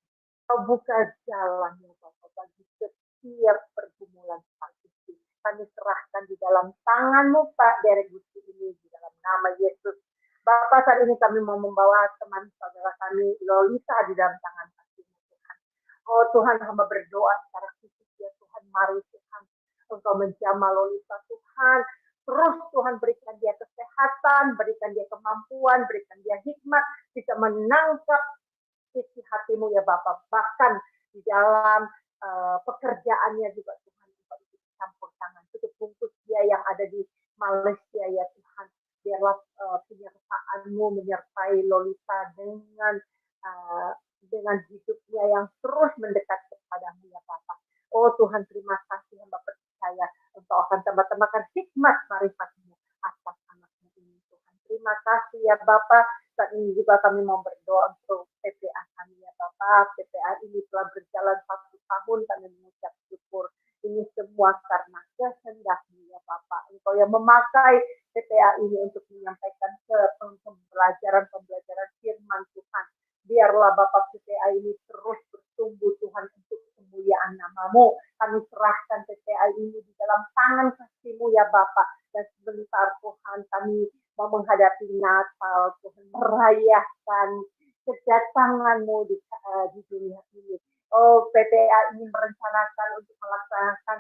Engkau buka jalan ya Bapak bagi setiap pergumulan Pak Gusti. Kami serahkan di dalam tangan-Mu Pak Derek Gusti ini di dalam nama Yesus. Bapak, saat ini kami mau membawa teman saudara kami Lolita di dalam tangan kasih-Mu Tuhan. Oh Tuhan, hamba berdoa secara khusus ya Tuhan, mari Tuhan Engkau menjamah Lolita Tuhan. Terus Tuhan berikan dia kesehatan, berikan dia kemampuan, berikan dia hikmat, bisa menangkap isi hati-Mu ya Bapak. Bahkan di dalam pekerjaannya juga Tuhan, Engkau campur tangan. Tutup bungkus dia yang ada di Malaysia ya Tuhan. Biarlah penyertaan-Mu menyertai Lolita dengan hidupnya yang terus mendekat kepada-Mu ya Bapak. Oh Tuhan, terima kasih hamba percaya Engkau akan tambah-tambahkan hikmat marifat-Mu atas anak-Mu ini Tuhan. Terima kasih ya Bapak. Saat ini juga kami mau berdoa untuk PPA kami ya Bapak. PPA ini telah berjalan 1 tahun, kami mengucap syukur. Ini semua karena kehendak-Mu ya Bapak. Engkau yang memakai PPA ini untuk menyampaikan pembelajaran firman Tuhan. Biarlah Bapak PPA ini terus bertumbuh Tuhan untuk kemuliaan nama-Mu. Kami serahkan PPA ini di dalam tangan kasih-Mu ya Bapak. Dan sebentar Tuhan kami mau menghadapi Natal, Tuhan merayakan kedatangan-Mu di dunia ini. Oh, PPA ini merencanakan untuk melaksanakan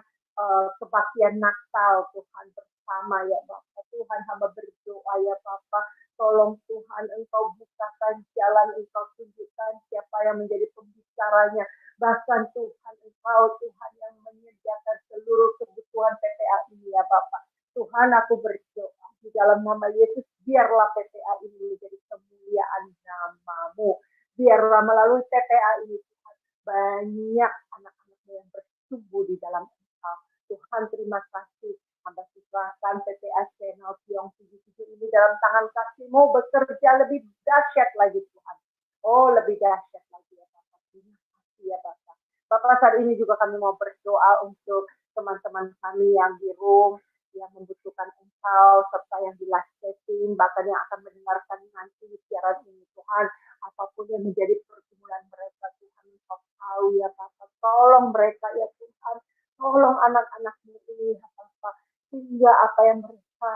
kebaktian Natal Tuhan bersama ya Bapak. Tuhan, hamba berdoa ya Bapak, tolong Tuhan Engkau bukakan jalan, Engkau tunjukkan siapa yang menjadi pembicaranya. Bahkan Tuhan, Engkau Tuhan yang menyediakan seluruh kebutuhan PPA ini ya Bapak. Tuhan, aku berdoa di dalam nama Yesus, biarlah PPA ini menjadi kemuliaan nama-Mu. Biarlah melalui TPA ini Tuhan, banyak anak-anakmu yang bertumbuh di dalam Engkau. Tuhan terima kasih. Hamba serahkan TPA Channel Tiong 77 ini dalam tangan kasih-Mu, bekerja lebih dahsyat lagi Tuhan. Oh, lebih dahsyat lagi ya Bapak. Terima kasih ya Bapak. Bapak, saat ini juga kami mau berdoa untuk teman-teman kami yang di room, yang membutuhkan Engkau, serta yang di live chatting, bahkan yang akan mendengarkan nanti siaran ini Tuhan. Apapun yang menjadi pergumulan mereka Tuhan, Engkau tahu ya Bapak. Tolong mereka ya Tuhan. Tolong anak-anak-Mu ini ya Bapak. Sehingga apa yang mereka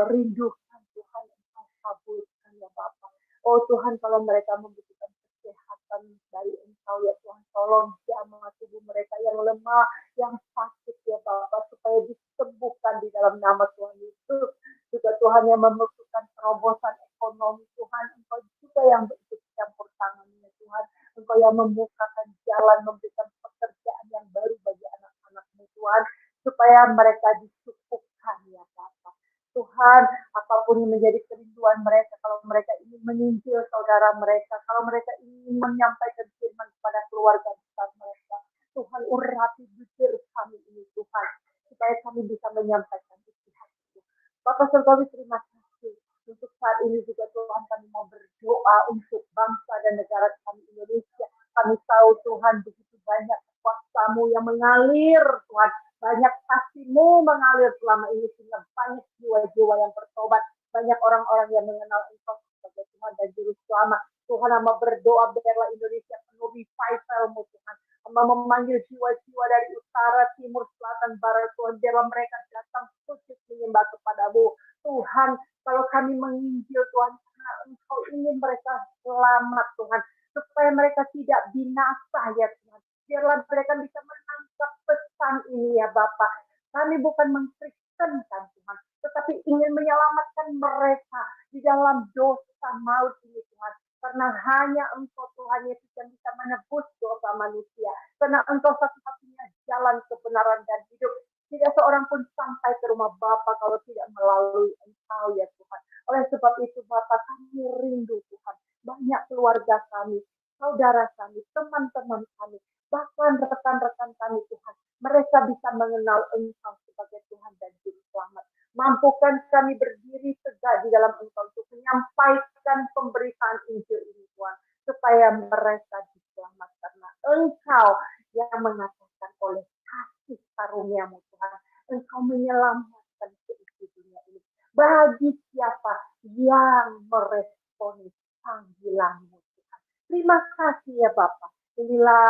rindukan Tuhan, Engkau kabulkan ya Bapak. Oh Tuhan, kalau mereka membutuhkan kesehatan dari Engkau ya Tuhan, tolong jamah tubuh mereka yang lemah, yang sakit ya Bapak, supaya disembuhkan di dalam nama Tuhan Yesus. Juga Tuhan yang membutuhkan terobosan ekonomi Tuhan, Engkau juga yang begitu campur tangannya Tuhan, Engkau yang membukakan jalan, memberikan pekerjaan yang baru bagi anak-anak-Mu Tuhan, supaya mereka dicukupkan ya Bapak. Tuhan, apapun yang menjadi kerinduan mereka, kalau mereka ingin menyintil saudara mereka, kalau mereka ingin menyampaikan firman kepada keluarga besar mereka, Tuhan urapi bibir kami ini Tuhan, supaya kami bisa menyampaikan isi hati. Bapak Surgawi, terima kasih. Untuk saat ini juga Tuhan, kami mau berdoa untuk bangsa dan negara kami Indonesia. Kami tahu Tuhan begitu banyak kuasa-Mu yang mengalir Tuhan, banyak kasih-Mu mengalir selama ini, sehingga banyak jiwa-jiwa yang bertobat, banyak orang-orang yang mengenal Engkau sebagai Tuhan dan Juru Selamat. Tuhan, hamba berdoa biarlah Indonesia penuh revival-Mu Tuhan. Hamba memanggil jiwa-jiwa dari utara, timur, selatan, barat Tuhan, biarlah mereka datang sujud menyembah kepada-Mu. Tuhan, kalau kami menginjil Tuhan, karena Engkau ingin mereka selamat Tuhan, supaya mereka tidak binasa ya Tuhan. Biarlah mereka bisa menangkap pesan ini ya Bapak. Kami bukan mengkristenkan Tuhan, tetapi ingin menyelamatkan mereka di dalam dosa maut ini Tuhan. Karena hanya Engkau Tuhan Yesus yang bisa menebus dosa manusia. Karena Engkau satu-satunya jalan kebenaran dan hidup. Tidak seorang pun sampai ke rumah Bapa kalau tidak melalui Engkau ya Tuhan. Oleh sebab itu Bapak, kami rindu Tuhan. Banyak keluarga kami, saudara kami, teman-teman kami, bahkan rekan-rekan kami Tuhan. Mereka bisa mengenal Engkau sebagai Tuhan dan Juru Selamat. Mampukan kami berdiri tegak di dalam Engkau untuk menyampaikan pemberitaan Injil ini Tuhan. Supaya mereka diselamatkan. Karena Engkau yang mengatakan oleh kasih karunia-Mu Tuhan. Engkau menyelamatkan seisi dunia ini. Bagi siapa yang meresponi panggilan-Mu Tuhan. Terima kasih ya Bapak. Inilah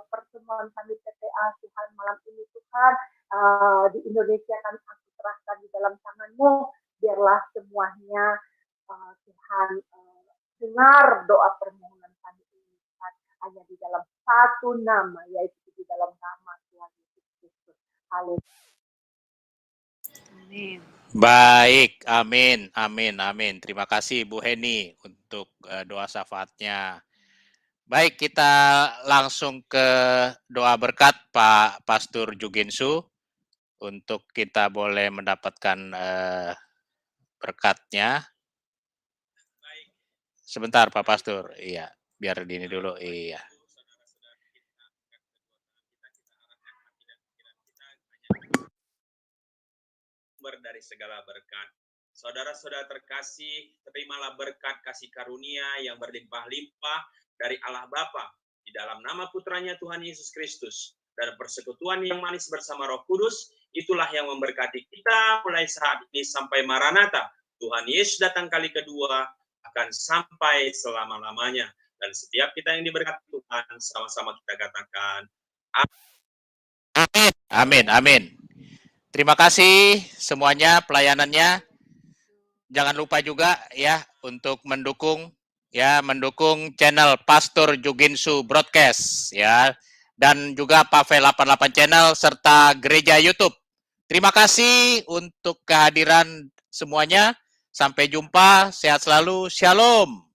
pertemuan kami TPA Tuhan malam ini Tuhan. Di Indonesia kami serahkan di dalam tangan-Mu. Biarlah semuanya Tuhan dengar doa permohonan kami ini Tuhan. Hanya di dalam satu nama, yaitu di dalam nama Tuhan Yesus Kristus. Haleluya. Amin. Baik, amin, amin, amin. Terima kasih Bu Heni untuk doa syafaatnya. Baik, kita langsung ke doa berkat Pak Pastor Jugensu untuk kita boleh mendapatkan berkatnya. Sebentar Pak Pastor, iya, biar ini dulu, iya. Dari segala berkat. Saudara-saudara terkasih, terimalah berkat kasih karunia yang berlimpah-limpah dari Allah Bapa di dalam nama putranya Tuhan Yesus Kristus dan persekutuan yang manis bersama Roh Kudus, itulah yang memberkati kita mulai saat ini sampai Maranatha. Tuhan Yesus datang kali kedua akan sampai selama-lamanya. Dan setiap kita yang diberkati Tuhan, sama-sama kita katakan amin, amin, amin. Terima kasih semuanya pelayanannya. Jangan lupa juga ya untuk mendukung channel Pastor Jugensu Broadcast ya, dan juga Pavel 88 channel serta Gereja YouTube. Terima kasih untuk kehadiran semuanya. Sampai jumpa, sehat selalu. Shalom.